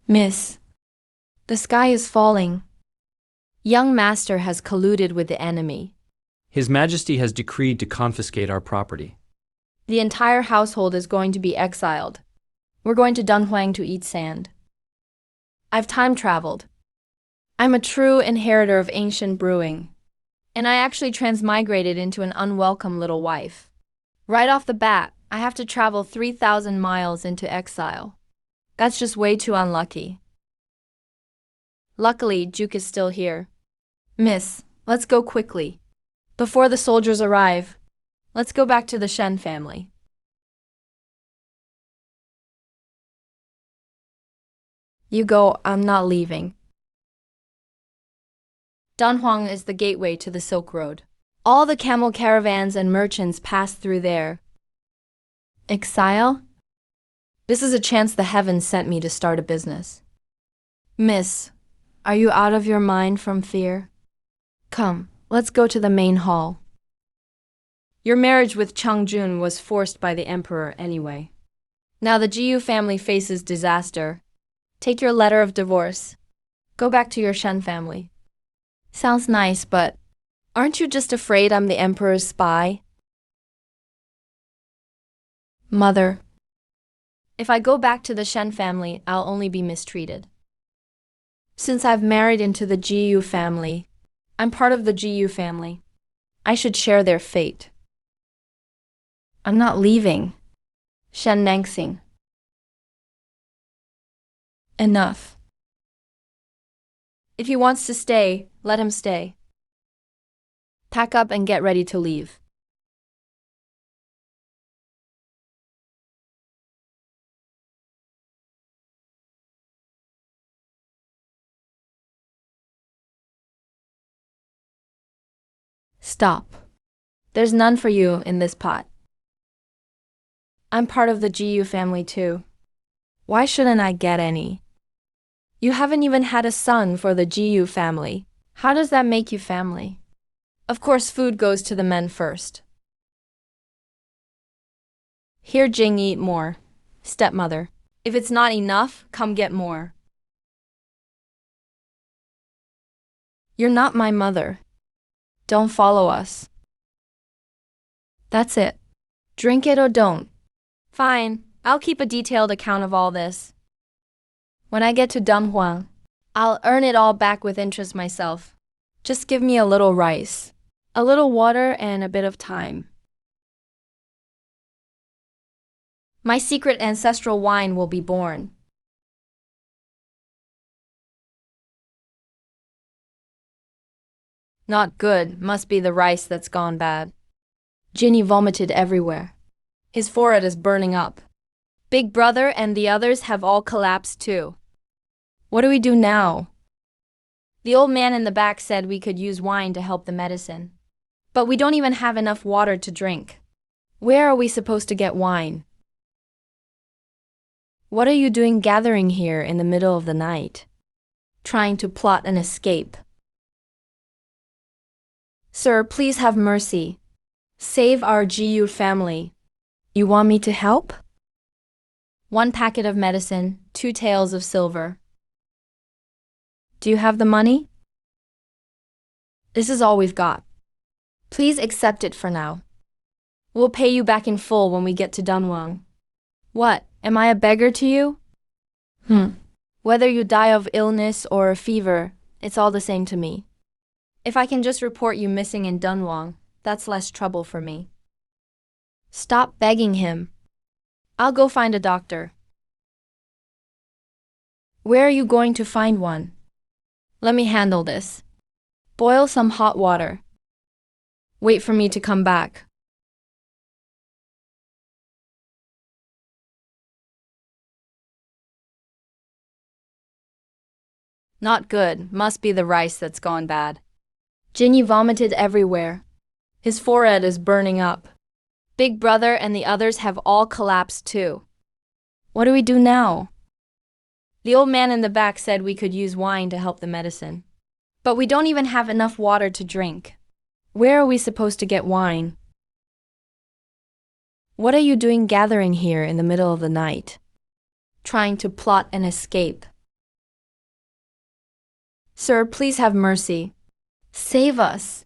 Miss, the sky is falling. Young master has colluded with the enemy. His Majesty has decreed to confiscate our property. The entire household is going to be exiled. We're going to Dunhuang to eat sand. I've time traveled. I'm a true inheritor of ancient brewing. And I actually transmigrated into an unwelcome little wife. Right off the bat, I have to travel 3,000 miles into exile. That's just way too unlucky. Luckily, Juke is still here. Miss, let's go quickly. Before the soldiers arrive, let's go back to the Shen family. You go, I'm not leaving. Dunhuang is the gateway to the Silk Road. All the camel caravans and merchants pass through there. Exile? This is a chance the heavens sent me to start a business. Miss, are you out of your mind from fear? Come, let's go to the main hall. Your marriage with Chang Jun was forced by the emperor anyway. Now the Jiyu family faces disaster. Take your letter of divorce. Go back to your Shen family. Sounds nice, but aren't you just afraid I'm the emperor's spy? Mother, if I go back to the Shen family, I'll only be mistreated. Since I've married into the Jiyu family, I'm part of the Jiyu family. I should share their fate. I'm not leaving. Shen Nangsing. Enough. If he wants to stay, let him stay. Pack up and get ready to leave. Stop. There's none for you in this pot. I'm part of the Jiyu family too. Why shouldn't I get any? You haven't even had a son for the Jiyu family. How does that make you family? Of course, food goes to the men first. Here, Jing, eat more. Stepmother. If it's not enough, come get more. You're not my mother. Don't follow us. That's it. Drink it or don't. Fine, I'll keep a detailed account of all this. When I get to Dunhuang, I'll earn it all back with interest myself. Just give me a little rice, a little water, and a bit of time. My secret ancestral wine will be born. Not good, must be the rice that's gone bad. Ginny vomited everywhere. His forehead is burning up. Big Brother and the others have all collapsed too. What do we do now? The old man in the back said we could use wine to help the medicine. But we don't even have enough water to drink. Where are we supposed to get wine? What are you doing gathering here in the middle of the night? Trying to plot an escape. Sir, please have mercy. Save our Jiyu family. You want me to help? 1 packet of medicine, 2 taels of silver. Do you have the money? This is all we've got. Please accept it for now. We'll pay you back in full when we get to Dunhuang. What, am I a beggar to you? Whether you die of illness or a fever, it's all the same to me. If I can just report you missing in Dunhuang, that's less trouble for me. Stop begging him. I'll go find a doctor. Where are you going to find one? Let me handle this. Boil some hot water. Wait for me to come back. Not good, must be the rice that's gone bad. Ginny vomited everywhere. His forehead is burning up. Big Brother and the others have all collapsed too. What do we do now? The old man in the back said we could use wine to help the medicine. But we don't even have enough water to drink. Where are we supposed to get wine? What are you doing gathering here in the middle of the night? Trying to plot an escape. Sir, please have mercy. Save us.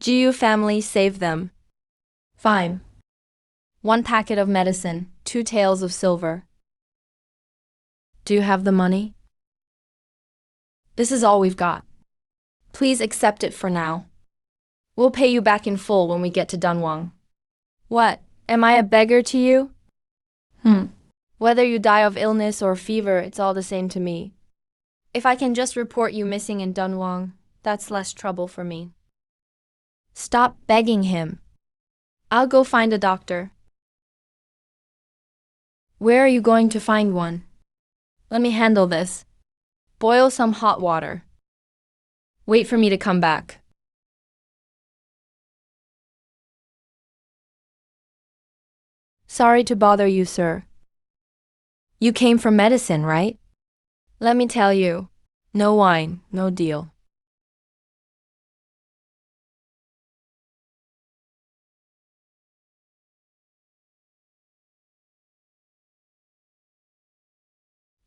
GU family, save them. Fine. 1 packet of medicine, 2 taels of silver. Do you have the money? This is all we've got. Please accept it for now. We'll pay you back in full when we get to Dunhuang. What? Am I a beggar to you? Whether you die of illness or fever, it's all the same to me. If I can just report you missing in Dunhuang, that's less trouble for me. Stop begging him. I'll go find a doctor. Where are you going to find one? Let me handle this. Boil some hot water. Wait for me to come back. Sorry to bother you, sir. You came for medicine, right? Let me tell you, no wine, no deal.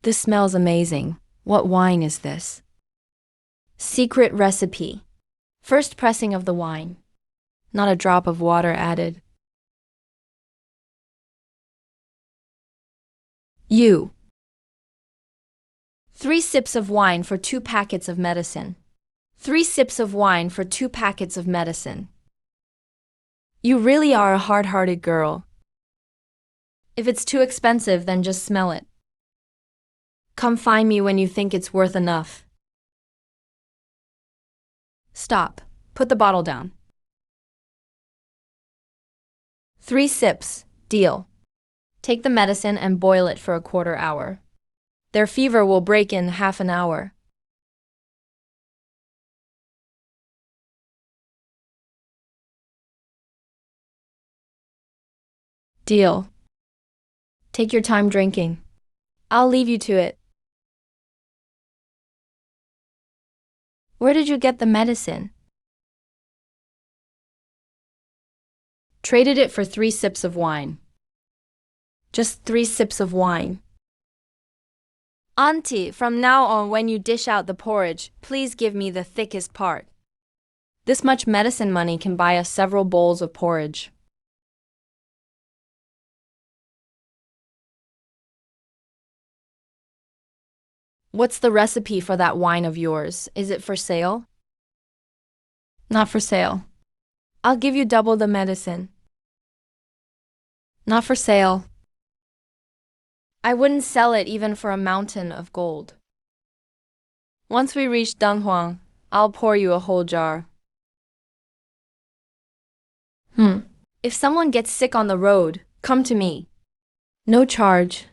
This smells amazing. What wine is this? Secret recipe. First pressing of the wine. Not a drop of water added. You. 3 sips of wine for 2 packets of medicine. 3 sips of wine for 2 packets of medicine. You really are a hard-hearted girl. If it's too expensive, then just smell it. Come find me when you think it's worth enough. Stop. Put the bottle down. 3 sips. Deal. Take the medicine and boil it for a quarter hour. Their fever will break in half an hour. Deal. Take your time drinking. I'll leave you to it. Where did you get the medicine? Traded it for 3 sips of wine. Just 3 sips of wine. Auntie, from now on when you dish out the porridge, please give me the thickest part. This much medicine money can buy us several bowls of porridge. What's the recipe for that wine of yours? Is it for sale? Not for sale. I'll give you double the medicine. Not for sale. I wouldn't sell it even for a mountain of gold. Once we reach Dunhuang, I'll pour you a whole jar. If someone gets sick on the road, come to me. No charge.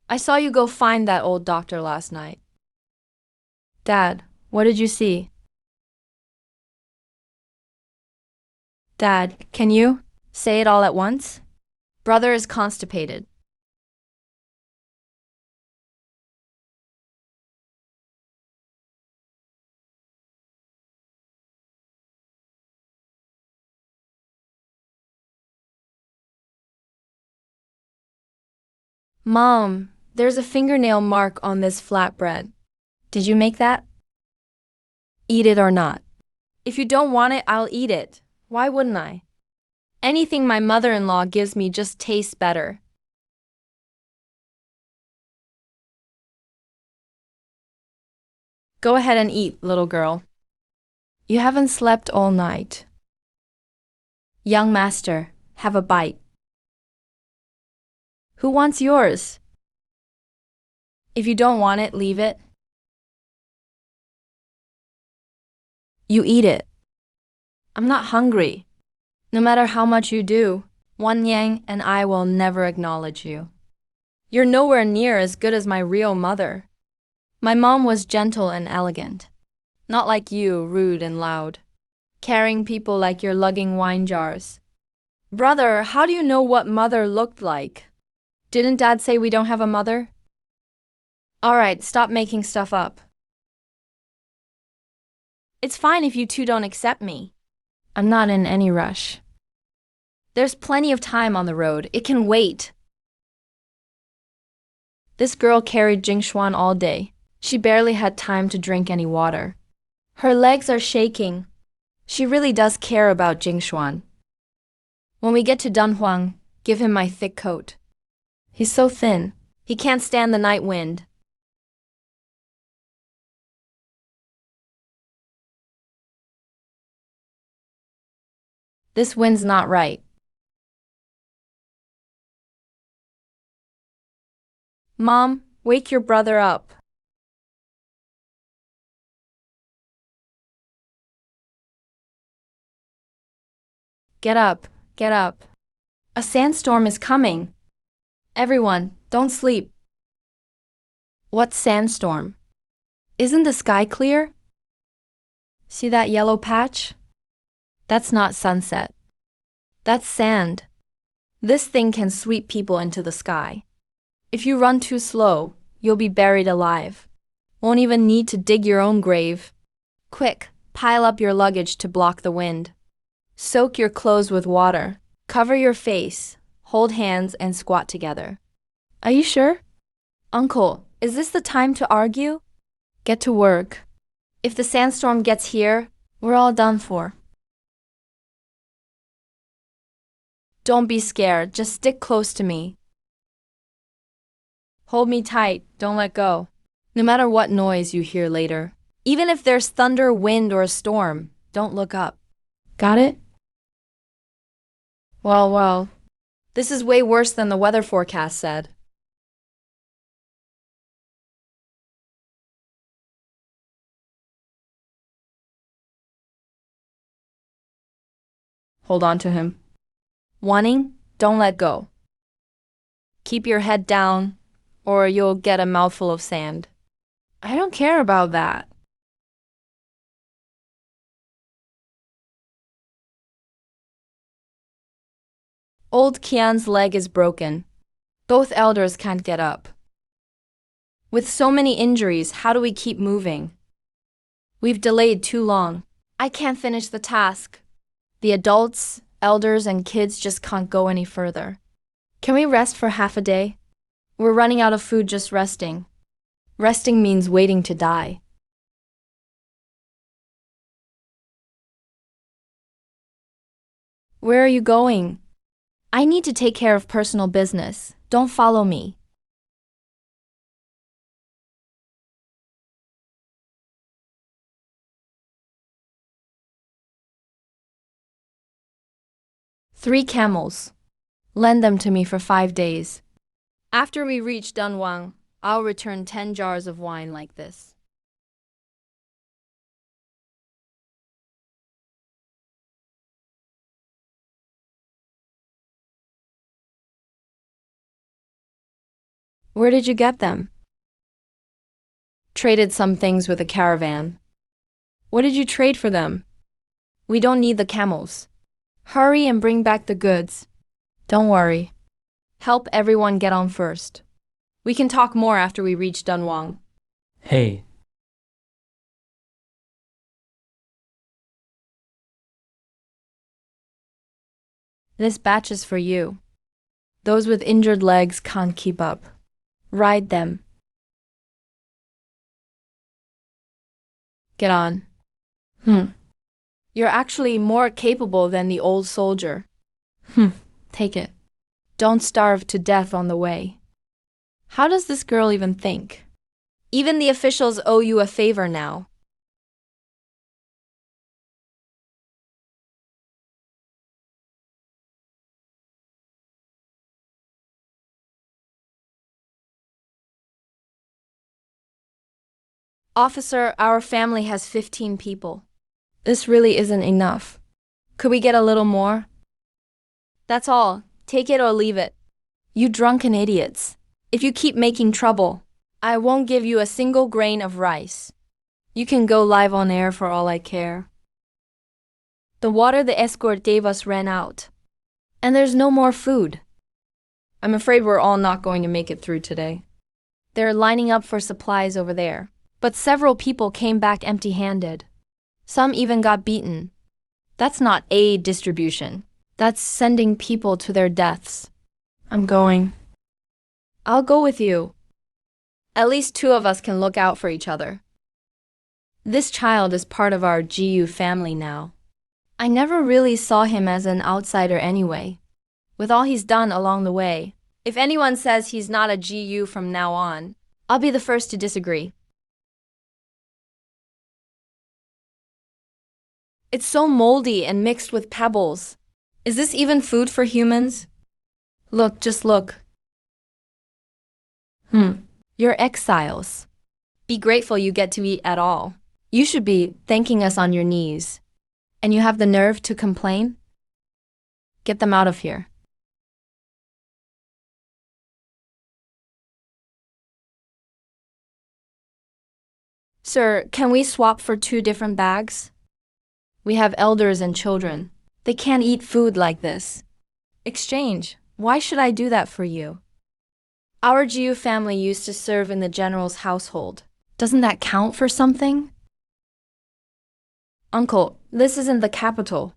I saw you go find that old doctor last night. Dad, what did you see? Dad, can you say it all at once? Brother is constipated. Mom, there's a fingernail mark on this flatbread. Did you make that? Eat it or not. If you don't want it, I'll eat it. Why wouldn't I? Anything my mother-in-law gives me just tastes better. Go ahead and eat, little girl. You haven't slept all night. Young master, have a bite. Who wants yours? If you don't want it, leave it. You eat it. I'm not hungry. No matter how much you do, Wan Yang and I will never acknowledge you. You're nowhere near as good as my real mother. My mom was gentle and elegant. Not like you, rude and loud. Carrying people like you're lugging wine jars. Brother, how do you know what mother looked like? Didn't Dad say we don't have a mother? All right, stop making stuff up. It's fine if you two don't accept me. I'm not in any rush. There's plenty of time on the road. It can wait. This girl carried Jingshuan all day. She barely had time to drink any water. Her legs are shaking. She really does care about Jingshuan. When we get to Dunhuang, give him my thick coat. He's so thin. He can't stand the night wind. This wind's not right. Mom, wake your brother up. Get up, get up. A sandstorm is coming. Everyone, don't sleep. What sandstorm? Isn't the sky clear? See that yellow patch? That's not sunset. That's sand. This thing can sweep people into the sky. If you run too slow, you'll be buried alive. Won't even need to dig your own grave. Quick, pile up your luggage to block the wind. Soak your clothes with water. Cover your face. Hold hands and squat together. Are you sure? Uncle, is this the time to argue? Get to work. If the sandstorm gets here, we're all done for. Don't be scared, just stick close to me. Hold me tight, don't let go. No matter what noise you hear later, even if there's thunder, wind, or a storm, don't look up. Got it? Well, this is way worse than the weather forecast said. Hold on to him. Wanting? Don't let go. Keep your head down, or you'll get a mouthful of sand. I don't care about that. Old Kian's leg is broken. Both elders can't get up. With so many injuries, how do we keep moving? We've delayed too long. I can't finish the task. The adults, elders, and kids just can't go any further. Can we rest for half a day? We're running out of food just resting. Resting means waiting to die. Where are you going? I need to take care of personal business. Don't follow me. Three camels. Lend them to me for 5 days. After we reach Dunhuang, I'll return 10 jars of wine like this. Where did you get them? Traded some things with a caravan. What did you trade for them? We don't need the camels. Hurry and bring back the goods. Don't worry. Help everyone get on first. We can talk more after we reach Dunhuang. Hey, This batch is for you. Those with injured legs can't keep up. Ride them. Get on. You're actually more capable than the old soldier. Take it. Don't starve to death on the way. How does this girl even think? Even the officials owe you a favor now. Officer, our family has 15 people. This really isn't enough. Could we get a little more? That's all. Take it or leave it. You drunken idiots. If you keep making trouble, I won't give you a single grain of rice. You can go live on air for all I care. The water the escort gave us ran out. And there's no more food. I'm afraid we're all not going to make it through today. They're lining up for supplies over there. But several people came back empty-handed. Some even got beaten. That's not aid distribution. That's sending people to their deaths. I'm going. I'll go with you. At least two of us can look out for each other. This child is part of our GU family now. I never really saw him as an outsider anyway. With all he's done along the way, if anyone says he's not a GU from now on, I'll be the first to disagree. It's so moldy and mixed with pebbles. Is this even food for humans? Look, just look. You're exiles. Be grateful you get to eat at all. You should be thanking us on your knees. And you have the nerve to complain? Get them out of here. Sir, can we swap for 2 different bags? We have elders and children. They can't eat food like this. Exchange. Why should I do that for you? Our GU family used to serve in the general's household. Doesn't that count for something? Uncle, this isn't the capital.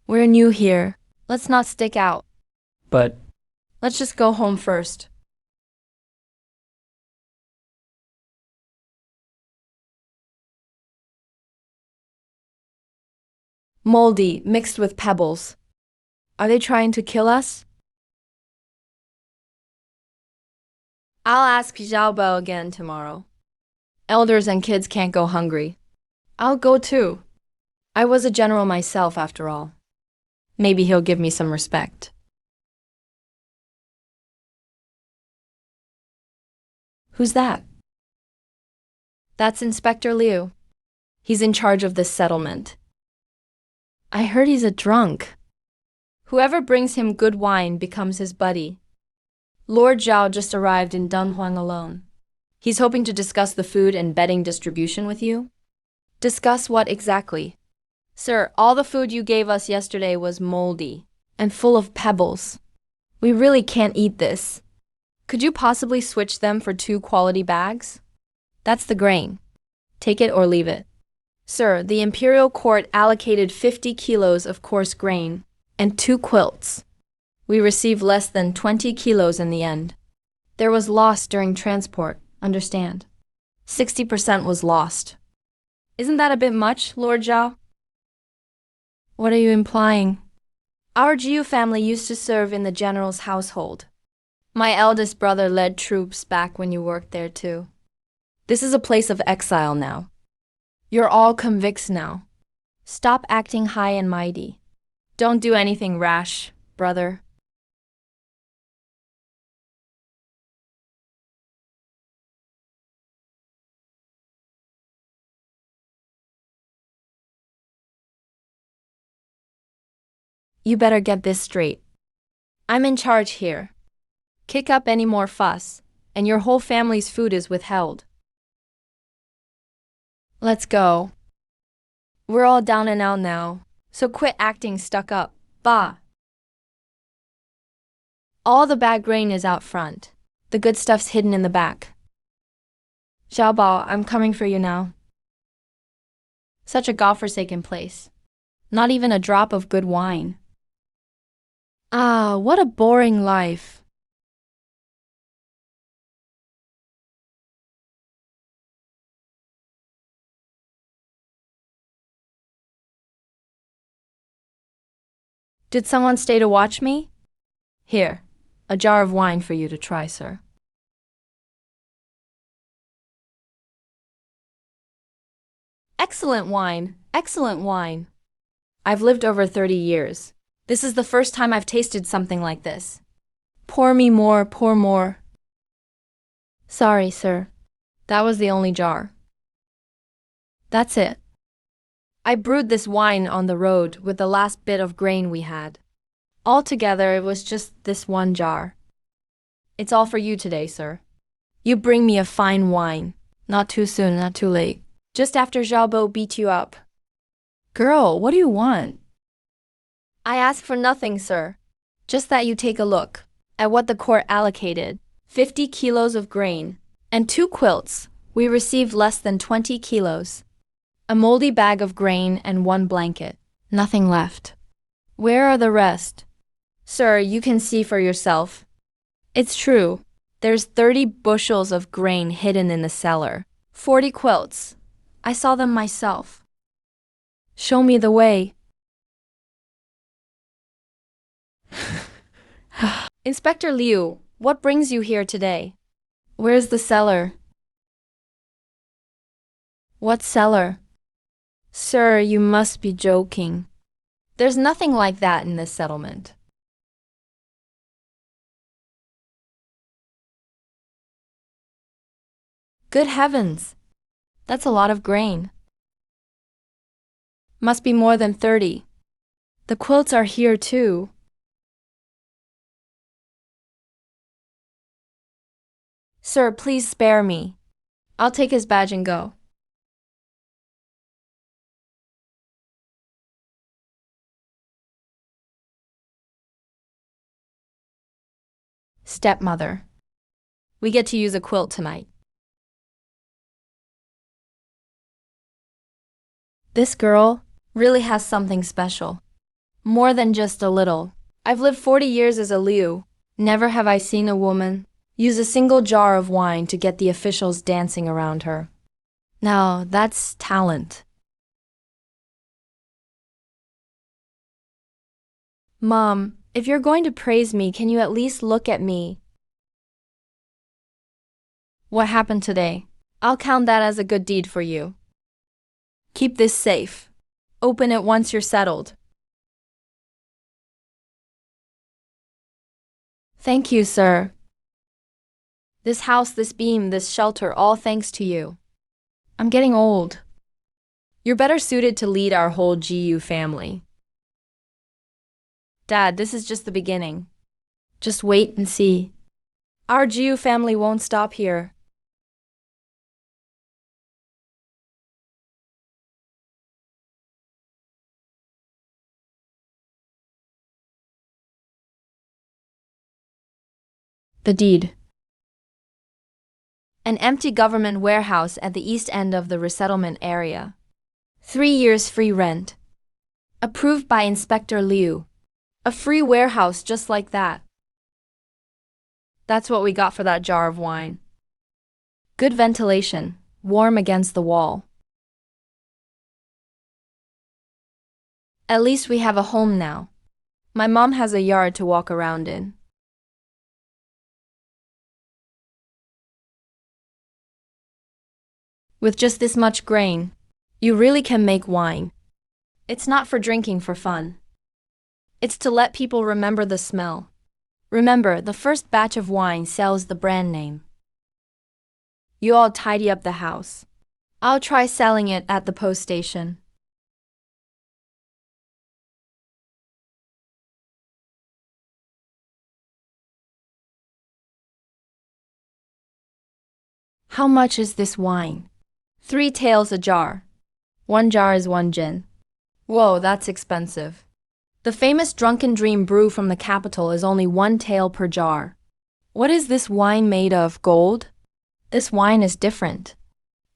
We're new here. Let's not stick out. But Let's just go home first. Moldy, mixed with pebbles. Are they trying to kill us? I'll ask Xiaobao again tomorrow. Elders and kids can't go hungry. I'll go too. I was a general myself after all. Maybe he'll give me some respect. Who's that? That's Inspector Liu. He's in charge of this settlement. I heard he's a drunk. Whoever brings him good wine becomes his buddy. Lord Zhao just arrived in Dunhuang alone. He's hoping to discuss the food and bedding distribution with you. Discuss what exactly? Sir, all the food you gave us yesterday was moldy and full of pebbles. We really can't eat this. Could you possibly switch them for 2 quality bags? That's the grain. Take it or leave it. Sir, the imperial court allocated 50 kilos of coarse grain and 2 quilts. We received less than 20 kilos in the end. There was loss during transport, understand? 60% was lost. Isn't that a bit much, Lord Zhao? What are you implying? Our GU family used to serve in the general's household. My eldest brother led troops back when you worked there too. This is a place of exile now. You're all convicts now. Stop acting high and mighty. Don't do anything rash, brother. You better get this straight. I'm in charge here. Kick up any more fuss, and your whole family's food is withheld. Let's go. We're all down and out now, so quit acting stuck up. Bah! All the bad grain is out front. The good stuff's hidden in the back. Xiaobao, I'm coming for you now. Such a godforsaken place. Not even a drop of good wine. Ah, what a boring life. Did someone stay to watch me? Here, a jar of wine for you to try, sir. Excellent wine, excellent wine. I've lived over 30 years. This is the first time I've tasted something like this. Pour me more, pour more. Sorry, sir. That was the only jar. That's it. I brewed this wine on the road with the last bit of grain we had. Altogether, it was just this one jar. It's all for you today, sir. You bring me a fine wine. Not too soon, not too late. Just after Xiaobo beat you up. Girl, what do you want? I ask for nothing, sir. Just that you take a look at what the court allocated. 50 kilos of grain and 2 quilts. We received less than 20 kilos. A moldy bag of grain and 1 blanket. Nothing left. Where are the rest? Sir, you can see for yourself. It's true. There's 30 bushels of grain hidden in the cellar. 40 quilts. I saw them myself. Show me the way. Inspector Liu, what brings you here today? Where's the cellar? What cellar? Sir, you must be joking. There's nothing like that in this settlement. Good heavens! That's a lot of grain. Must be more than 30. The quilts are here too. Sir, please spare me. I'll take his badge and go. Stepmother. We get to use a quilt tonight. This girl really has something special. More than just a little. I've lived 40 years as a Liu. Never have I seen a woman use a single jar of wine to get the officials dancing around her. Now, that's talent. Mom, if you're going to praise me, can you at least look at me? What happened today? I'll count that as a good deed for you. Keep this safe. Open it once you're settled. Thank you, sir. This house, this beam, this shelter, all thanks to you. I'm getting old. You're better suited to lead our whole GU family. Dad, this is just the beginning. Just wait and see. Our GU family won't stop here. The deed. An empty government warehouse at the east end of the resettlement area. 3 years free rent. Approved by Inspector Liu. A free warehouse just like that. That's what we got for that jar of wine. Good ventilation, warm against the wall. At least we have a home now. My mom has a yard to walk around in. With just this much grain, you really can make wine. It's not for drinking for fun. It's to let people remember the smell. Remember, the first batch of wine sells the brand name. You all tidy up the house. I'll try selling it at the post station. How much is this wine? 3 taels a jar. 1 jar is 1 gin. Whoa, that's expensive. The famous Drunken Dream brew from the capital is only 1 tael per jar. What is this wine made of, gold? This wine is different.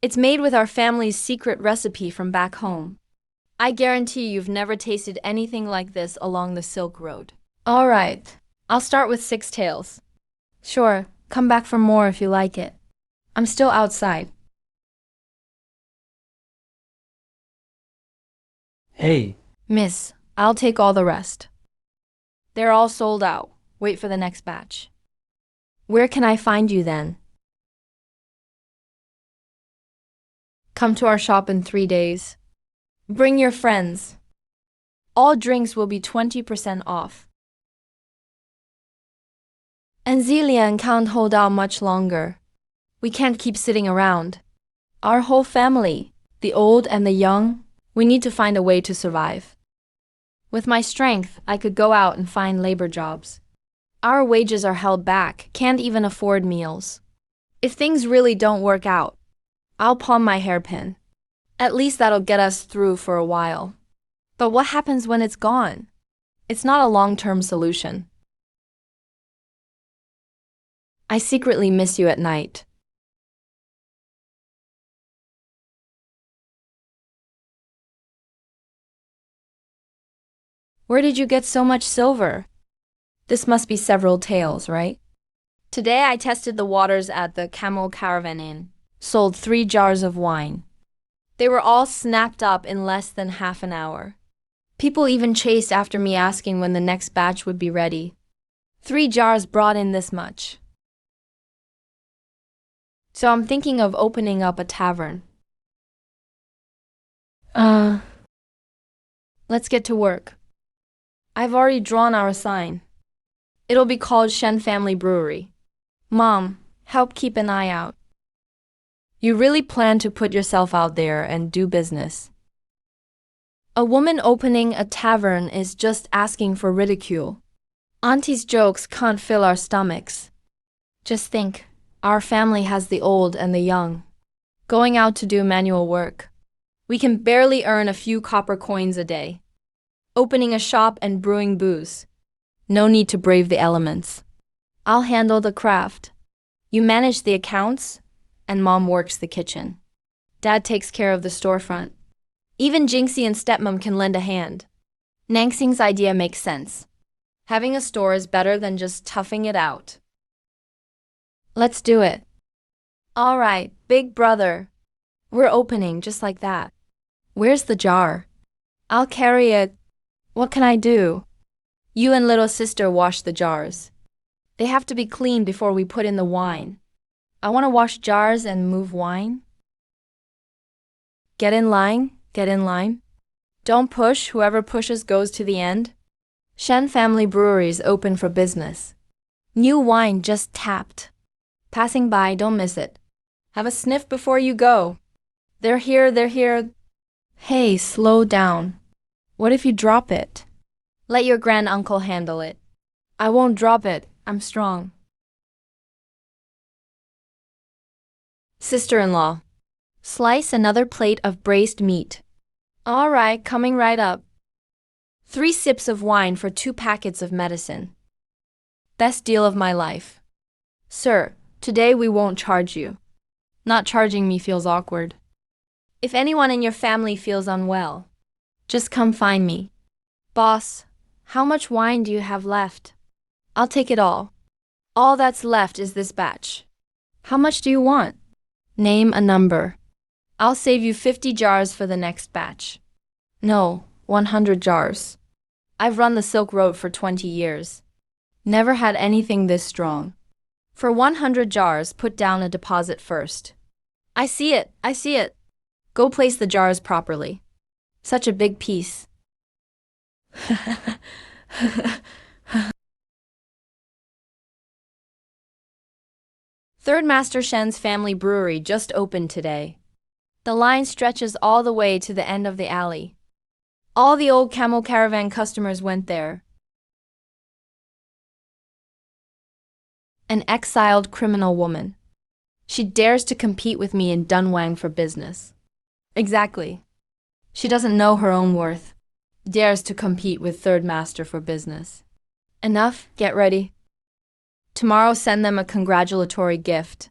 It's made with our family's secret recipe from back home. I guarantee you've never tasted anything like this along the Silk Road. All right, I'll start with 6 taels. Sure, come back for more if you like it. I'm still outside. Hey, Miss, I'll take all the rest. They're all sold out. Wait for the next batch. Where can I find you then? Come to our shop in 3 days. Bring your friends. All drinks will be 20% off. And Zilian can't hold out much longer. We can't keep sitting around. Our whole family, the old and the young, we need to find a way to survive. With my strength, I could go out and find labor jobs. Our wages are held back, can't even afford meals. If things really don't work out, I'll pawn my hairpin. At least that'll get us through for a while. But what happens when it's gone? It's not a long-term solution. I secretly miss you at night. Where did you get so much silver? This must be several taels, right? Today I tested the waters at the Camel Caravan Inn. Sold 3 jars of wine. They were all snapped up in less than half an hour. People even chased after me asking when the next batch would be ready. 3 jars brought in this much. So I'm thinking of opening up a tavern. Let's get to work. I've already drawn our sign. It'll be called Shen Family Brewery. Mom, help keep an eye out. You really plan to put yourself out there and do business. A woman opening a tavern is just asking for ridicule. Auntie's jokes can't fill our stomachs. Just think, our family has the old and the young. Going out to do manual work. We can barely earn a few copper coins a day. Opening a shop and brewing booze. No need to brave the elements. I'll handle the craft. You manage the accounts, and Mom works the kitchen. Dad takes care of the storefront. Even Jinxie and Stepmom can lend a hand. Nangsing's idea makes sense. Having a store is better than just toughing it out. Let's do it. All right, big brother. We're opening just like that. Where's the jar? I'll carry it. What can I do? You and little sister wash the jars. They have to be clean before we put in the wine. I want to wash jars and move wine. Get in line, get in line. Don't push, whoever pushes goes to the end. Shen Family Brewery is open for business. New wine just tapped. Passing by, don't miss it. Have a sniff before you go. They're here, they're here. Hey, slow down. What if you drop it? Let your granduncle handle it. I won't drop it, I'm strong. Sister-in-law. Slice another plate of braised meat. All right, coming right up. 3 sips of wine for 2 packets of medicine. Best deal of my life. Sir, today we won't charge you. Not charging me feels awkward. If anyone in your family feels unwell, just come find me. Boss, how much wine do you have left? I'll take it all. All that's left is this batch. How much do you want? Name a number. I'll save you 50 jars for the next batch. No, 100 jars. I've run the Silk Road for 20 years. Never had anything this strong. For 100 jars, put down a deposit first. I see it, I see it. Go place the jars properly. Such a big piece. Third Master Shen's Family Brewery just opened today. The line stretches all the way to the end of the alley. All the old Camel Caravan customers went there. An exiled criminal woman. She dares to compete with me in Dunwang for business. Exactly. She doesn't know her own worth. Dares to compete with Third Master for business. Enough, get ready. Tomorrow send them a congratulatory gift.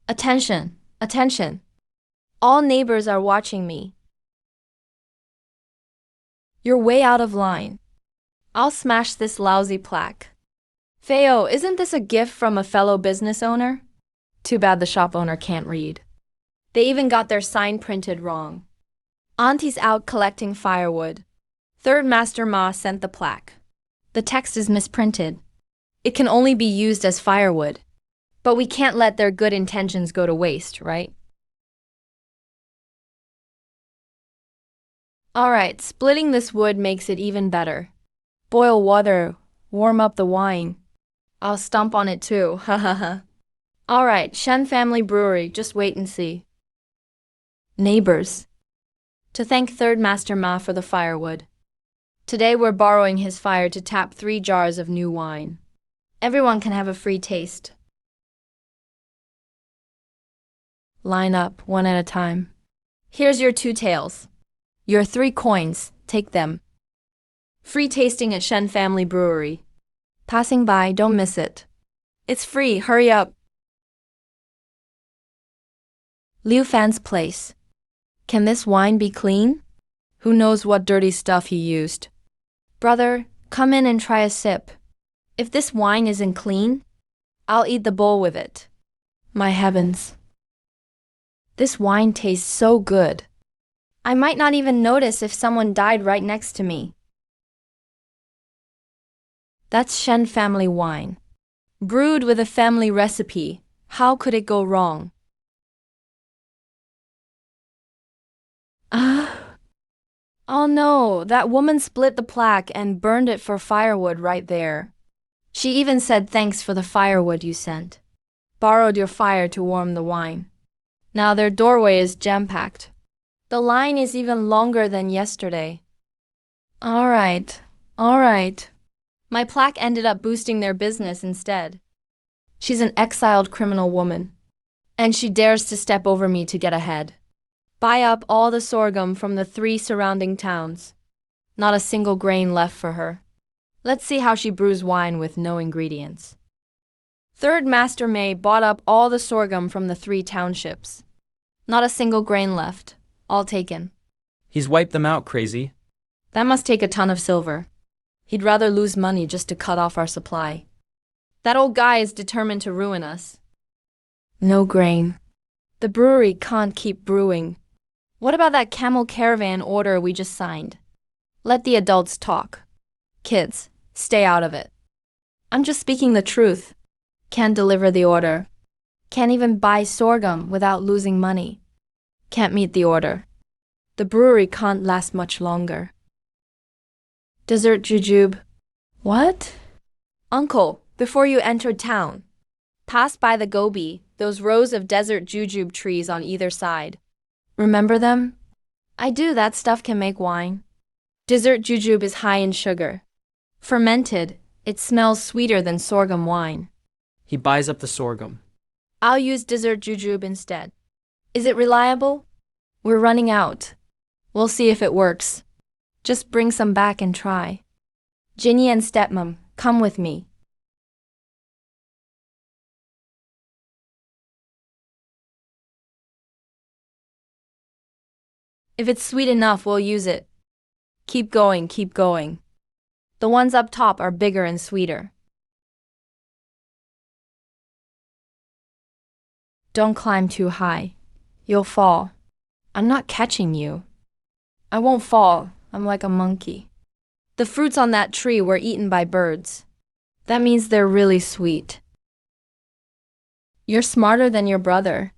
Attention, attention. All neighbors are watching me. You're way out of line. I'll smash this lousy plaque. Feo, isn't this a gift from a fellow business owner? Too bad the shop owner can't read. They even got their sign printed wrong. Auntie's out collecting firewood. Third Master Ma sent the plaque. The text is misprinted. It can only be used as firewood. But we can't let their good intentions go to waste, right? Alright, splitting this wood makes it even better. Boil water, warm up the wine. I'll stomp on it too, ha ha ha. Alright, Shen Family Brewery, just wait and see. Neighbors. To thank Third Master Ma for the firewood. Today we're borrowing his fire to tap 3 jars of new wine. Everyone can have a free taste. Line up, one at a time. Here's your 2 taels. Your 3 coins, take them. Free tasting at Shen Family Brewery. Passing by, don't miss it. It's free, hurry up. Liu Fan's place. Can this wine be clean? Who knows what dirty stuff he used? Brother, come in and try a sip. If this wine isn't clean, I'll eat the bowl with it. My heavens. This wine tastes so good. I might not even notice if someone died right next to me. That's Shen family wine. Brewed with a family recipe. How could it go wrong? Oh no, that woman split the plaque and burned it for firewood right there. She even said thanks for the firewood you sent. Borrowed your fire to warm the wine. Now their doorway is jam-packed. The line is even longer than yesterday. All right. My plaque ended up boosting their business instead. She's an exiled criminal woman, and she dares to step over me to get ahead. Buy up all the sorghum from the 3 surrounding towns. Not a single grain left for her. Let's see how she brews wine with no ingredients. Third Master May bought up all the sorghum from the 3 townships. Not a single grain left. All taken. He's wiped them out, crazy. That must take a ton of silver. He'd rather lose money just to cut off our supply. That old guy is determined to ruin us. No grain. The brewery can't keep brewing. What about that camel caravan order we just signed? Let the adults talk. Kids, stay out of it. I'm just speaking the truth. Can't deliver the order. Can't even buy sorghum without losing money. Can't meet the order. The brewery can't last much longer. Dessert jujube. What? Uncle, before you entered town, pass by the gobi, those rows of desert jujube trees on either side. Remember them? I do, that stuff can make wine. Dessert jujube is high in sugar. Fermented, it smells sweeter than sorghum wine. He buys up the sorghum. I'll use dessert jujube instead. Is it reliable? We're running out. We'll see if it works. Just bring some back and try. Ginny and stepmom, come with me. If it's sweet enough, we'll use it. Keep going. The ones up top are bigger and sweeter. Don't climb too high. You'll fall. I'm not catching you. I won't fall. I'm like a monkey. The fruits on that tree were eaten by birds. That means they're really sweet. You're smarter than your brother.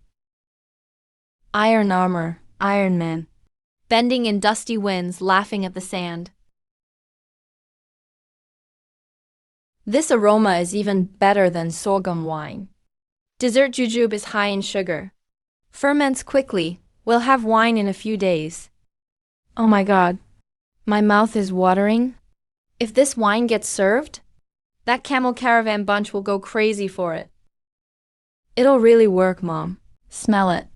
Iron armor, Iron Man. Bending in dusty winds, laughing at the sand. This aroma is even better than sorghum wine. Dessert jujube is high in sugar. Ferments quickly. We'll have wine in a few days. Oh my God. My mouth is watering. If this wine gets served, that camel caravan bunch will go crazy for it. It'll really work, Mom. Smell it.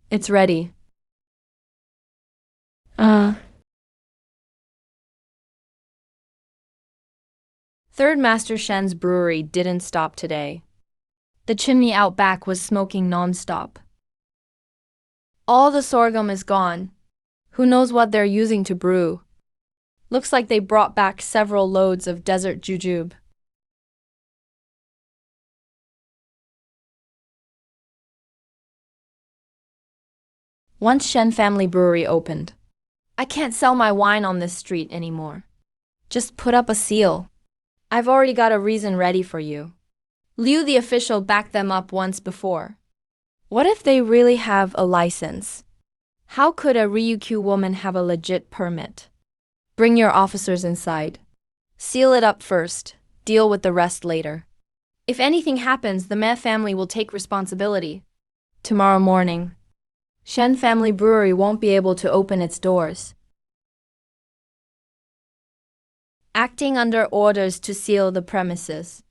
It's ready. Third Master Shen's brewery didn't stop today. The chimney out back was smoking non-stop. All the sorghum is gone. Who knows what they're using to brew? Looks like they brought back several loads of desert jujube. Once Shen family brewery opened, I can't sell my wine on this street anymore. Just put up a seal. I've already got a reason ready for you. Liu the official backed them up once before. What if they really have a license? How could a Ryukyu woman have a legit permit? Bring your officers inside. Seal it up first. Deal with the rest later. If anything happens, the Ma family will take responsibility. Tomorrow morning, Shen family brewery won't be able to open its doors. Acting under orders to seal the premises.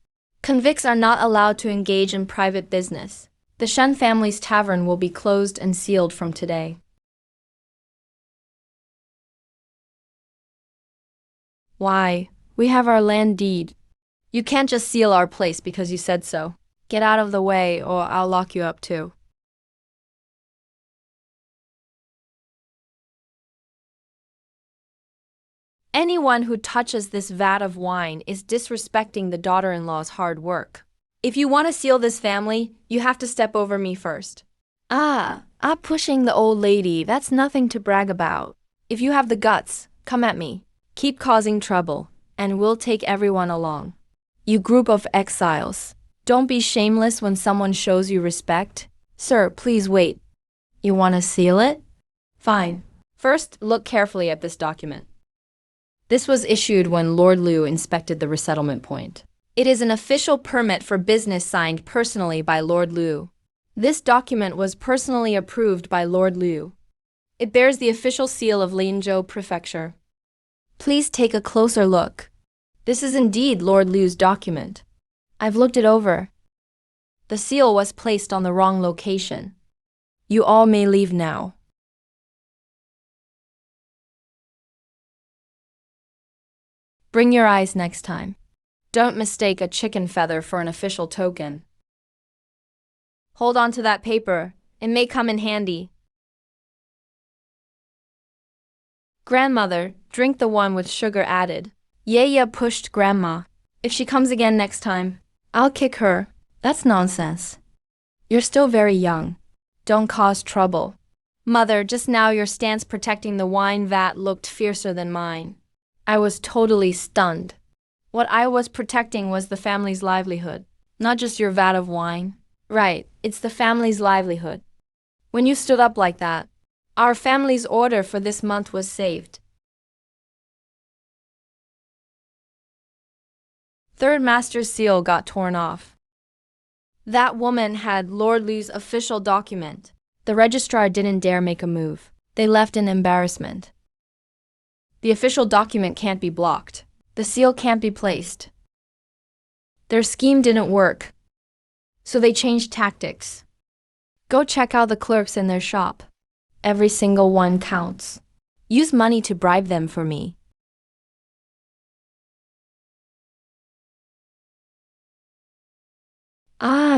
Convicts are not allowed to engage in private business. The Shen family's tavern will be closed and sealed from today. Why? We have our land deed. You can't just seal our place because you said so. Get out of the way or I'll lock you up too. Anyone who touches this vat of wine is disrespecting the daughter-in-law's hard work. If you want to seal this family, you have to step over me first. Pushing the old lady, that's nothing to brag about. If you have the guts, come at me. Keep causing trouble, and we'll take everyone along. You group of exiles. Don't be shameless when someone shows you respect. Sir, please wait. You want to seal it? Fine. First, look carefully at this document. This was issued when Lord Liu inspected the resettlement point. It is an official permit for business signed personally by Lord Liu. This document was personally approved by Lord Liu. It bears the official seal of Linzhou Prefecture. Please take a closer look. This is indeed Lord Liu's document. I've looked it over. The seal was placed on the wrong location. You all may leave now. Bring your eyes next time. Don't mistake a chicken feather for an official token. Hold on to that paper. It may come in handy. Grandmother, drink the one with sugar added. Yaya pushed Grandma. If she comes again next time, I'll kick her. That's nonsense. You're still very young. Don't cause trouble. Mother, just now your stance protecting the wine vat looked fiercer than mine. I was totally stunned. What I was protecting was the family's livelihood, not just your vat of wine. Right, it's the family's livelihood. When you stood up like that, our family's order for this month was saved. Third master's seal got torn off. That woman had Lord Liu's official document. The registrar didn't dare make a move. They left in embarrassment. The official document can't be blocked. The seal can't be placed. Their scheme didn't work, so they changed tactics. Go check out the clerks in their shop. Every single one counts. Use money to bribe them for me.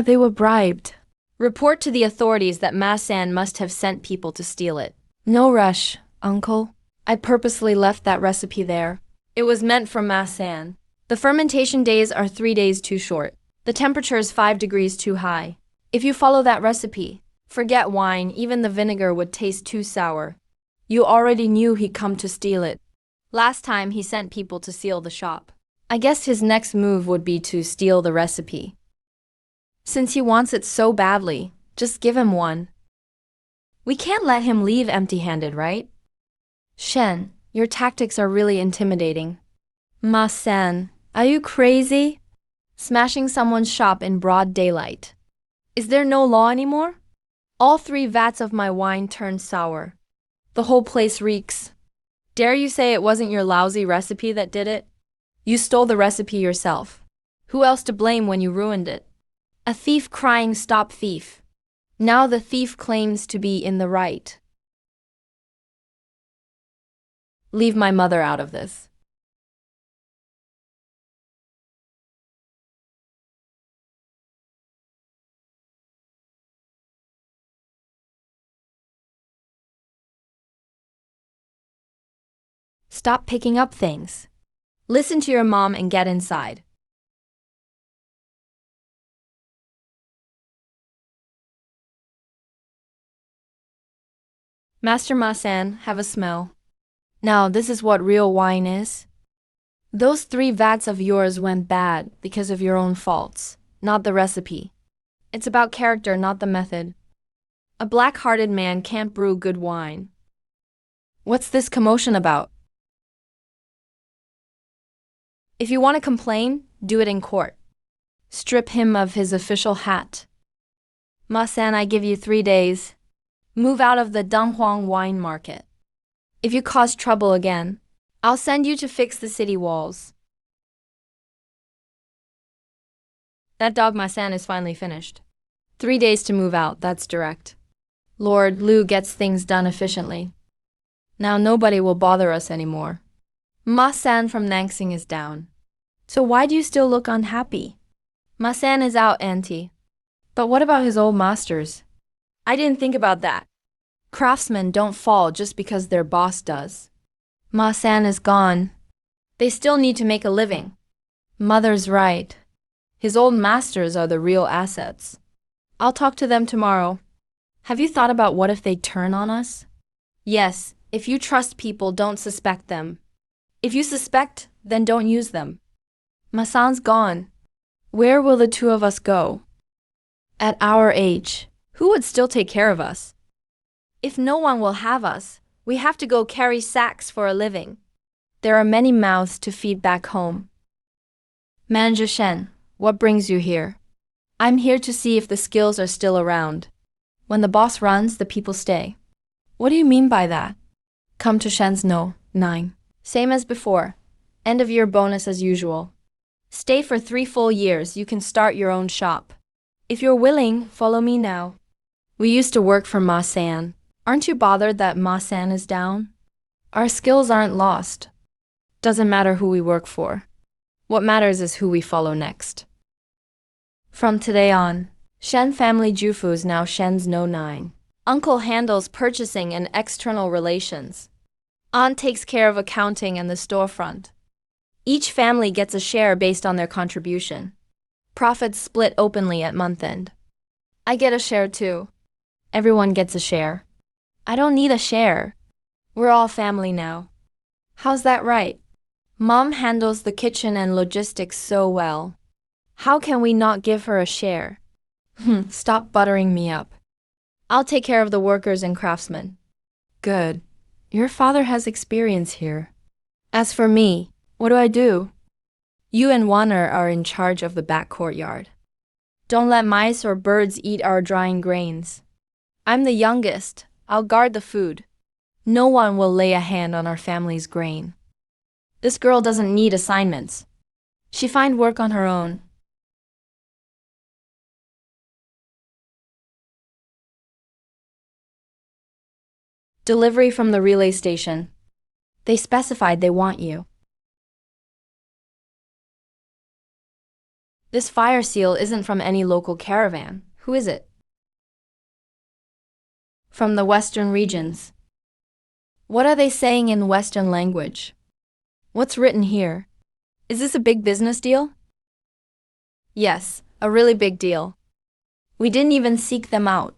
They were bribed. Report to the authorities that Ma San must have sent people to steal it. No rush, uncle. I purposely left that recipe there. It was meant for Ma San. The fermentation days are 3 days too short. The temperature is 5 degrees too high. If you follow that recipe, forget wine, even the vinegar would taste too sour. You already knew he'd come to steal it. Last time he sent people to seal the shop. I guess his next move would be to steal the recipe. Since he wants it so badly, just give him one. We can't let him leave empty-handed, right? Shen, your tactics are really intimidating. Ma San, are you crazy? Smashing someone's shop in broad daylight. Is there no law anymore? All 3 vats of my wine turned sour. The whole place reeks. Dare you say it wasn't your lousy recipe that did it? You stole the recipe yourself. Who else to blame when you ruined it? A thief crying stop thief. Now the thief claims to be in the right. Leave my mother out of this. Stop picking up things. Listen to your mom and get inside. Master Ma San, have a smell. Now, this is what real wine is. Those 3 vats of yours went bad because of your own faults, not the recipe. It's about character, not the method. A black-hearted man can't brew good wine. What's this commotion about? If you want to complain, do it in court. Strip him of his official hat. Ma San, I give you 3 days. Move out of the Dunhuang wine market. If you cause trouble again, I'll send you to fix the city walls. That dog Ma San is finally finished. 3 days to move out, that's direct. Lord Liu gets things done efficiently. Now nobody will bother us anymore. Ma San from Nangsing is down. So why do you still look unhappy? Ma San is out, auntie. But what about his old masters? I didn't think about that. Craftsmen don't fall just because their boss does. Ma San is gone. They still need to make a living. Mother's right. His old masters are the real assets. I'll talk to them tomorrow. Have you thought about what if they turn on us? Yes, if you trust people, don't suspect them. If you suspect, then don't use them. Masan's gone. Where will the two of us go? At our age, who would still take care of us? If no one will have us, we have to go carry sacks for a living. There are many mouths to feed back home. Manager Shen, what brings you here? I'm here to see if the skills are still around. When the boss runs, the people stay. What do you mean by that? Come to Shen's No. 9. Same as before. End of year bonus as usual. Stay for 3 full years, you can start your own shop. If you're willing, follow me now. We used to work for Ma San. Aren't you bothered that Ma San is down? Our skills aren't lost. Doesn't matter who we work for. What matters is who we follow next. From today on, Shen family Jufu is now Shen's No. 9. Uncle handles purchasing and external relations. Aunt takes care of accounting and the storefront. Each family gets a share based on their contribution. Profits split openly at month end. I get a share too. Everyone gets a share. I don't need a share. We're all family now. How's that right? Mom handles the kitchen and logistics so well. How can we not give her a share? Stop buttering me up. I'll take care of the workers and craftsmen. Good. Your father has experience here. As for me, what do I do? You and Warner are in charge of the back courtyard. Don't let mice or birds eat our drying grains. I'm the youngest. I'll guard the food. No one will lay a hand on our family's grain. This girl doesn't need assignments. She find work on her own. Delivery from the relay station. They specified they want you. This fire seal isn't from any local caravan. Who is it? From the western regions. What are they saying in Western language? What's written here? Is this a big business deal? Yes, a really big deal. We didn't even seek them out.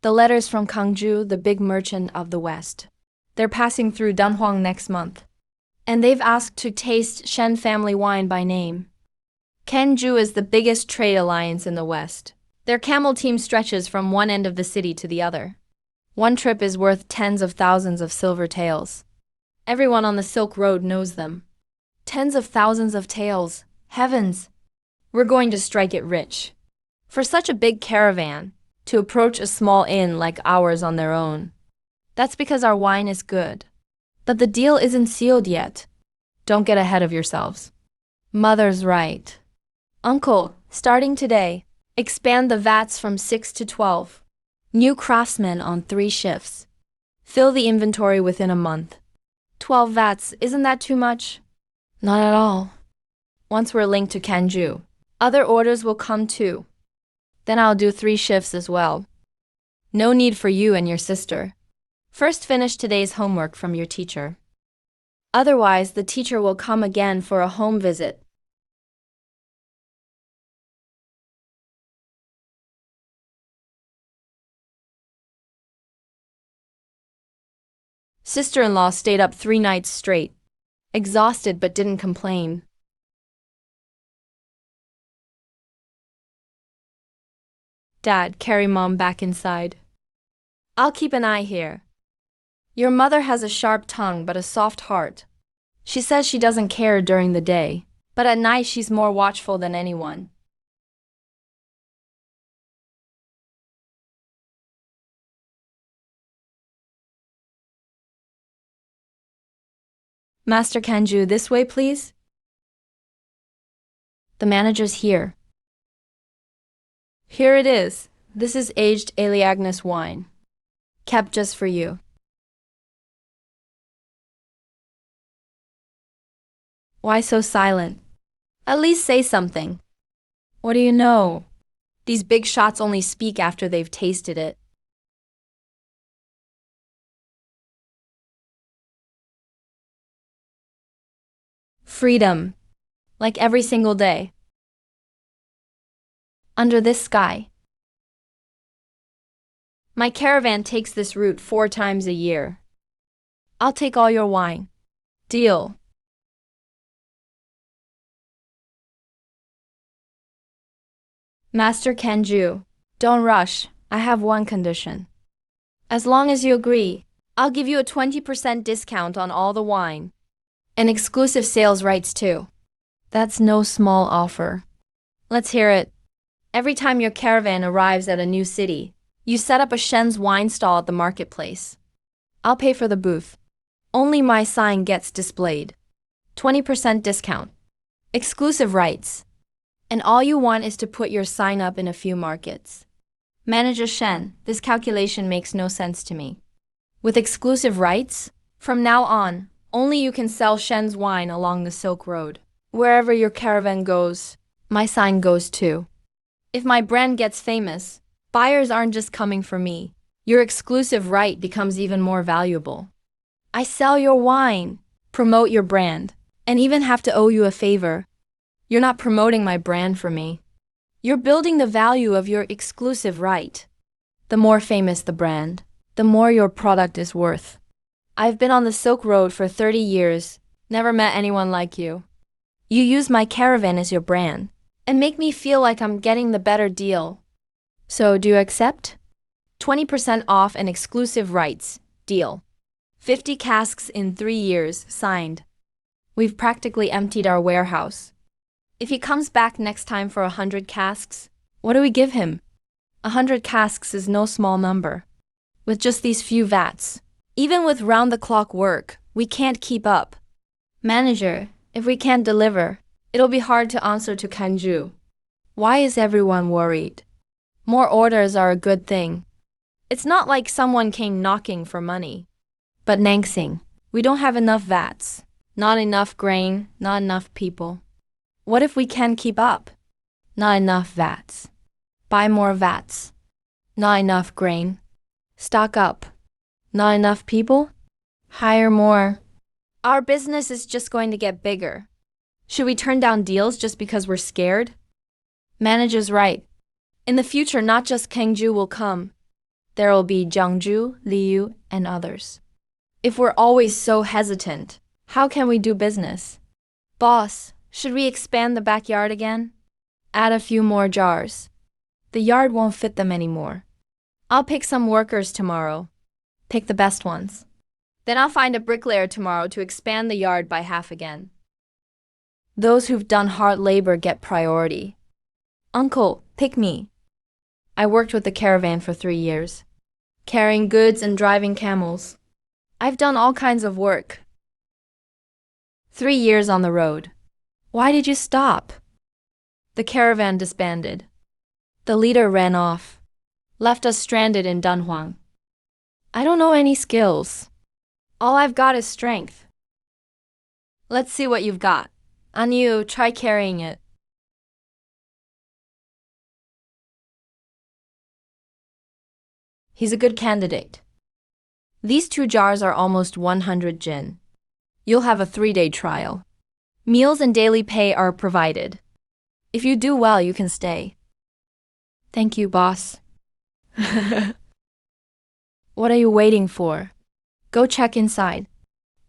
The letter's from Kangju, the big merchant of the West. They're passing through Dunhuang next month. And they've asked to taste Shen family wine by name. Kangju is the biggest trade alliance in the West. Their camel team stretches from one end of the city to the other. One trip is worth tens of thousands of silver taels. Everyone on the Silk Road knows them. Tens of thousands of taels. Heavens! We're going to strike it rich. For such a big caravan, to approach a small inn like ours on their own. That's because our wine is good. But the deal isn't sealed yet. Don't get ahead of yourselves. Mother's right. Uncle, starting today, expand the vats from 6 to 12. New craftsmen on 3 shifts. Fill the inventory within a month. 12 vats, isn't that too much? Not at all. Once we're linked to Kanju, other orders will come too. Then I'll do 3 shifts as well. No need for you and your sister. First finish today's homework from your teacher. Otherwise, the teacher will come again for a home visit. Sister-in-law stayed up 3 nights straight. Exhausted but didn't complain. Dad, carry Mom back inside. I'll keep an eye here. Your mother has a sharp tongue but a soft heart. She says she doesn't care during the day, but at night she's more watchful than anyone. Master Kanju, this way, please. The manager's here. Here it is. This is aged Aliagnus wine. Kept just for you. Why so silent? At least say something. What do you know? These big shots only speak after they've tasted it. Freedom, like every single day. Under this sky. My caravan takes this route 4 times a year. I'll take all your wine. Deal. Master Kenju, don't rush. I have one condition. As long as you agree, I'll give you a 20% discount on all the wine. And exclusive sales rights too. That's no small offer. Let's hear it. Every time your caravan arrives at a new city, you set up a Shen's wine stall at the marketplace. I'll pay for the booth. Only my sign gets displayed. 20% discount. Exclusive rights. And all you want is to put your sign up in a few markets. Manager Shen, this calculation makes no sense to me. With exclusive rights, from now on, only you can sell Shen's wine along the Silk Road. Wherever your caravan goes, my sign goes too. If my brand gets famous, buyers aren't just coming for me. Your exclusive right becomes even more valuable. I sell your wine, promote your brand, and even have to owe you a favor. You're not promoting my brand for me. You're building the value of your exclusive right. The more famous the brand, the more your product is worth. I've been on the Silk Road for 30 years, never met anyone like you. You use my caravan as your brand, and make me feel like I'm getting the better deal. So do you accept? 20% off and exclusive rights. Deal. 50 casks in 3 years, signed. We've practically emptied our warehouse. If he comes back next time for 100 casks, what do we give him? 100 casks is no small number. With just these few vats, even with round-the-clock work, we can't keep up. Manager, if we can't deliver, it'll be hard to answer to Kanju. Why is everyone worried? More orders are a good thing. It's not like someone came knocking for money. But Nangsing, we don't have enough vats. Not enough grain, not enough people. What if we can't keep up? Not enough vats. Buy more vats. Not enough grain. Stock up. Not enough people? Hire more. Our business is just going to get bigger. Should we turn down deals just because we're scared? Manager's right. In the future, not just Kangju will come. There will be Jiangju, Liu, and others. If we're always so hesitant, how can we do business? Boss, should we expand the backyard again? Add a few more jars. The yard won't fit them anymore. I'll pick some workers tomorrow. Pick the best ones. Then I'll find a bricklayer tomorrow to expand the yard by half again. Those who've done hard labor get priority. Uncle, pick me. I worked with the caravan for 3 years, carrying goods and driving camels. I've done all kinds of work. 3 years on the road. Why did you stop? The caravan disbanded. The leader ran off, left us stranded in Dunhuang. I don't know any skills. All I've got is strength. Let's see what you've got. Anu, try carrying it. He's a good candidate. These 2 jars are almost 100 jin. You'll have a 3-day trial. Meals and daily pay are provided. If you do well, you can stay. Thank you, boss. What are you waiting for? Go check inside.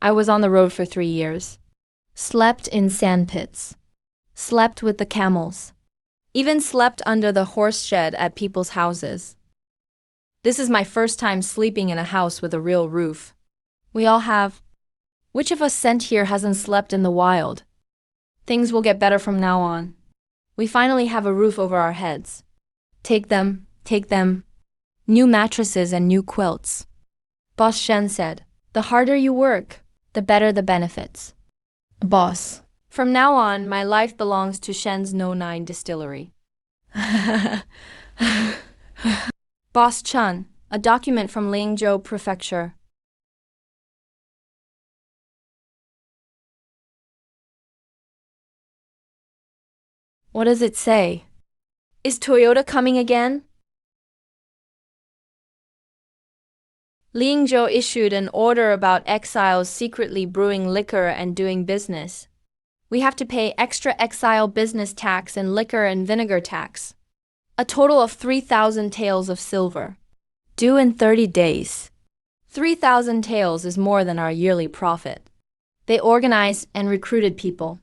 I was on the road for 3 years. Slept in sand pits. Slept with the camels. Even slept under the horse shed at people's houses. This is my first time sleeping in a house with a real roof. We all have. Which of us sent here hasn't slept in the wild? Things will get better from now on. We finally have a roof over our heads. Take them. New mattresses and new quilts. Boss Shen said, the harder you work, the better the benefits. Boss, from now on, my life belongs to Shen's No 9 distillery. Boss Chun, a document from Lingzhou Prefecture. What does it say? Is Toyota coming again? Lingzhou issued an order about exiles secretly brewing liquor and doing business. We have to pay extra exile business tax and liquor and vinegar tax. A total of 3,000 taels of silver. Due in 30 days. 3,000 taels is more than our yearly profit. They organized and recruited people.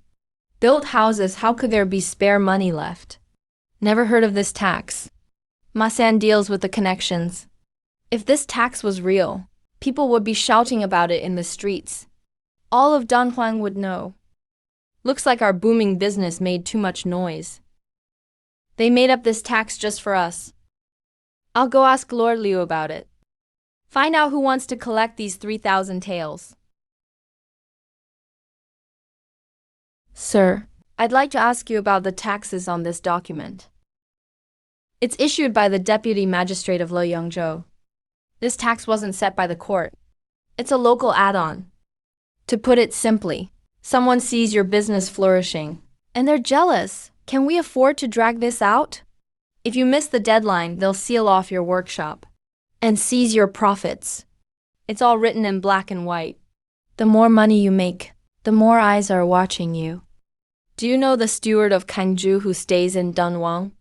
Built houses, how could there be spare money left? Never heard of this tax. Masan deals with the connections. If this tax was real, people would be shouting about it in the streets. All of Dunhuang would know. Looks like our booming business made too much noise. They made up this tax just for us. I'll go ask Lord Liu about it. Find out who wants to collect these 3,000 taels. Sir, I'd like to ask you about the taxes on this document. It's issued by the Deputy Magistrate of Leyangzhou. This tax wasn't set by the court. It's a local add-on. To put it simply, someone sees your business flourishing, and they're jealous. Can we afford to drag this out? If you miss the deadline, they'll seal off your workshop and seize your profits. It's all written in black and white. The more money you make, the more eyes are watching you. Do you know the steward of Kangju who stays in Dunhuang?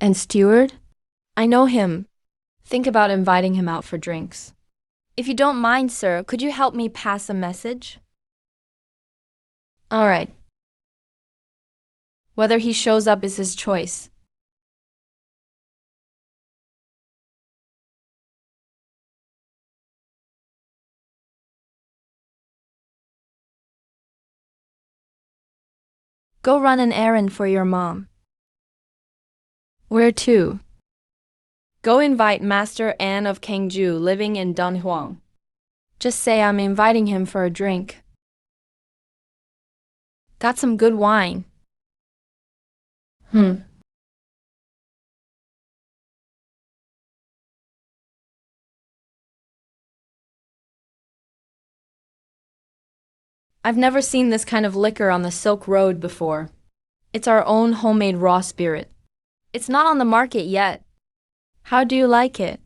And steward? I know him. Think about inviting him out for drinks. If you don't mind, sir, could you help me pass a message? All right. Whether he shows up is his choice. Go run an errand for your mom. Where to? Go invite Master An of Kangju living in Dunhuang. Just say I'm inviting him for a drink. Got some good wine. I've never seen this kind of liquor on the Silk Road before. It's our own homemade raw spirit. It's not on the market yet. How do you like it?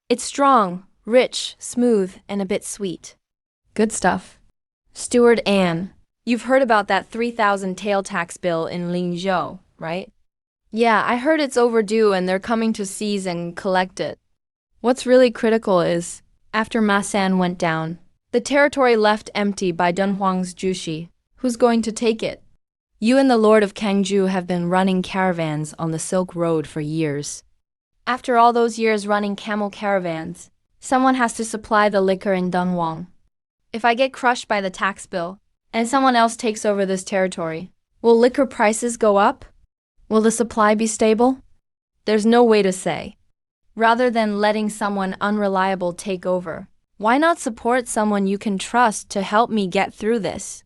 It's strong, rich, smooth, and a bit sweet. Good stuff. Steward Anne, you've heard about that 3,000 tael tax bill in Lingzhou, right? Yeah, I heard it's overdue and they're coming to seize and collect it. What's really critical is, after Masan went down, the territory left empty by Dunhuang's Jushi. Who's going to take it? You and the Lord of Kangju have been running caravans on the Silk Road for years. After all those years running camel caravans, someone has to supply the liquor in Dunhuang. If I get crushed by the tax bill, and someone else takes over this territory, will liquor prices go up? Will the supply be stable? There's no way to say. Rather than letting someone unreliable take over, why not support someone you can trust to help me get through this?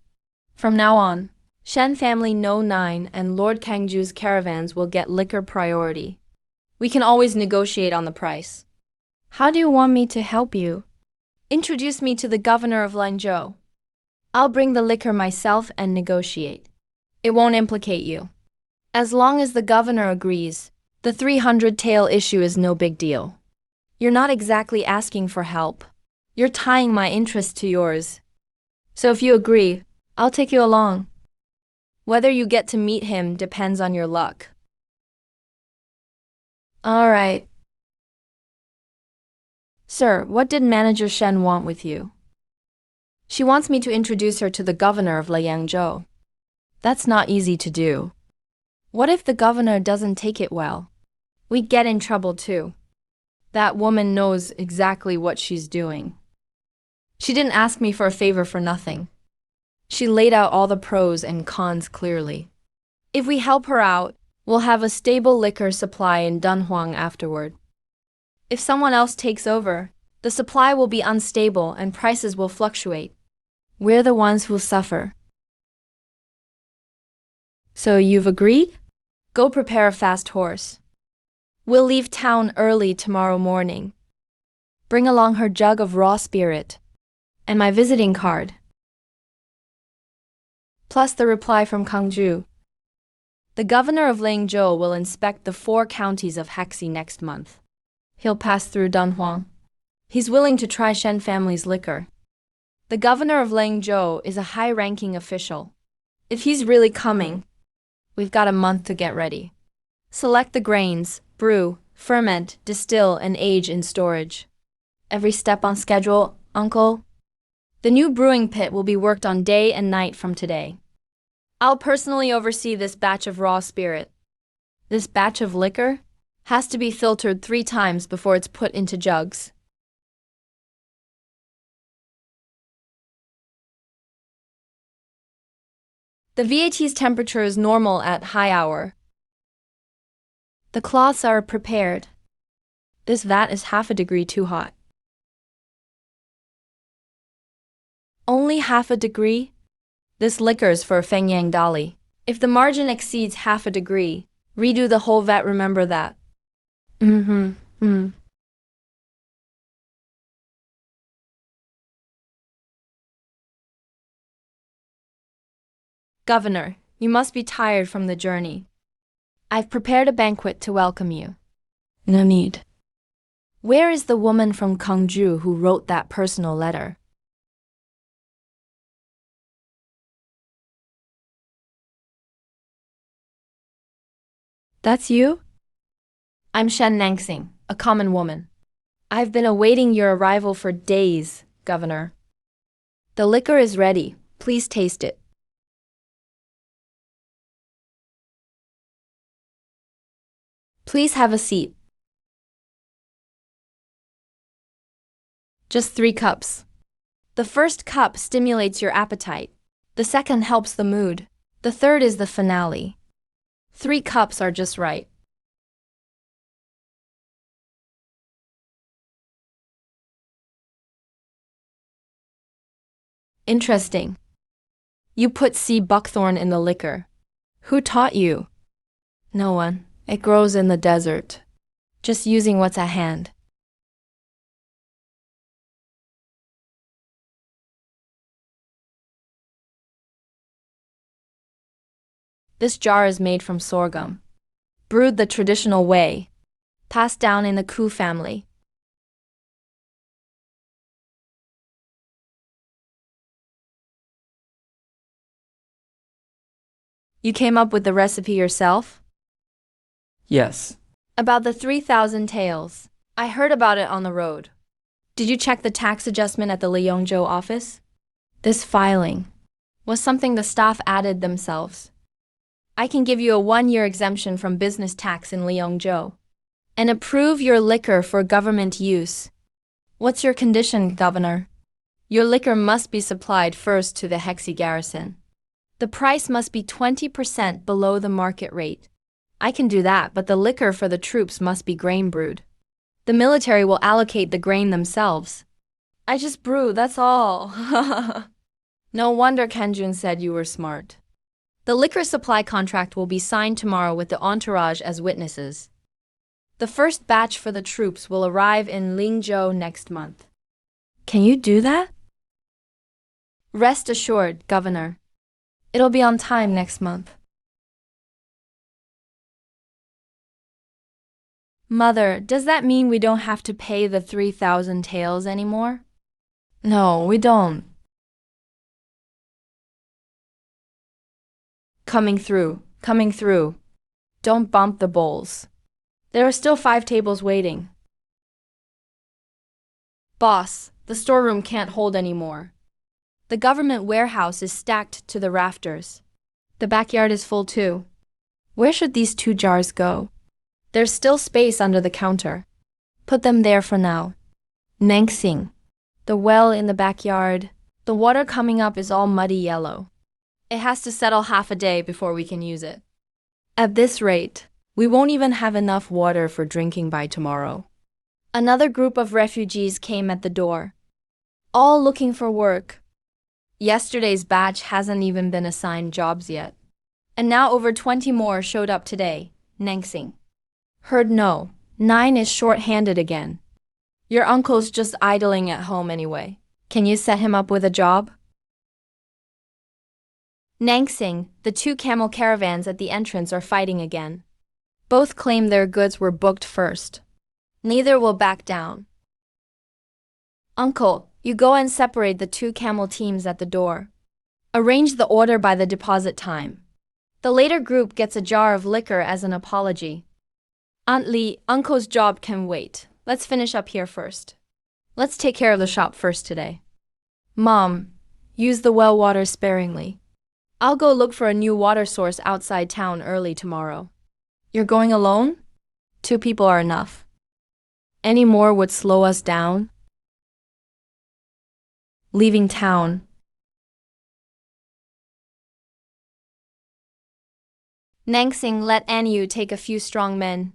From now on, Shen Family No 9 and Lord Kangju's caravans will get liquor priority. We can always negotiate on the price. How do you want me to help you? Introduce me to the governor of Lanzhou. I'll bring the liquor myself and negotiate. It won't implicate you. As long as the governor agrees, the 300 tael issue is no big deal. You're not exactly asking for help. You're tying my interest to yours. So if you agree, I'll take you along. Whether you get to meet him depends on your luck. All right. Sir, what did Manager Shen want with you? She wants me to introduce her to the governor of Leyangzhou. That's not easy to do. What if the governor doesn't take it well? We'd get in trouble too. That woman knows exactly what she's doing. She didn't ask me for a favor for nothing. She laid out all the pros and cons clearly. If we help her out, we'll have a stable liquor supply in Dunhuang afterward. If someone else takes over, the supply will be unstable and prices will fluctuate. We're the ones who'll suffer. So you've agreed? Go prepare a fast horse. We'll leave town early tomorrow morning. Bring along her jug of raw spirit and my visiting card, plus the reply from Kangju. The governor of Lingzhou will inspect the 4 counties of Hexi next month. He'll pass through Dunhuang. He's willing to try Shen family's liquor. The governor of Lingzhou is a high-ranking official. If he's really coming, we've got a month to get ready. Select the grains, brew, ferment, distill, and age in storage. Every step on schedule, Uncle. The new brewing pit will be worked on day and night from today. I'll personally oversee this batch of raw spirit. This batch of liquor has to be filtered 3 times before it's put into jugs. The VAT's temperature is normal at high hour. The cloths are prepared. This vat is half a degree too hot. Only half a degree? This liquor's for Fengyang Dali. If the margin exceeds half a degree, redo the whole vat, remember that. Governor, you must be tired from the journey. I've prepared a banquet to welcome you. No need. Where is the woman from Gwangju who wrote that personal letter? That's you? I'm Shen Nangsing, a common woman. I've been awaiting your arrival for days, Governor. The liquor is ready. Please taste it. Please have a seat. Just 3 cups. The first cup stimulates your appetite. The second helps the mood. The third is the finale. 3 cups are just right. Interesting. You put sea buckthorn in the liquor. Who taught you? No one. It grows in the desert. Just using what's at hand. This jar is made from sorghum. Brewed the traditional way. Passed down in the Ku family. You came up with the recipe yourself? Yes. About the 3,000 taels. I heard about it on the road. Did you check the tax adjustment at the Leongzhou office? This filing was something the staff added themselves. I can give you a 1-year exemption from business tax in Leongzhou and approve your liquor for government use. What's your condition, Governor? Your liquor must be supplied first to the Hexi garrison. The price must be 20% below the market rate. I can do that, but the liquor for the troops must be grain brewed. The military will allocate the grain themselves. I just brew, that's all. No wonder Kenjun said you were smart. The liquor supply contract will be signed tomorrow with the entourage as witnesses. The first batch for the troops will arrive in Lingzhou next month. Can you do that? Rest assured, Governor. It'll be on time next month. Mother, does that mean we don't have to pay the 3,000 taels anymore? No, we don't. Coming through. Don't bump the bowls. There are still 5 tables waiting. Boss, the storeroom can't hold anymore. The government warehouse is stacked to the rafters. The backyard is full too. Where should these 2 jars go? There's still space under the counter. Put them there for now. Nangsing. The well in the backyard. The water coming up is all muddy yellow. It has to settle half a day before we can use it. At this rate, we won't even have enough water for drinking by tomorrow. Another group of refugees came at the door. All looking for work. Yesterday's batch hasn't even been assigned jobs yet. And now over 20 more showed up today, Nangsing. Heard no, 9 is short-handed again. Your uncle's just idling at home anyway. Can you set him up with a job? Nangsing, the 2 camel caravans at the entrance are fighting again. Both claim their goods were booked first. Neither will back down. Uncle, you go and separate the 2 camel teams at the door. Arrange the order by the deposit time. The later group gets a jar of liquor as an apology. Aunt Lee, Uncle's job can wait. Let's finish up here first. Let's take care of the shop first today. Mom, use the well water sparingly. I'll go look for a new water source outside town early tomorrow. You're going alone? 2 people are enough. Any more would slow us down. Leaving town. Nangsing let Anyu take a few strong men.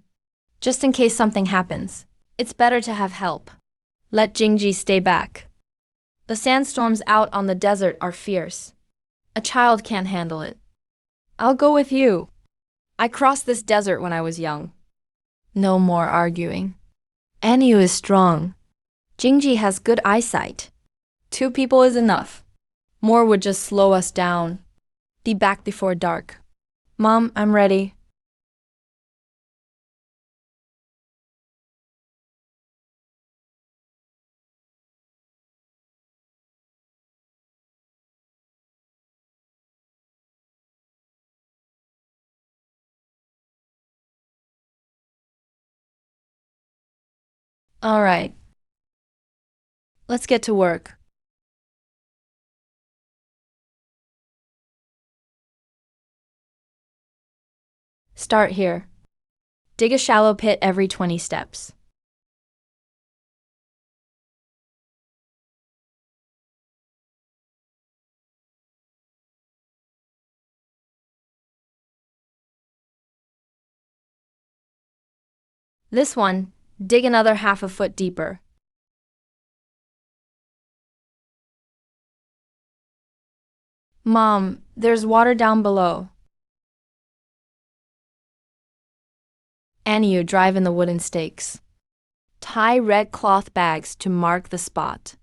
Just in case something happens. It's better to have help. Let Jingji stay back. The sandstorms out on the desert are fierce. A child can't handle it. I'll go with you. I crossed this desert when I was young. No more arguing. Anyu is strong. Jingji has good eyesight. 2 people is enough. More would just slow us down. Be back before dark. Mom, I'm ready. All right. Let's get to work. Start here. Dig a shallow pit every 20 steps. This one, dig another half a foot deeper. Mom, there's water down below. Annie, you drive in the wooden stakes. Tie red cloth bags to mark the spot.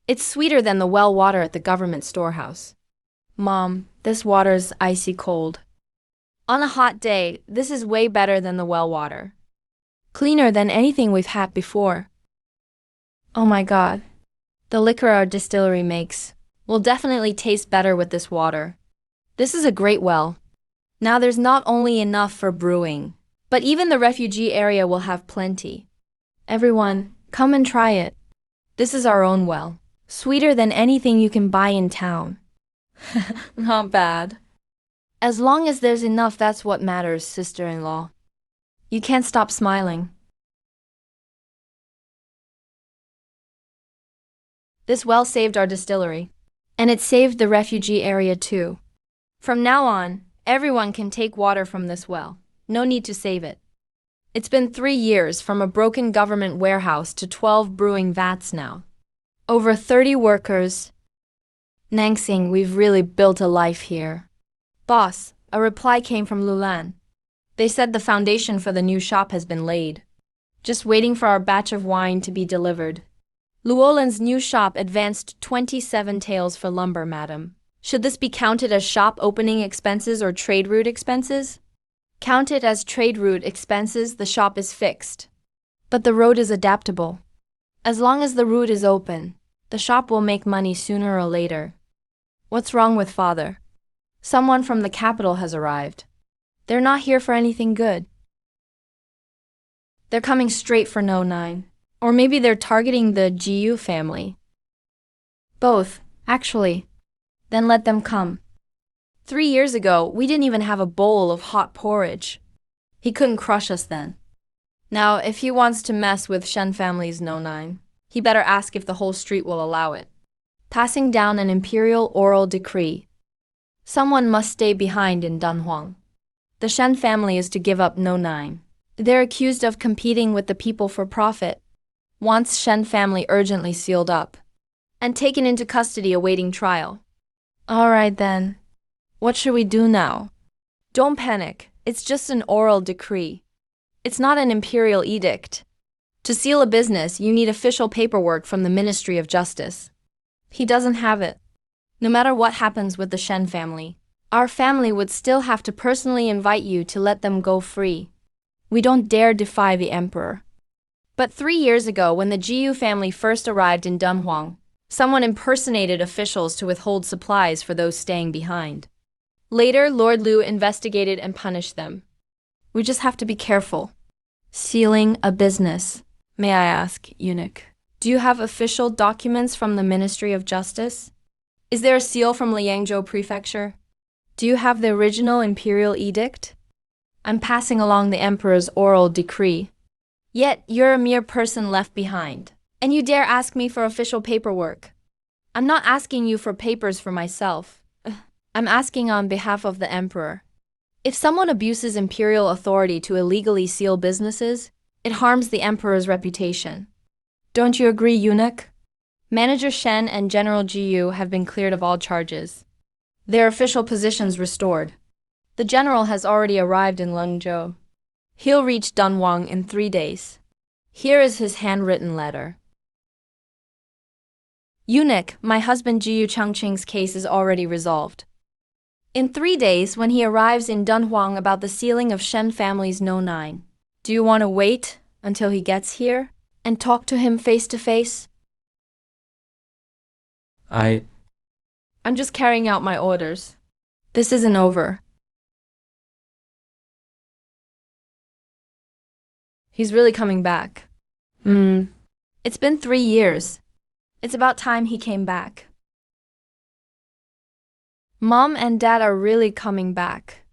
It's sweeter than the well water at the government storehouse. Mom, this water's icy cold. On a hot day, this is way better than the well water. Cleaner than anything we've had before. Oh my God. The liquor our distillery makes will definitely taste better with this water. This is a great well. Now there's not only enough for brewing, but even the refugee area will have plenty. Everyone, come and try it. This is our own well. Sweeter than anything you can buy in town. Not bad. As long as there's enough, that's what matters, sister-in-law. You can't stop smiling. This well saved our distillery. And it saved the refugee area too. From now on, everyone can take water from this well. No need to save it. It's been 3 years from a broken government warehouse to 12 brewing vats now. Over 30 workers. Nangsing, we've really built a life here. Boss, a reply came from Lulan. They said the foundation for the new shop has been laid. Just waiting for our batch of wine to be delivered. Luolan's new shop advanced 27 taels for lumber, madam. Should this be counted as shop opening expenses or trade route expenses? Count it as trade route expenses, the shop is fixed. But the road is adaptable. As long as the route is open, the shop will make money sooner or later. What's wrong with father? Someone from the capital has arrived. They're not here for anything good. They're coming straight for No 9. Or maybe they're targeting the GU family. Both, actually. Then let them come. 3 years ago, we didn't even have a bowl of hot porridge. He couldn't crush us then. Now, if he wants to mess with Shen family's No 9, he better ask if the whole street will allow it. Passing down an imperial oral decree. Someone must stay behind in Dunhuang. The Shen family is to give up No 9. They're accused of competing with the people for profit. Wants Shen family urgently sealed up and taken into custody awaiting trial. All right then. What should we do now? Don't panic. It's just an oral decree. It's not an imperial edict. To seal a business, you need official paperwork from the Ministry of Justice. He doesn't have it. No matter what happens with the Shen family, our family would still have to personally invite you to let them go free. We don't dare defy the emperor. But 3 years ago, when the GU family first arrived in Dunhuang, Someone impersonated officials to withhold supplies for those staying behind. Later, Lord Liu investigated and punished them. We just have to be careful. Sealing a business. May I ask, eunuch, do you have official documents from the Ministry of Justice? Is there a seal from Liangzhou Prefecture? Do you have the original imperial edict? I'm passing along the emperor's oral decree. Yet you're a mere person left behind, and you dare ask me for official paperwork. I'm not asking you for papers for myself. I'm asking on behalf of the emperor. If someone abuses imperial authority to illegally seal businesses, it harms the emperor's reputation. Don't you agree, eunuch? Manager Shen and General Jiyu have been cleared of all charges. Their official positions restored. The general has already arrived in Lengzhou. He'll reach Dunhuang in 3 days. Here is his handwritten letter. Eunuch, my husband Jiyu Changqing's case is already resolved. In 3 days, when he arrives in Dunhuang about the sealing of Shen family's No. 9, do you want to wait until he gets here and talk to him face to face? I'm just carrying out my orders. This isn't over. He's really coming back. It's been 3 years. It's about time he came back. Mom and Dad are really coming back.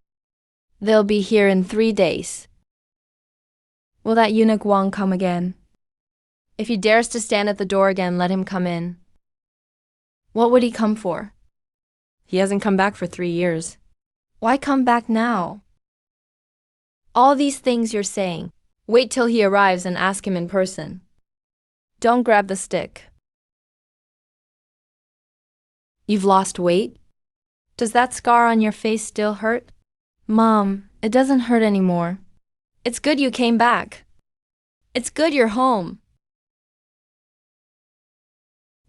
They'll be here in 3 days. Will that eunuch Wang come again? If he dares to stand at the door again, let him come in. What would he come for? He hasn't come back for 3 years. Why come back now? All these things you're saying, wait till he arrives and ask him in person. Don't grab the stick. You've lost weight? Does that scar on your face still hurt? Mom, it doesn't hurt anymore. It's good you came back. It's good you're home.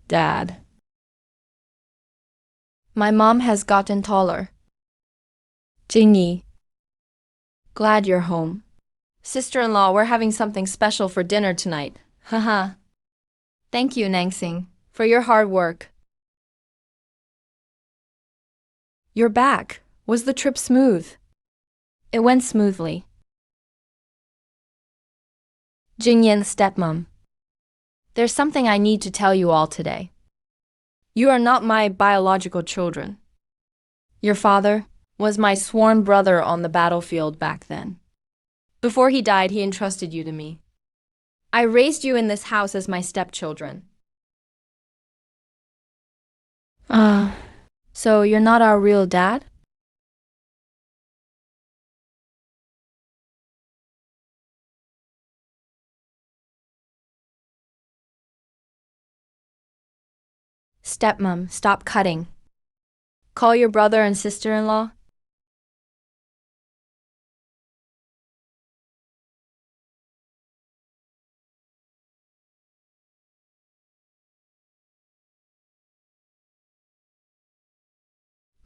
Dad. My mom has gotten taller. Jingyi. Glad you're home. Sister-in-law, we're having something special for dinner tonight. Haha. Thank you, Nangsing, for your hard work. You're back. Was the trip smooth? It went smoothly. Jingyan's stepmom. There's something I need to tell you all today. You are not my biological children. Your father was my sworn brother on the battlefield back then. Before he died, he entrusted you to me. I raised you in this house as my stepchildren. So you're not our real dad? Stepmom, stop cutting. Call your brother and sister-in-law.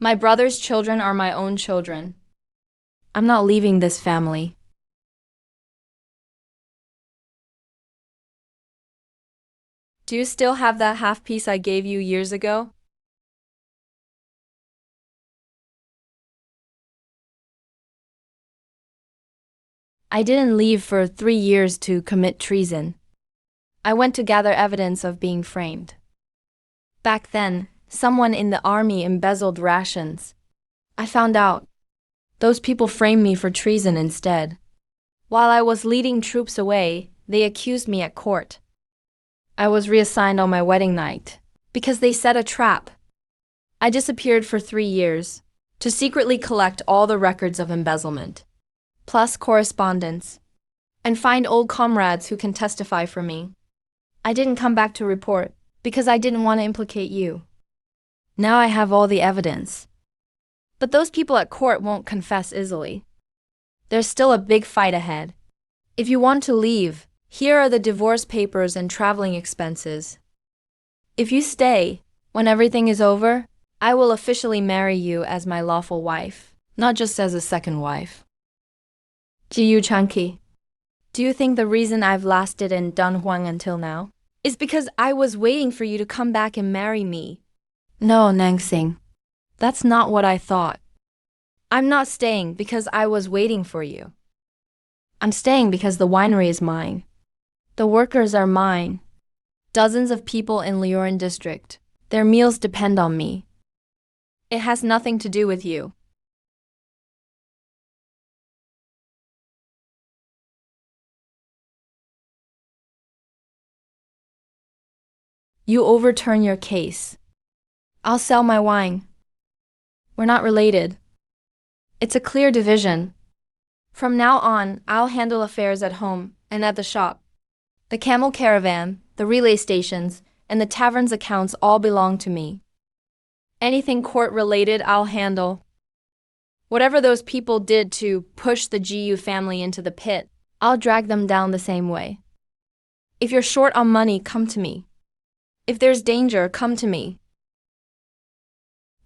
My brother's children are my own children. I'm not leaving this family. Do you still have that half piece I gave you years ago? I didn't leave for 3 years to commit treason. I went to gather evidence of being framed. Back then, someone in the army embezzled rations. I found out. Those people framed me for treason instead. While I was leading troops away, they accused me at court. I was reassigned on my wedding night because they set a trap. I disappeared for 3 years to secretly collect all the records of embezzlement, plus correspondence, and find old comrades who can testify for me. I didn't come back to report because I didn't want to implicate you. Now I have all the evidence. But those people at court won't confess easily. There's still a big fight ahead. If you want to leave, here are the divorce papers and traveling expenses. If you stay, when everything is over, I will officially marry you as my lawful wife, not just as a second wife. Jiyu Chanqi, do you think the reason I've lasted in Dunhuang until now It's because I was waiting for you to come back and marry me. No, Nangsing. That's not what I thought. I'm not staying because I was waiting for you. I'm staying because the winery is mine. The workers are mine. Dozens of people in Liuran district. Their meals depend on me. It has nothing to do with you. You overturn your case. I'll sell my wine. We're not related. It's a clear division. From now on, I'll handle affairs at home and at the shop. The camel caravan, the relay stations, and the tavern's accounts all belong to me. Anything court-related, I'll handle. Whatever those people did to push the GU family into the pit, I'll drag them down the same way. If you're short on money, come to me. If there's danger, come to me.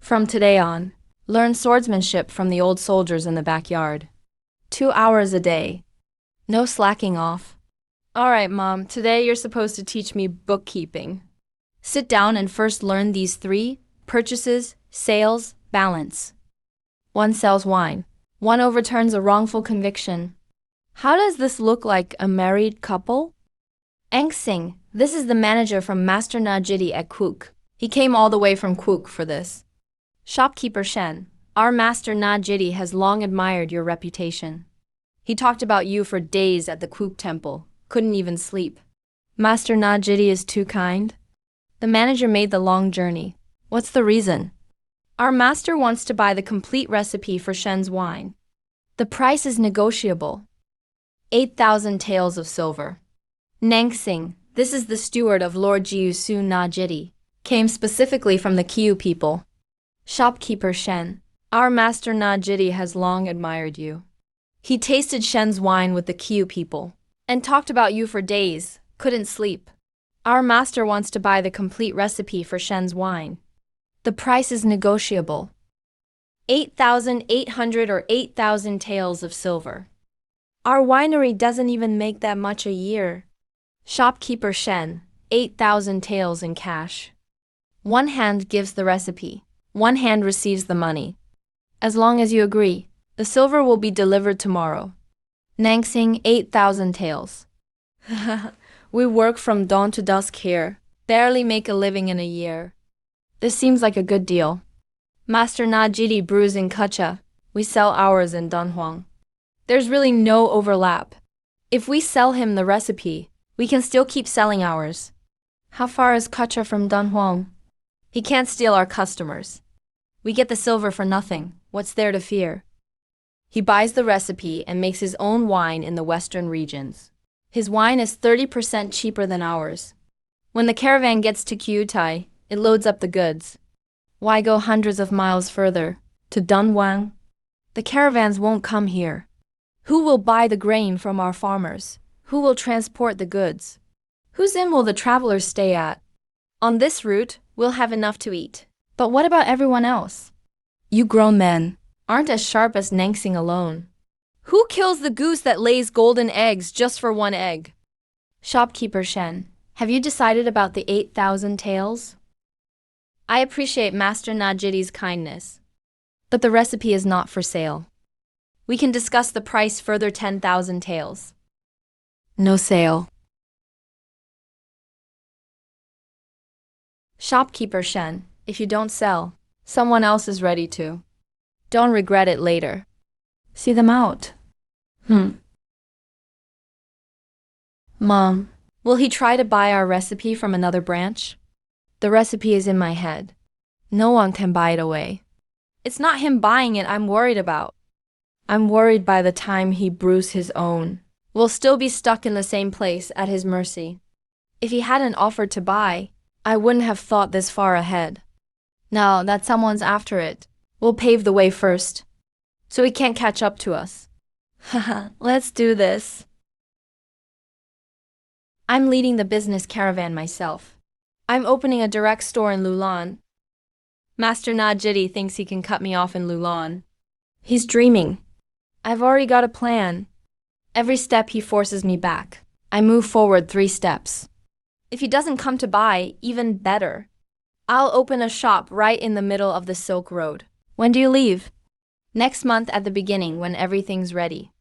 From today on, learn swordsmanship from the old soldiers in the backyard. 2 hours a day. No slacking off. All right, Mom, today you're supposed to teach me bookkeeping. Sit down and first learn these 3: purchases, sales, balance. 1 sells wine. 1 overturns a wrongful conviction. How does this look like a married couple? Angsing, this is the manager from Master Najidi at Kook. He came all the way from Kook for this. Shopkeeper Shen, our Master Najidi has long admired your reputation. He talked about you for days at the Kook temple, couldn't even sleep. Master Najidi is too kind? The manager made the long journey. What's the reason? Our master wants to buy the complete recipe for Shen's wine. The price is negotiable. 8,000 taels of silver. Nangsing, this is the steward of Lord Jiu Su Najidi, came specifically from the Kiu people. Shopkeeper Shen, our master Najidi has long admired you. He tasted Shen's wine with the Kiu people and talked about you for days, couldn't sleep. Our master wants to buy the complete recipe for Shen's wine. The price is negotiable. 8,800 or 8,000 taels of silver. Our winery doesn't even make that much a year. Shopkeeper Shen, 8,000 taels in cash. 1 hand gives the recipe, 1 hand receives the money. As long as you agree, the silver will be delivered tomorrow. Nangsing, 8,000 taels. We work from dawn to dusk here, barely make a living in a year. This seems like a good deal. Master Najidi brews in Kacha. We sell ours in Dunhuang. There's really no overlap. If we sell him the recipe, we can still keep selling ours. How far is Kacha from Dunhuang? He can't steal our customers. We get the silver for nothing. What's there to fear? He buys the recipe and makes his own wine in the western regions. His wine is 30% cheaper than ours. When the caravan gets to Kyutai, it loads up the goods. Why go hundreds of miles further, to Dunhuang? The caravans won't come here. Who will buy the grain from our farmers? Who will transport the goods? Whose inn will the travelers stay at? On this route, we'll have enough to eat. But what about everyone else? You grown men aren't as sharp as Nangsing alone. Who kills the goose that lays golden eggs just for 1 egg? Shopkeeper Shen, have you decided about the 8,000 taels? I appreciate Master Najidi's kindness, but the recipe is not for sale. We can discuss the price further 10,000 taels. No sale. Shopkeeper Shen, if you don't sell, someone else is ready to. Don't regret it later. See them out. Mom, will he try to buy our recipe from another branch? The recipe is in my head. No one can buy it away. It's not him buying it I'm worried about. I'm worried by the time he brews his own, we'll still be stuck in the same place at his mercy. If he hadn't offered to buy, I wouldn't have thought this far ahead. Now that someone's after it, we'll pave the way first, so he can't catch up to us. Haha, let's do this. I'm leading the business caravan myself. I'm opening a direct store in Lulan. Master Najidi thinks he can cut me off in Lulan. He's dreaming. I've already got a plan. Every step he forces me back. I move forward 3 steps. If he doesn't come to buy, even better. I'll open a shop right in the middle of the Silk Road. When do you leave? Next month at the beginning when everything's ready.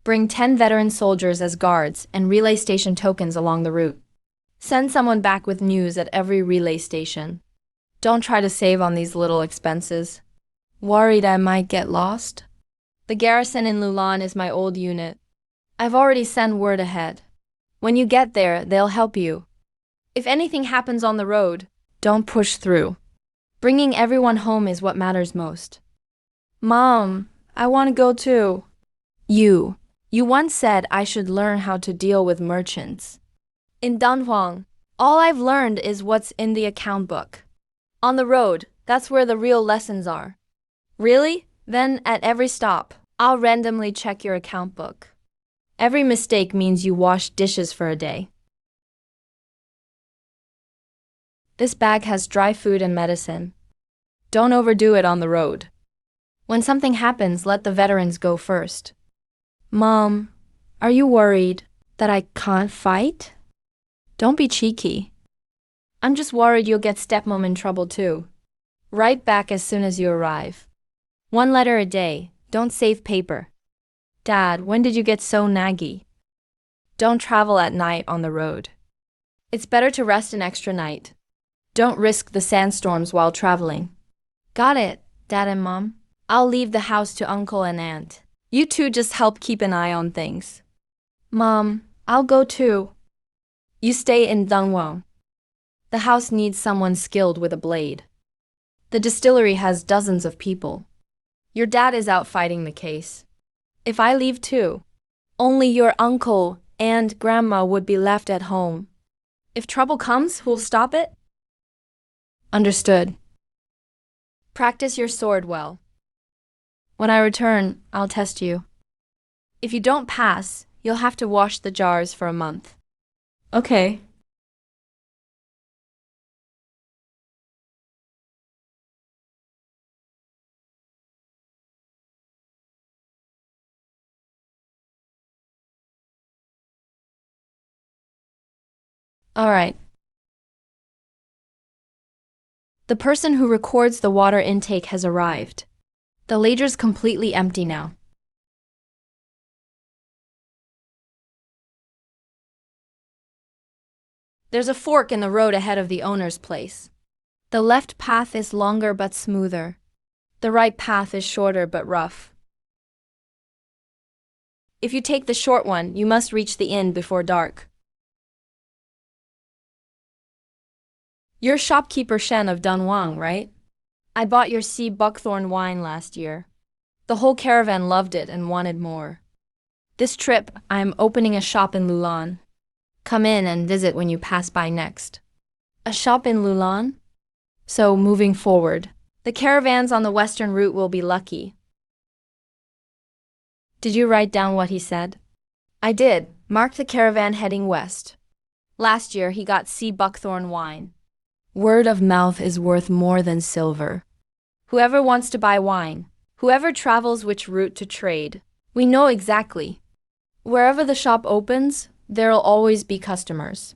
Bring 10 veteran soldiers as guards and relay station tokens along the route. Send someone back with news at every relay station. Don't try to save on these little expenses. Worried I might get lost? The garrison in Lulan is my old unit. I've already sent word ahead. When you get there, they'll help you. If anything happens on the road, don't push through. Bringing everyone home is what matters most. Mom, I want to go too. You once said I should learn how to deal with merchants. In Dunhuang, all I've learned is what's in the account book. On the road, that's where the real lessons are. Really? Then at every stop, I'll randomly check your account book. Every mistake means you wash dishes for a day. This bag has dry food and medicine. Don't overdo it on the road. When something happens, let the veterans go first. Mom, are you worried that I can't fight? Don't be cheeky. I'm just worried you'll get stepmom in trouble too. Write back as soon as you arrive. 1 letter a day. Don't save paper. Dad, when did you get so naggy? Don't travel at night on the road. It's better to rest an extra night. Don't risk the sandstorms while traveling. Got it, Dad and Mom. I'll leave the house to Uncle and Aunt. You two just help keep an eye on things. Mom, I'll go too. You stay in Dongwon. The house needs someone skilled with a blade. The distillery has dozens of people. Your dad is out fighting the case. If I leave too, only your uncle and grandma would be left at home. If trouble comes, who'll stop it? Understood. Practice your sword well. When I return, I'll test you. If you don't pass, you'll have to wash the jars for a month. Okay. All right. The person who records the water intake has arrived. The ledger's completely empty now. There's a fork in the road ahead of the owner's place. The left path is longer but smoother. The right path is shorter but rough. If you take the short one, you must reach the inn before dark. You're shopkeeper Shen of Dunhuang, right? I bought your sea buckthorn wine last year. The whole caravan loved it and wanted more. This trip, I'm opening a shop in Lulan. Come in and visit when you pass by next. A shop in Lulan? So, moving forward, the caravans on the western route will be lucky. Did you write down what he said? I did. Mark the caravan heading west. Last year, he got sea buckthorn wine. Word of mouth is worth more than silver. Whoever wants to buy wine, whoever travels which route to trade, we know exactly. Wherever the shop opens, there'll always be customers.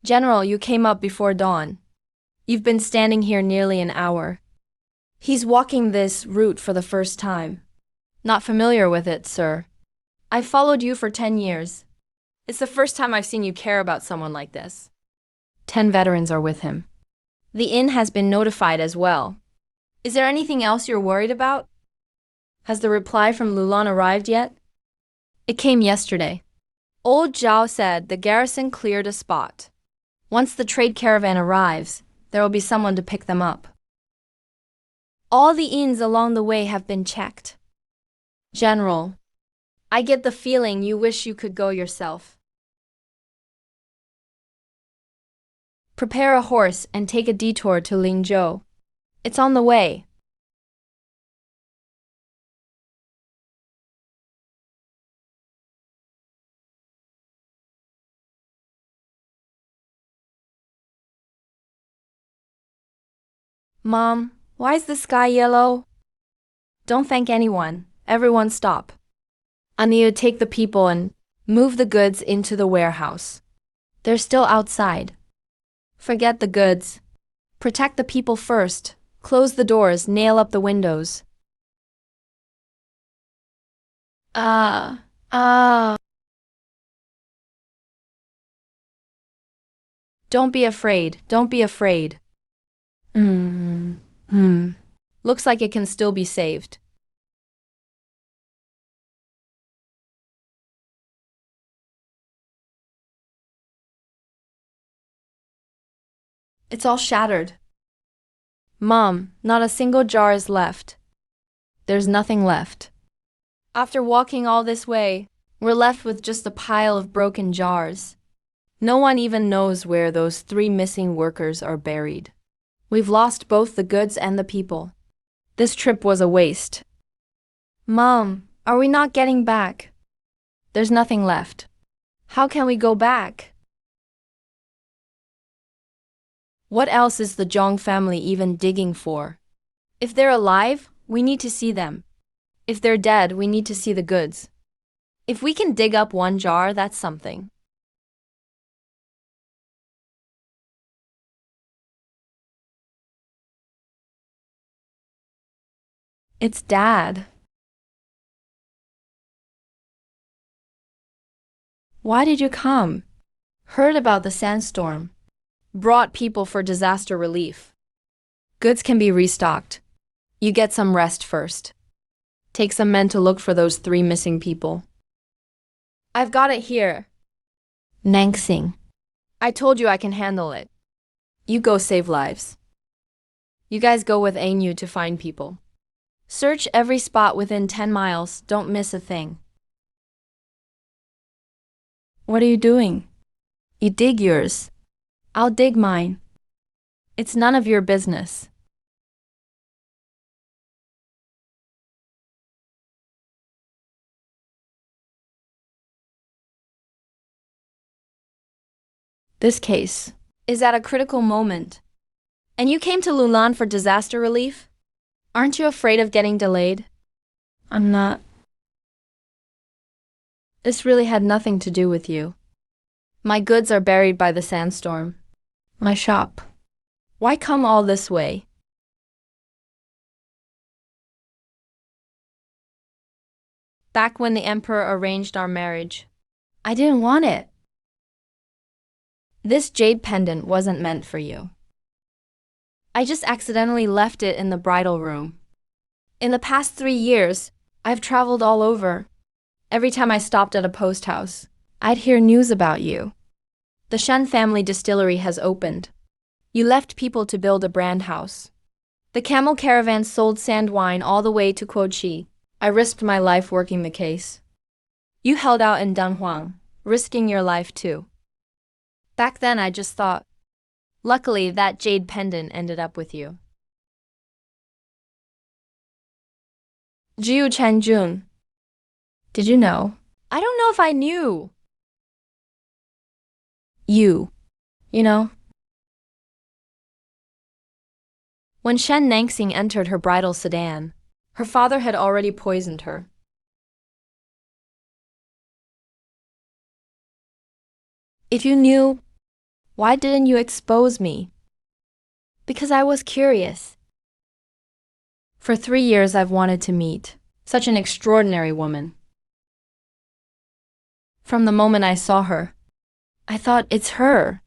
General, you came up before dawn. You've been standing here nearly an hour. He's walking this route for the first time. Not familiar with it, sir. I've followed you for 10 years. It's the first time I've seen you care about someone like this. 10 veterans are with him. The inn has been notified as well. Is there anything else you're worried about? Has the reply from Lulan arrived yet? It came yesterday. Old Zhao said the garrison cleared a spot. Once the trade caravan arrives, there will be someone to pick them up. All the inns along the way have been checked. General, I get the feeling you wish you could go yourself. Prepare a horse and take a detour to Lingzhou. It's on the way. Mom, why is the sky yellow? Don't thank anyone. Everyone stop. I need to take the people and move the goods into the warehouse. They're still outside. Forget the goods. Protect the people first. Close the doors, nail up the windows. Ah, ah. Don't be afraid, don't be afraid. Looks like it can still be saved. It's all shattered. Mom, not a single jar is left. There's nothing left. After walking all this way, we're left with just a pile of broken jars. No one even knows where those 3 missing workers are buried. We've lost both the goods and the people. This trip was a waste. Mom, are we not getting back? There's nothing left. How can we go back? What else is the Zhang family even digging for? If they're alive, we need to see them. If they're dead, we need to see the goods. If we can dig up 1 jar, that's something. It's Dad. Why did you come? Heard about the sandstorm. Brought people for disaster relief. Goods can be restocked. You get some rest first. Take some men to look for those 3 missing people. I've got it here. Nangsing. I told you I can handle it. You go save lives. You guys go with Ainu to find people. Search every spot within 10 miles, don't miss a thing. What are you doing? You dig yours. I'll dig mine. It's none of your business. This case is at a critical moment. And you came to Lulan for disaster relief? Aren't you afraid of getting delayed? I'm not. This really had nothing to do with you. My goods are buried by the sandstorm. My shop. Why come all this way? Back when the emperor arranged our marriage, I didn't want it. This jade pendant wasn't meant for you. I just accidentally left it in the bridal room. In the past 3 years, I've traveled all over. Every time I stopped at a post house, I'd hear news about you. The Shen family distillery has opened. You left people to build a brand house. The camel caravan sold sand wine all the way to Quochi. I risked my life working the case. You held out in Dunhuang, risking your life too. Back then I just thought, luckily that jade pendant ended up with you. Jiu Changjun. Did you know? I don't know if I knew. You know? When Shen Nangsing entered her bridal sedan, her father had already poisoned her. If you knew, why didn't you expose me? Because I was curious. For 3 years I've wanted to meet such an extraordinary woman. From the moment I saw her, I thought it's her.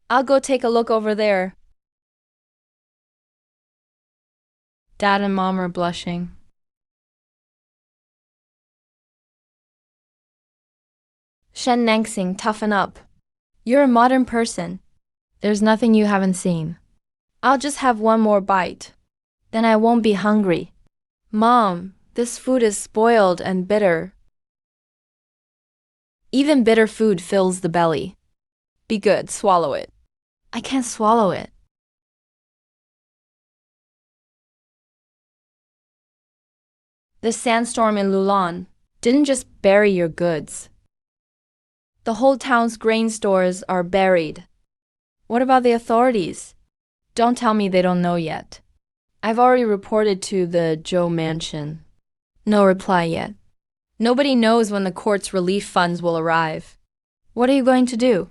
I'll go take a look over there. Dad and Mom are blushing. Shen Nangsing, toughen up. You're a modern person. There's nothing you haven't seen. I'll just have 1 more bite. Then I won't be hungry. Mom, this food is spoiled and bitter. Even bitter food fills the belly. Be good, swallow it. I can't swallow it. This sandstorm in Lulan didn't just bury your goods. The whole town's grain stores are buried. What about the authorities? Don't tell me they don't know yet. I've already reported to the Joe mansion. No reply yet. Nobody knows when the court's relief funds will arrive. What are you going to do?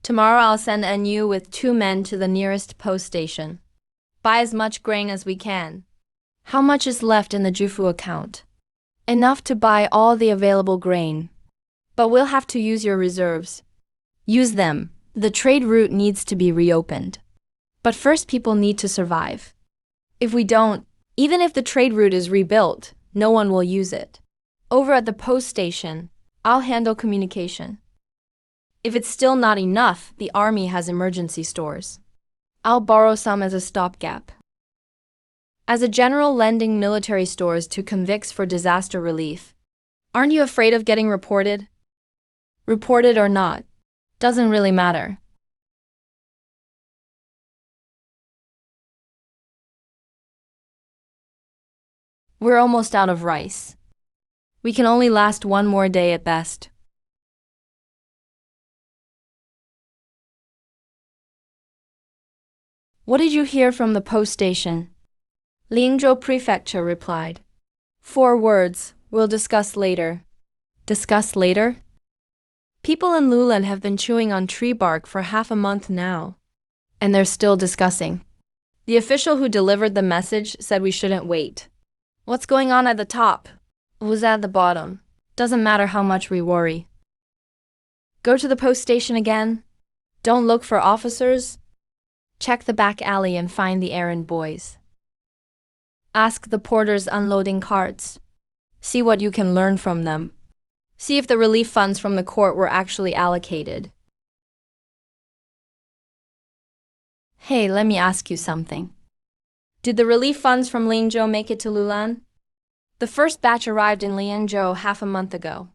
Tomorrow I'll send NU with 2 men to the nearest post station. Buy as much grain as we can. How much is left in the Jufu account? Enough to buy all the available grain. But we'll have to use your reserves. Use them. The trade route needs to be reopened. But first people need to survive. If we don't, even if the trade route is rebuilt, no one will use it. Over at the post station, I'll handle communication. If it's still not enough, the army has emergency stores. I'll borrow some as a stopgap. As a general lending military stores to convicts for disaster relief. Aren't you afraid of getting reported? Reported or not, doesn't really matter. We're almost out of rice. We can only last 1 more day at best. What did you hear from the post station? Lingzhou Prefecture replied. 4 words, we'll discuss later. Discuss later? People in Lulan have been chewing on tree bark for half a month now. And they're still discussing. The official who delivered the message said we shouldn't wait. What's going on at the top? Who's at the bottom? Doesn't matter how much we worry. Go to the post station again. Don't look for officers. Check the back alley and find the errand boys. Ask the porters unloading carts. See what you can learn from them. See if the relief funds from the court were actually allocated. Hey, let me ask you something. Did the relief funds from Lingzhou make it to Lulan? The first batch arrived in Lianzhou half a month ago.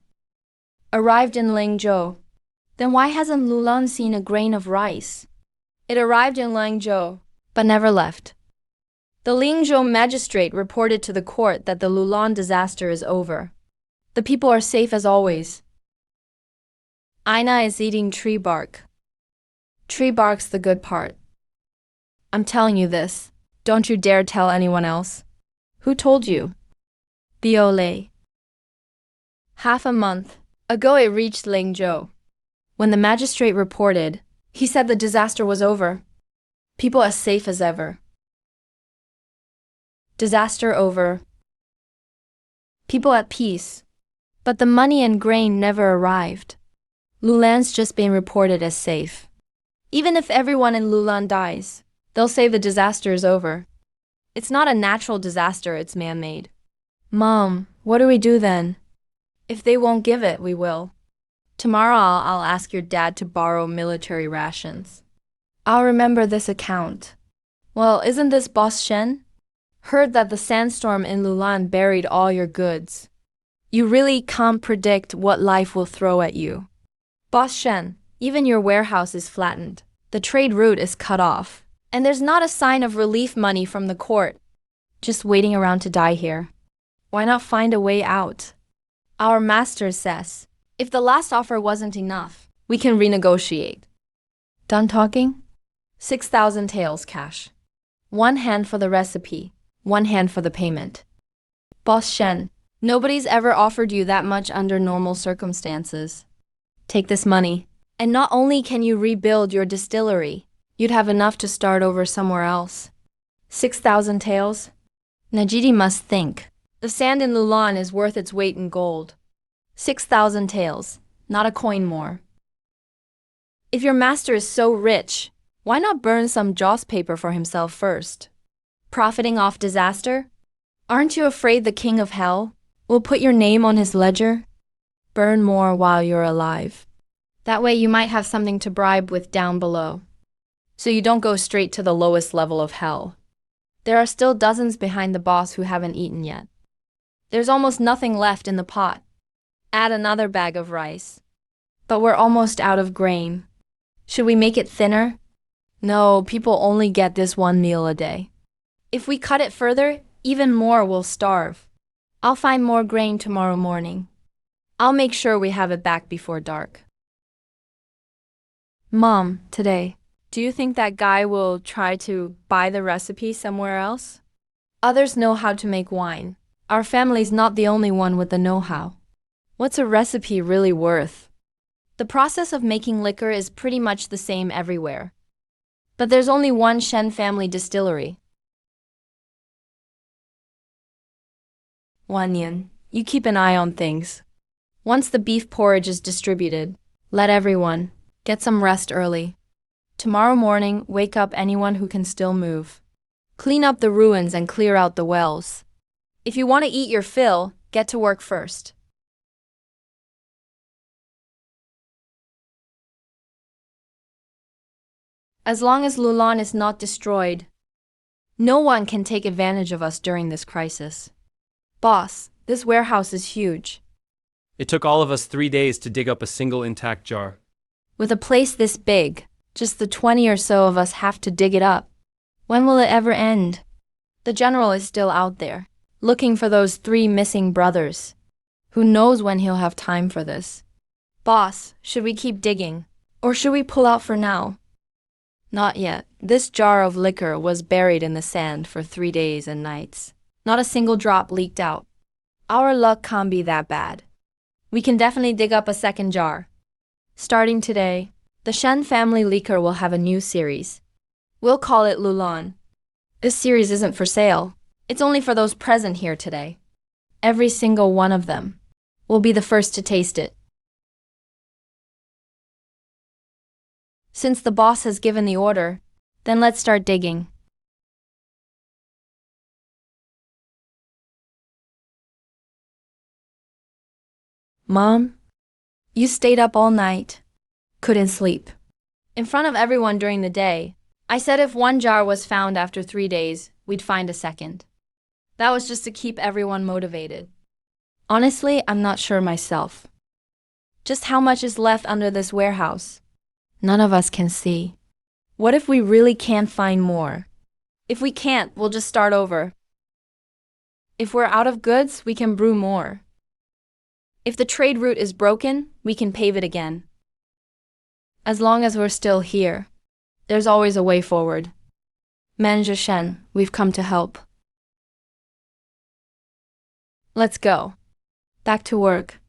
Arrived in Lingzhou. Then why hasn't Lulan seen a grain of rice? It arrived in Lianzhou, but never left. The Lingzhou magistrate reported to the court that the Lulan disaster is over. The people are safe as always. Aina is eating tree bark. Tree bark's the good part. I'm telling you this. Don't you dare tell anyone else. Who told you? Biolay. Half a month ago it reached Lingzhou. When the magistrate reported, he said the disaster was over. People as safe as ever. Disaster over. People at peace. But the money and grain never arrived. Lulan's just been reported as safe. Even if everyone in Lulan dies, they'll say the disaster is over. It's not a natural disaster, it's man-made. Mom, what do we do then? If they won't give it, we will. Tomorrow I'll ask your dad to borrow military rations. I'll remember this account. Well, isn't this Boss Shen? Heard that the sandstorm in Lulan buried all your goods. You really can't predict what life will throw at you. Boss Shen, even your warehouse is flattened. The trade route is cut off. And there's not a sign of relief money from the court. Just waiting around to die here. Why not find a way out? Our master says, if the last offer wasn't enough, we can renegotiate. Done talking? 6,000 taels cash. 1 hand for the recipe, 1 hand for the payment. Boss Shen, nobody's ever offered you that much under normal circumstances. Take this money, and not only can you rebuild your distillery, you'd have enough to start over somewhere else. 6,000 taels? Najidi must think. The sand in Lulan is worth its weight in gold. 6,000 taels, not a coin more. If your master is so rich, why not burn some joss paper for himself first? Profiting off disaster? Aren't you afraid the king of hell will put your name on his ledger? Burn more while you're alive. That way you might have something to bribe with down below. So you don't go straight to the lowest level of hell. There are still dozens behind the boss who haven't eaten yet. There's almost nothing left in the pot. Add another bag of rice. But we're almost out of grain. Should we make it thinner? No, people only get this 1 meal a day. If we cut it further, even more will starve. I'll find more grain tomorrow morning. I'll make sure we have it back before dark. Mom, today, do you think that guy will try to buy the recipe somewhere else? Others know how to make wine. Our family's not the only one with the know-how. What's a recipe really worth? The process of making liquor is pretty much the same everywhere. But there's only one Shen family distillery. Wanyan, you keep an eye on things. Once the beef porridge is distributed, let everyone get some rest early. Tomorrow morning, wake up anyone who can still move. Clean up the ruins and clear out the wells. If you want to eat your fill, get to work first. As long as Lulan is not destroyed, no one can take advantage of us during this crisis. Boss, this warehouse is huge. It took all of us 3 days to dig up a single intact jar. With a place this big, just the 20 or so of us have to dig it up. When will it ever end? The general is still out there, looking for those 3 missing brothers. Who knows when he'll have time for this? Boss, should we keep digging? Or should we pull out for now? Not yet. This jar of liquor was buried in the sand for 3 days and nights. Not a single drop leaked out. Our luck can't be that bad. We can definitely dig up a second jar. Starting today, the Shen family liquor will have a new series. We'll call it Lulan. This series isn't for sale. It's only for those present here today. Every single one of them will be the first to taste it. Since the boss has given the order, then let's start digging. Mom, you stayed up all night. Couldn't sleep. In front of everyone during the day, I said if one jar was found after 3 days, we'd find a second. That was just to keep everyone motivated. Honestly, I'm not sure myself. Just how much is left under this warehouse? None of us can see. What if we really can't find more? If we can't, we'll just start over. If we're out of goods, we can brew more. If the trade route is broken, we can pave it again. As long as we're still here, there's always a way forward. Manager Shen, we've come to help. Let's go. Back to work.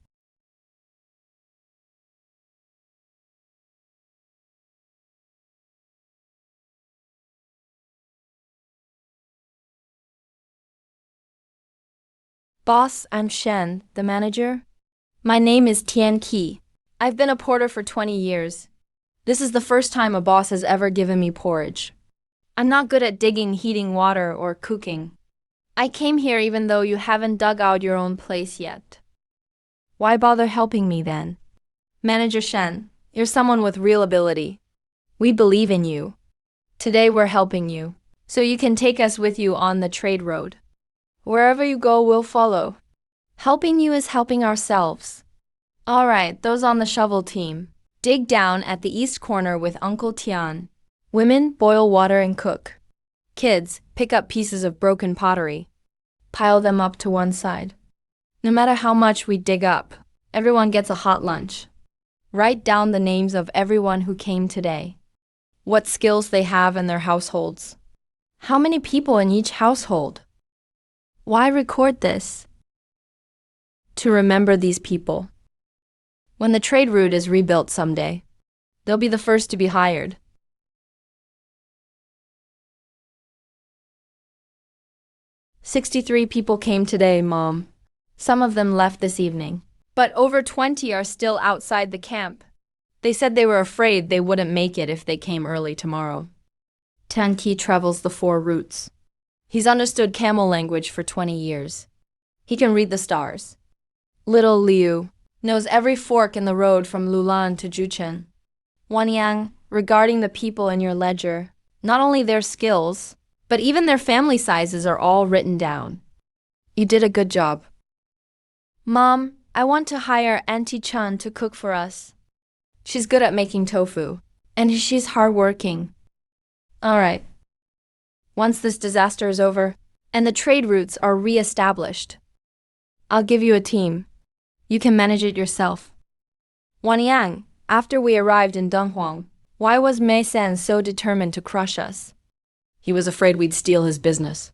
Boss, I'm Shen, the manager. My name is Tian Qi. I've been a porter for 20 years. This is the first time a boss has ever given me porridge. I'm not good at digging, heating water, or cooking. I came here even though you haven't dug out your own place yet. Why bother helping me then? Manager Shen, you're someone with real ability. We believe in you. Today we're helping you, so you can take us with you on the trade road. Wherever you go, we'll follow. Helping you is helping ourselves. All right, those on the shovel team. Dig down at the east corner with Uncle Tian. Women, boil water and cook. Kids, pick up pieces of broken pottery. Pile them up to one side. No matter how much we dig up, everyone gets a hot lunch. Write down the names of everyone who came today. What skills they have in their households. How many people in each household? Why record this? To remember these people. When the trade route is rebuilt someday, they'll be the first to be hired. "63 people came today, Mom. Some of them left this evening, but over 20 are still outside the camp. They said they were afraid they wouldn't make it if they came early tomorrow." Tian Qi travels the 4 routes. He's understood camel language for 20 years. He can read the stars. Little Liu knows every fork in the road from Lulan to Juchen. Wanyang, regarding the people in your ledger, not only their skills, but even their family sizes are all written down. You did a good job. Mom, I want to hire Auntie Chun to cook for us. She's good at making tofu, and she's hardworking. All right. Once this disaster is over, and the trade routes are re-established, I'll give you a team. You can manage it yourself. Wang Yang, after we arrived in Dunhuang, why was Mei San so determined to crush us? He was afraid we'd steal his business.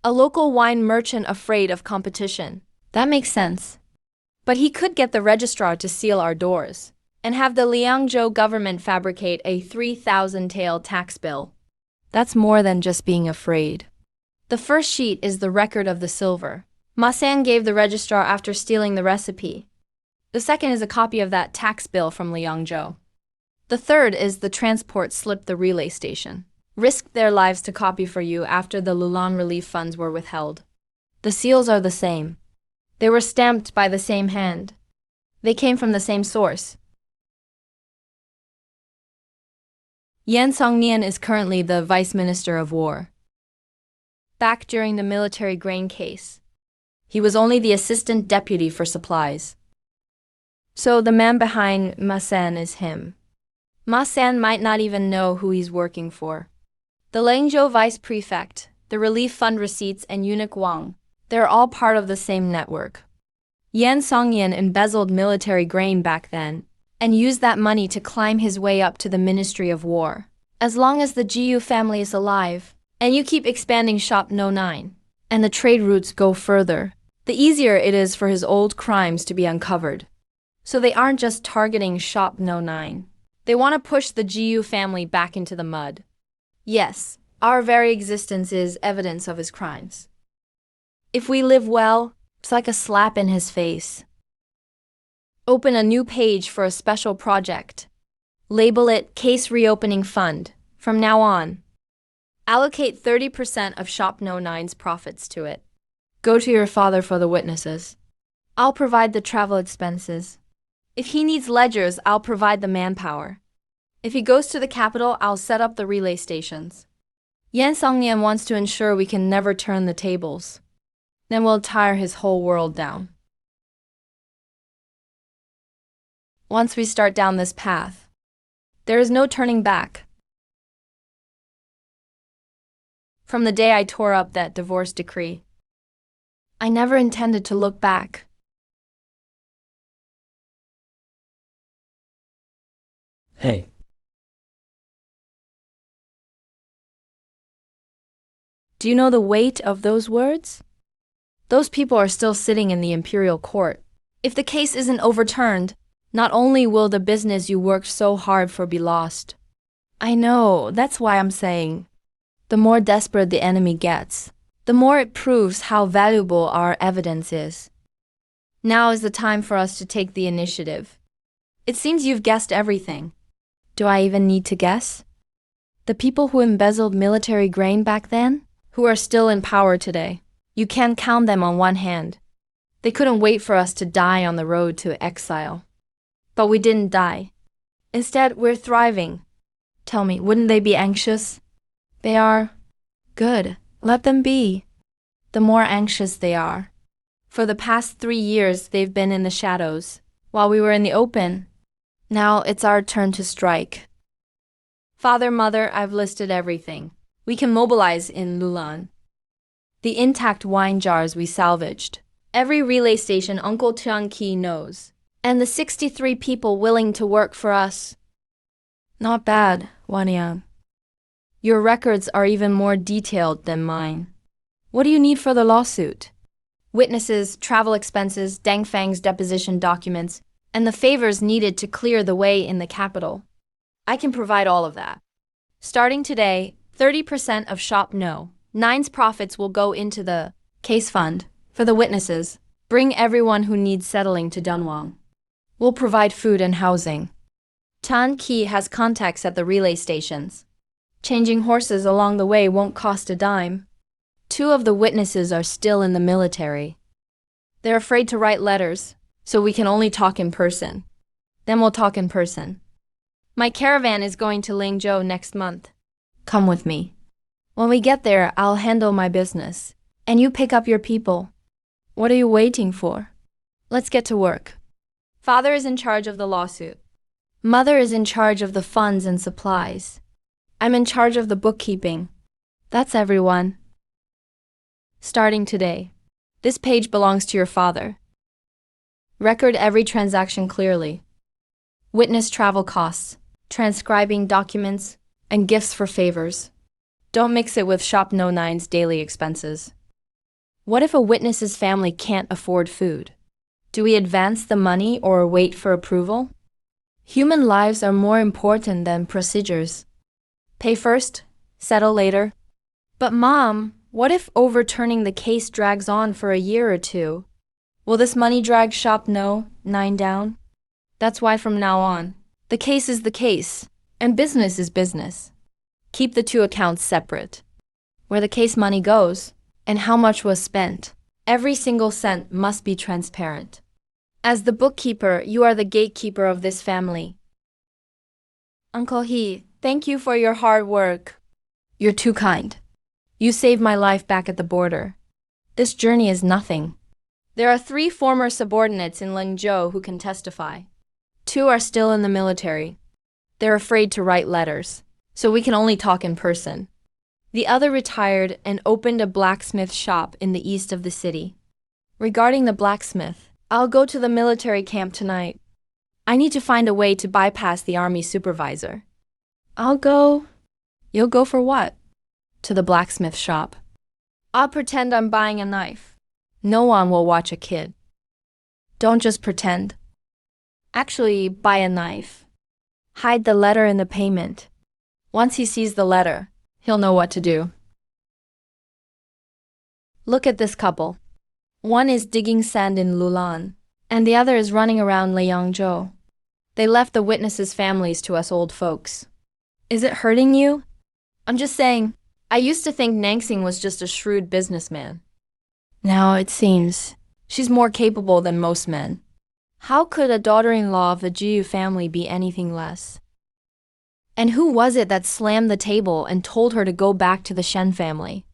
A local wine merchant afraid of competition. That makes sense. But he could get the registrar to seal our doors and have the Liangzhou government fabricate a 3,000 tael tax bill. That's more than just being afraid. The first sheet is the record of the silver. Ma San gave the registrar after stealing the recipe. The second is a copy of that tax bill from Liangzhou. The third is the transport slip the relay station risked their lives to copy for you after the Lulan relief funds were withheld. The seals are the same. They were stamped by the same hand. They came from the same source. Yan Songnian is currently the Vice Minister of War. Back during the military grain case, he was only the assistant deputy for supplies. So the man behind Ma San is him. Ma San might not even know who he's working for. The Liangzhou vice prefect, the relief fund receipts, and eunuch Wang, they're all part of the same network. Yan Songnian embezzled military grain back then and used that money to climb his way up to the Ministry of War. As long as the Jiyu family is alive, and you keep expanding Shop No 9, and the trade routes go further, the easier it is for his old crimes to be uncovered. So they aren't just targeting Shop No 9. They want to push the Jiyu family back into the mud. Yes, our very existence is evidence of his crimes. If we live well, it's like a slap in his face. Open a new page for a special project. Label it Case Reopening Fund from now on. Allocate 30% of Shop No 9's profits to it. Go to your father for the witnesses. I'll provide the travel expenses. If he needs ledgers, I'll provide the manpower. If he goes to the capital, I'll set up the relay stations. Yan Songnian wants to ensure we can never turn the tables. Then we'll tire his whole world down. Once we start down this path, there is no turning back. From the day I tore up that divorce decree, I never intended to look back. Hey. Do you know the weight of those words? Those people are still sitting in the imperial court. If the case isn't overturned, not only will the business you worked so hard for be lost. I know, that's why I'm saying, the more desperate the enemy gets, the more it proves how valuable our evidence is. Now is the time for us to take the initiative. It seems you've guessed everything. Do I even need to guess? The people who embezzled military grain back then, who are still in power today, you can't count them on one hand. They couldn't wait for us to die on the road to exile. But we didn't die. Instead, we're thriving. Tell me, wouldn't they be anxious? They are. Good. Let them be. The more anxious they are. For the past 3 years, they've been in the shadows, while we were in the open. Now it's our turn to strike. Father, Mother, I've listed everything. We can mobilize in Lulan. The intact wine jars we salvaged. Every relay station Uncle Tian Qi knows. And the 63 people willing to work for us. Not bad, Wanian. Your records are even more detailed than mine. What do you need for the lawsuit? Witnesses, travel expenses, Deng Fang's deposition documents, and the favors needed to clear the way in the capital. I can provide all of that. Starting today, 30% of Shop No 9's profits will go into the case fund for the witnesses. Bring everyone who needs settling to Dunhuang. We'll provide food and housing. Tan Qi has contacts at the relay stations. Changing horses along the way won't cost a dime. 2 of the witnesses are still in the military. They're afraid to write letters, so we can only talk in person. Then we'll talk in person. My caravan is going to Liangzhou next month. Come with me. When we get there, I'll handle my business, and you pick up your people. What are you waiting for? Let's get to work. Father is in charge of the lawsuit. Mother is in charge of the funds and supplies. I'm in charge of the bookkeeping. That's everyone. Starting today, this page belongs to your father. Record every transaction clearly. Witness travel costs, transcribing documents, and gifts for favors. Don't mix it with Shop No 9's daily expenses. What if a witness's family can't afford food? Do we advance the money or wait for approval? Human lives are more important than procedures. Pay first, settle later. But Mom, what if overturning the case drags on for a year or two? Will this money drag Shop No 9 down? That's why from now on, the case is the case, and business is business. Keep the two accounts separate. Where the case money goes, and how much was spent, every single cent must be transparent. As the bookkeeper, you are the gatekeeper of this family. Uncle He, thank you for your hard work. You're too kind. You saved my life back at the border. This journey is nothing. There are 3 former subordinates in Lengzhou who can testify. 2 are still in the military. They're afraid to write letters, so we can only talk in person. The other retired and opened a blacksmith shop in the east of the city. Regarding the blacksmith, I'll go to the military camp tonight. I need to find a way to bypass the army supervisor. I'll go. You'll go for what? To the blacksmith shop. I'll pretend I'm buying a knife. No one will watch a kid. Don't just pretend. Actually, buy a knife. Hide the letter in the payment. Once he sees the letter, he'll know what to do. Look at this couple. One is digging sand in Lulan, and the other is running around Liangzhou. They left the witnesses' families to us old folks. Is it hurting you? I'm just saying, I used to think Nangsing was just a shrewd businessman. Now it seems she's more capable than most men. How could a daughter-in-law of the Jiyu family be anything less? And who was it that slammed the table and told her to go back to the Shen family?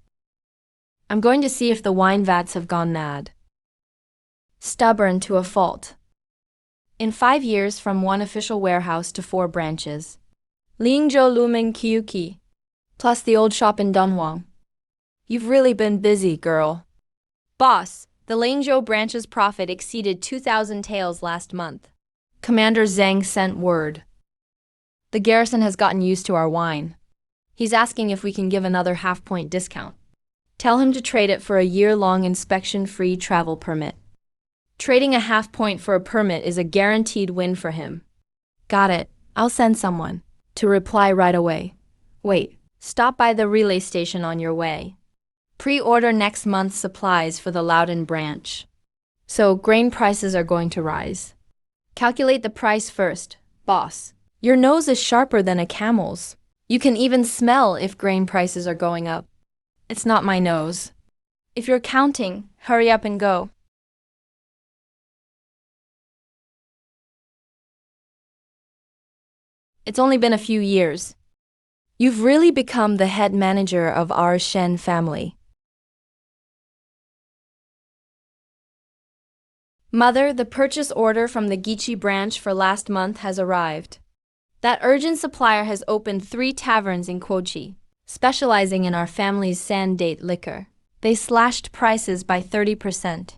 I'm going to see if the wine vats have gone mad. Stubborn to a fault. In 5 years from one official warehouse to 4 branches. Lingzhou Luming Kyuki, plus the old shop in Dunhuang. You've really been busy, girl. Boss, the Lingzhou branch's profit exceeded 2,000 taels last month. Commander Zhang sent word. The garrison has gotten used to our wine. He's asking if we can give another half-point discount. Tell him to trade it for a year-long inspection-free travel permit. Trading a half-point for a permit is a guaranteed win for him. Got it. I'll send someone. To reply right away. Wait, stop by the relay station on your way. Pre-order next month's supplies for the Loudon branch. So grain prices are going to rise. Calculate the price first, boss. Your nose is sharper than a camel's. You can even smell if grain prices are going up. It's not my nose. If you're counting, hurry up and go. It's only been a few years. You've really become the head manager of our Shen family. Mother, the purchase order from the Gichi branch for last month has arrived. That urgent supplier has opened 3 taverns in Quochi, specializing in our family's sand date liquor. They slashed prices by 30%.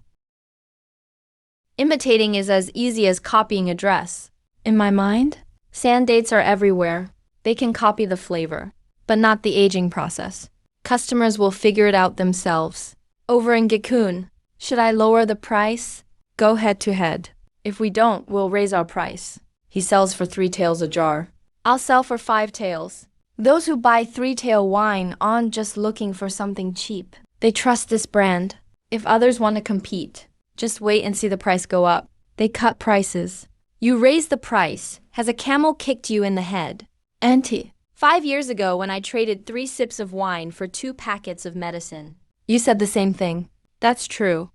Imitating is as easy as copying a dress. In my mind, sand dates are everywhere. They can copy the flavor, but not the aging process. Customers will figure it out themselves. Over in Gikun, should I lower the price? Go head to head. If we don't, we'll raise our price. He sells for 3 taels a jar. I'll sell for 5 taels. Those who buy 3-tael wine aren't just looking for something cheap. They trust this brand. If others want to compete, just wait and see the price go up. They cut prices. You raise the price. Has a camel kicked you in the head? Auntie, 5 years ago when I traded 3 sips of wine for 2 packets of medicine. You said the same thing. That's true.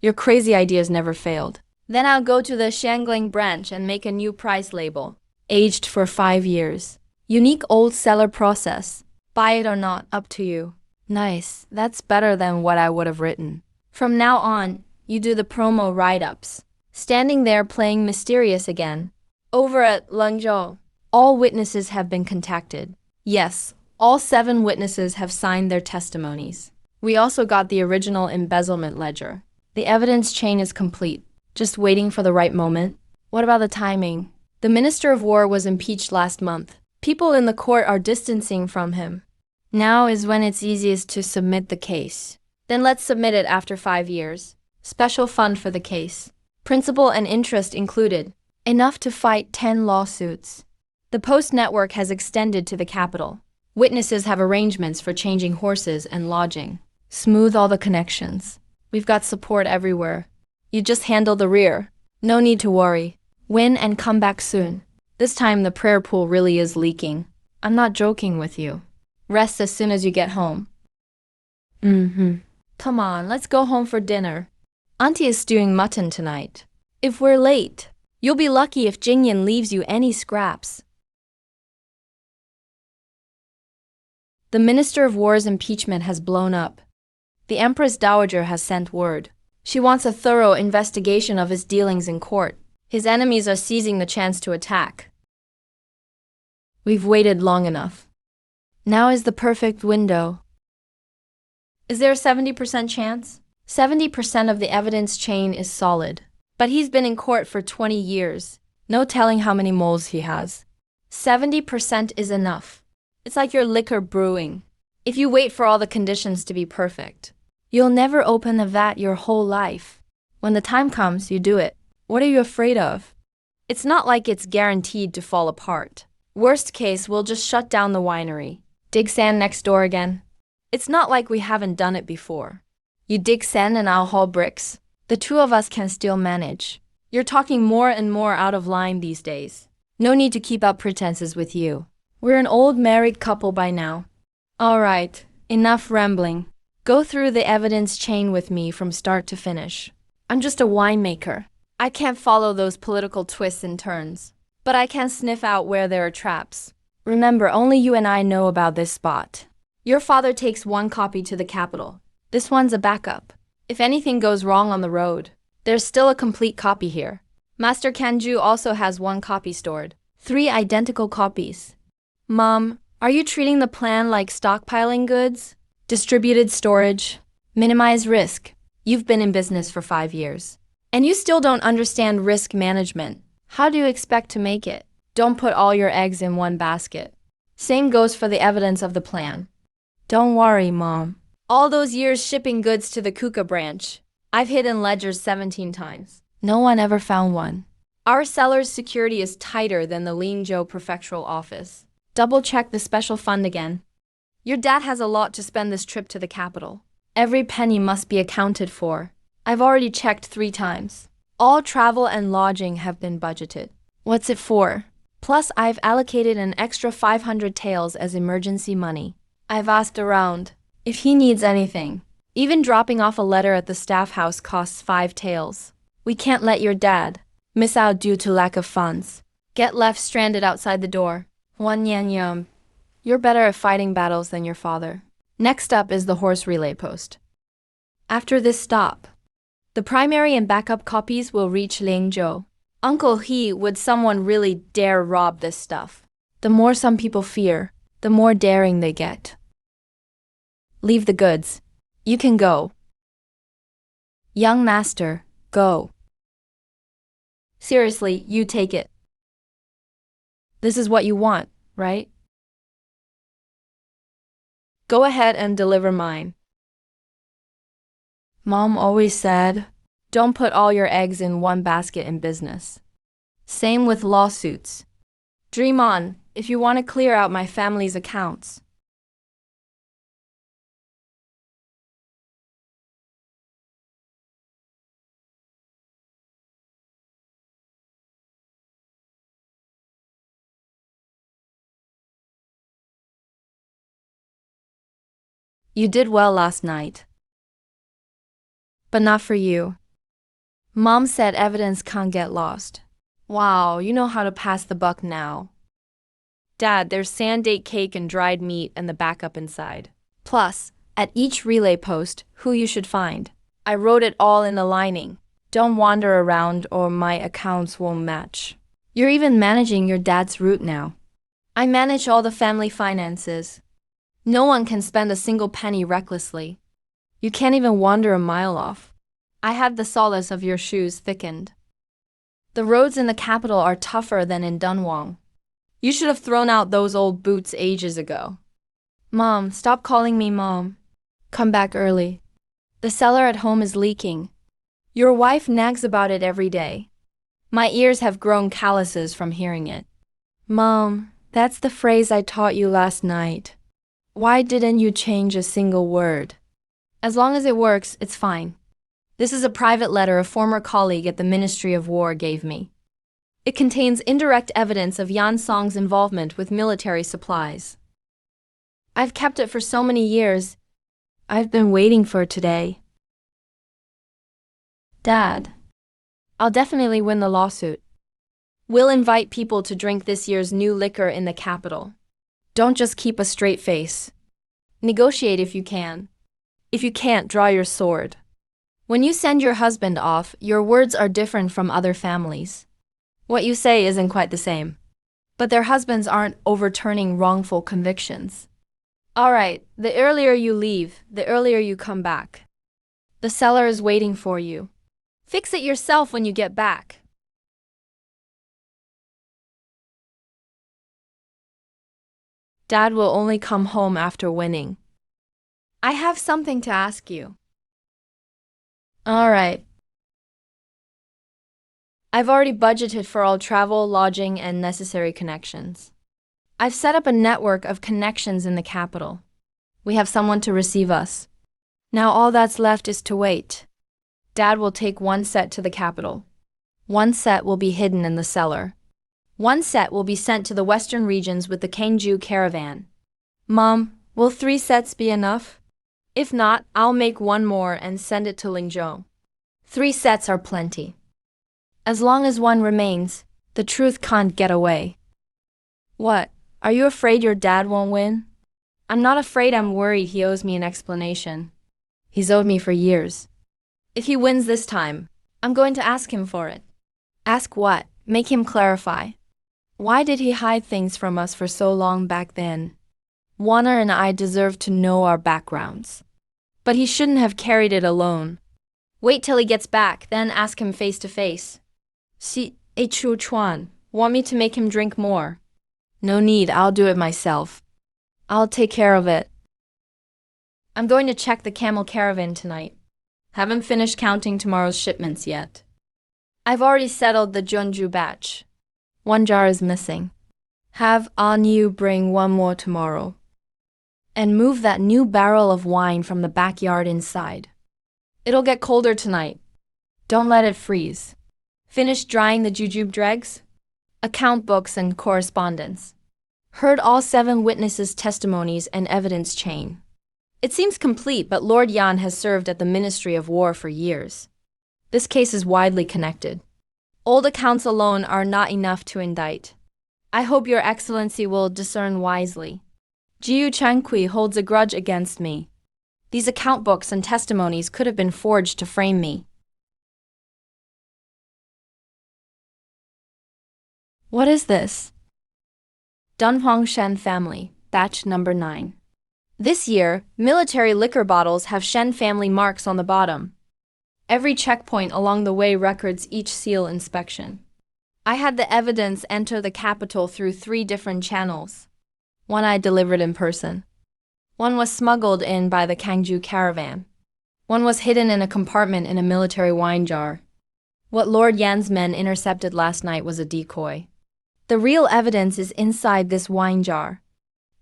Your crazy ideas never failed. Then I'll go to the Shangling branch and make a new price label. Aged for 5 years. Unique old seller process. Buy it or not, up to you. Nice, that's better than what I would have written. From now on, you do the promo write-ups. Standing there playing mysterious again. Over at Lengzhou, all witnesses have been contacted. Yes, all 7 witnesses have signed their testimonies. We also got the original embezzlement ledger. The evidence chain is complete. Just waiting for the right moment? What about the timing? The Minister of War was impeached last month. People in the court are distancing from him. Now is when it's easiest to submit the case. Then let's submit it after 5 years. Special fund for the case. Principal and interest included. Enough to fight 10 lawsuits. The Post network has extended to the capital. Witnesses have arrangements for changing horses and lodging. Smooth all the connections. We've got support everywhere. You just handle the rear. No need to worry. Win and come back soon. This time the prayer pool really is leaking. I'm not joking with you. Rest as soon as you get home. Come on, let's go home for dinner. Auntie is stewing mutton tonight. If we're late, you'll be lucky if Jingyan leaves you any scraps. The Minister of War's impeachment has blown up. The Empress Dowager has sent word. She wants a thorough investigation of his dealings in court. His enemies are seizing the chance to attack. We've waited long enough. Now is the perfect window. Is there a 70% chance? 70% of the evidence chain is solid. But he's been in court for 20 years. No telling how many moles he has. 70% is enough. It's like your liquor brewing. If you wait for all the conditions to be perfect, you'll never open a vat your whole life. When the time comes, you do it. What are you afraid of? It's not like it's guaranteed to fall apart. Worst case, we'll just shut down the winery. Dig sand next door again. It's not like we haven't done it before. You dig sand and I'll haul bricks. The two of us can still manage. You're talking more and more out of line these days. No need to keep up pretenses with you. We're an old married couple by now. All right, enough rambling. Go through the evidence chain with me from start to finish. I'm just a winemaker. I can't follow those political twists and turns, but I can sniff out where there are traps. Remember, only you and I know about this spot. Your father takes one copy to the capital. This one's a backup. If anything goes wrong on the road, there's still a complete copy here. Master Kanju also has one copy stored. 3 identical copies. Mom, are you treating the plan like stockpiling goods? Distributed storage? Minimize risk. You've been in business for 5 years. And you still don't understand risk management. How do you expect to make it? Don't put all your eggs in one basket. Same goes for the evidence of the plan. Don't worry, Mom. All those years shipping goods to the Kuka branch, I've hidden ledgers 17 times. No one ever found one. Our seller's security is tighter than the Lingzhou prefectural office. Double check the special fund again. Your dad has a lot to spend this trip to the capital. Every penny must be accounted for. I've already checked 3 times. All travel and lodging have been budgeted. What's it for? Plus, I've allocated an extra 500 taels as emergency money. I've asked around. If he needs anything, even dropping off a letter at the staff house costs 5 taels. We can't let your dad miss out due to lack of funds. Get left stranded outside the door. Wan Yan Yum. You're better at fighting battles than your father. Next up is the horse relay post. After this stop, the primary and backup copies will reach Lingzhou. Uncle He, would someone really dare rob this stuff? The more some people fear, the more daring they get. Leave the goods. You can go. Young master, go. Seriously, you take it. This is what you want, right? Go ahead and deliver mine. Mom always said, don't put all your eggs in one basket in business. Same with lawsuits. Dream on, if you want to clear out my family's accounts. You did well last night. But not for you. Mom said evidence can't get lost. Wow, you know how to pass the buck now. Dad, there's sand date cake and dried meat and the backup inside. Plus, at each relay post, who you should find. I wrote it all in the lining. Don't wander around or my accounts won't match. You're even managing your dad's route now. I manage all the family finances. No one can spend a single penny recklessly. You can't even wander a mile off. I had the solace of your shoes thickened. The roads in the capital are tougher than in Dunhuang. You should have thrown out those old boots ages ago. Mom, stop calling me Mom. Come back early. The cellar at home is leaking. Your wife nags about it every day. My ears have grown calluses from hearing it. Mom, that's the phrase I taught you last night. Why didn't you change a single word? As long as it works, it's fine. This is a private letter a former colleague at the Ministry of War gave me. It contains indirect evidence of Yan Song's involvement with military supplies. I've kept it for so many years. I've been waiting for today. Dad, I'll definitely win the lawsuit. We'll invite people to drink this year's new liquor in the capital. Don't just keep a straight face. Negotiate if you can. If you can't, draw your sword. When you send your husband off, your words are different from other families. What you say isn't quite the same. But their husbands aren't overturning wrongful convictions. All right, the earlier you leave, the earlier you come back. The cellar is waiting for you. Fix it yourself when you get back. Dad will only come home after winning. I have something to ask you. All right. I've already budgeted for all travel, lodging, and necessary connections. I've set up a network of connections in the capital. We have someone to receive us. Now all that's left is to wait. Dad will take one set to the capital. One set will be hidden in the cellar. One set will be sent to the western regions with the Kangju caravan. Mom, will 3 sets be enough? If not, I'll make one more and send it to Lingzhou. 3 sets are plenty. As long as one remains, the truth can't get away. What? Are you afraid your dad won't win? I'm not afraid, I'm worried he owes me an explanation. He's owed me for years. If he wins this time, I'm going to ask him for it. Ask what? Make him clarify. Why did he hide things from us for so long back then? Warner and I deserve to know our backgrounds. But he shouldn't have carried it alone. Wait till he gets back, then ask him face to face. Chu Chuan, want me to make him drink more? No need, I'll do it myself. I'll take care of it. I'm going to check the camel caravan tonight. Haven't finished counting tomorrow's shipments yet. I've already settled the Jeonju batch. 1 jar is missing. Have An Yu bring 1 more tomorrow. And move that new barrel of wine from the backyard inside. It'll get colder tonight. Don't let it freeze. Finish drying the jujube dregs? Account books and correspondence. Heard all 7 witnesses' testimonies and evidence chain. It seems complete, but Lord Yan has served at the Ministry of War for years. This case is widely connected. Old accounts alone are not enough to indict. I hope Your Excellency will discern wisely. Jiu Changqi holds a grudge against me. These account books and testimonies could have been forged to frame me. What is this? Dunhuang Shen family, batch number 9. This year, military liquor bottles have Shen family marks on the bottom. Every checkpoint along the way records each seal inspection. I had the evidence enter the capital through 3 different channels. 1 I delivered in person. 1 was smuggled in by the Kangju caravan. 1 was hidden in a compartment in a military wine jar. What Lord Yan's men intercepted last night was a decoy. The real evidence is inside this wine jar.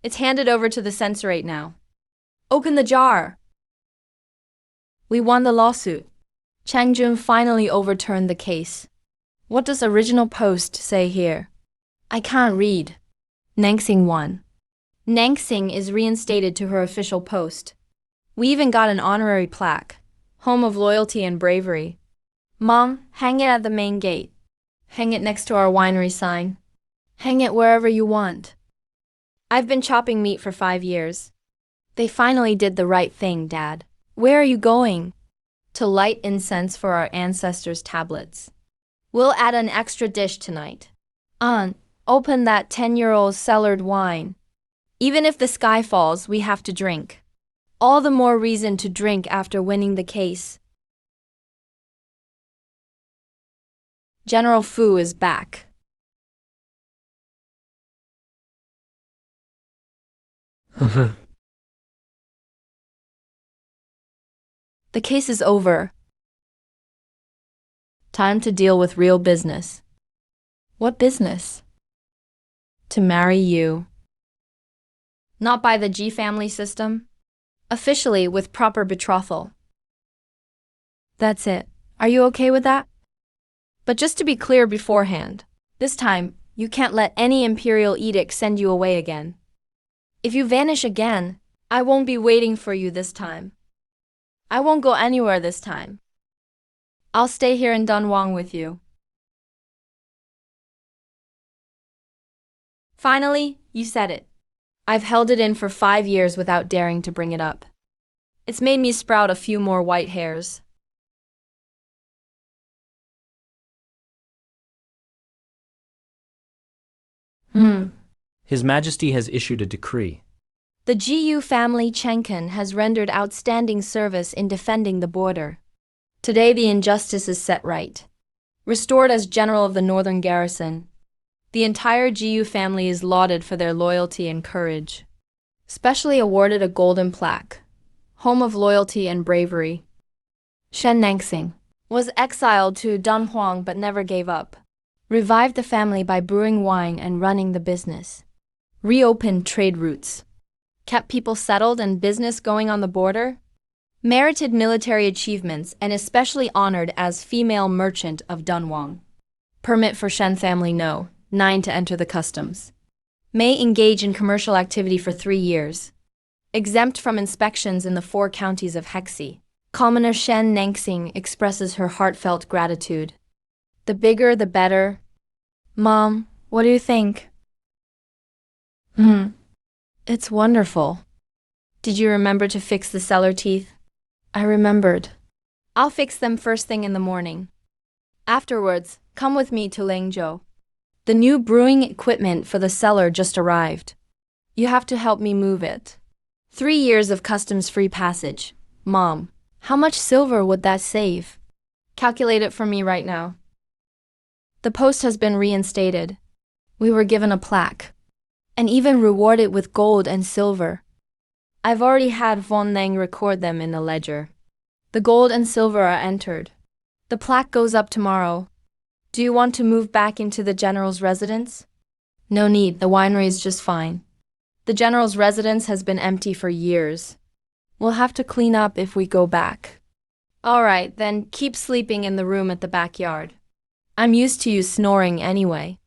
It's handed over to the censorate now. Open the jar! We won the lawsuit. Chang Jun finally overturned the case. What does original post say here? I can't read. Nangsing won. Nangsing is reinstated to her official post. We even got an honorary plaque. Home of loyalty and bravery. Mom, hang it at the main gate. Hang it next to our winery sign. Hang it wherever you want. I've been chopping meat for 5 years. They finally did the right thing, Dad. Where are you going? To light incense for our ancestors' tablets. We'll add an extra dish tonight. Aunt, open that 10-year-old cellared wine. Even if the sky falls, we have to drink. All the more reason to drink after winning the case. General Fu is back. The case is over. Time to deal with real business. What business? To marry you. Not by the G family system. Officially with proper betrothal. That's it. Are you okay with that? But just to be clear beforehand, this time, you can't let any imperial edict send you away again. If you vanish again, I won't be waiting for you this time. I won't go anywhere this time. I'll stay here in Dunhuang with you. Finally, you said it. I've held it in for 5 years without daring to bring it up. It's made me sprout a few more white hairs. His Majesty has issued a decree. The GU family Chenkin has rendered outstanding service in defending the border. Today the injustice is set right. Restored as general of the northern garrison, the entire GU family is lauded for their loyalty and courage. Specially awarded a golden plaque, home of loyalty and bravery. Shen Nangsing was exiled to Dunhuang but never gave up. Revived the family by brewing wine and running the business. Reopened trade routes. Kept people settled and business going on the border. Merited military achievements and especially honored as female merchant of Dunhuang. Permit for Shen family no. 9 to enter the customs. May engage in commercial activity for 3 years. Exempt from inspections in the 4 counties of Hexi. Commoner Shen Nangsing expresses her heartfelt gratitude. The bigger the better. Mom, what do you think? It's wonderful. Did you remember to fix the cellar teeth? I remembered. I'll fix them first thing in the morning. Afterwards, come with me to Langzhou. The new brewing equipment for the cellar just arrived. You have to help me move it. 3 years of customs-free passage. Mom, how much silver would that save? Calculate it for me right now. The post has been reinstated. We were given a plaque. And even rewarded with gold and silver. I've already had Von Nang record them in the ledger. The gold and silver are entered. The plaque goes up tomorrow. Do you want to move back into the general's residence? No need, the winery is just fine. The general's residence has been empty for years. We'll have to clean up if we go back. All right, then keep sleeping in the room at the backyard. I'm used to you snoring anyway.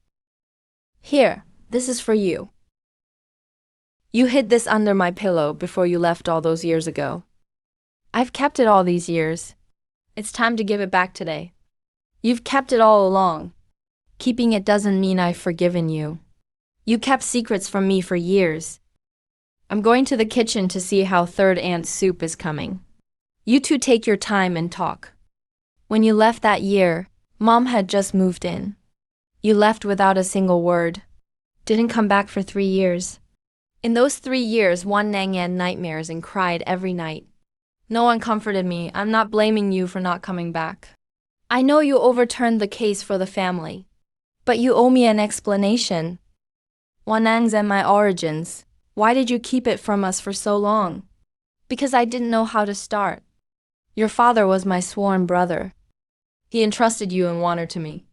Here, this is for you. You hid this under my pillow before you left all those years ago. I've kept it all these years. It's time to give it back today. You've kept it all along. Keeping it doesn't mean I've forgiven you. You kept secrets from me for years. I'm going to the kitchen to see how third aunt's soup is coming. You two take your time and talk. When you left that year, Mom had just moved in. You left without a single word. Didn't come back for 3 years. In those 3 years, Wan Nang had nightmares and cried every night. No one comforted me. I'm not blaming you for not coming back. I know you overturned the case for the family. But you owe me an explanation. Wan Nang's and my origins. Why did you keep it from us for so long? Because I didn't know how to start. Your father was my sworn brother. He entrusted you and Wanner to me.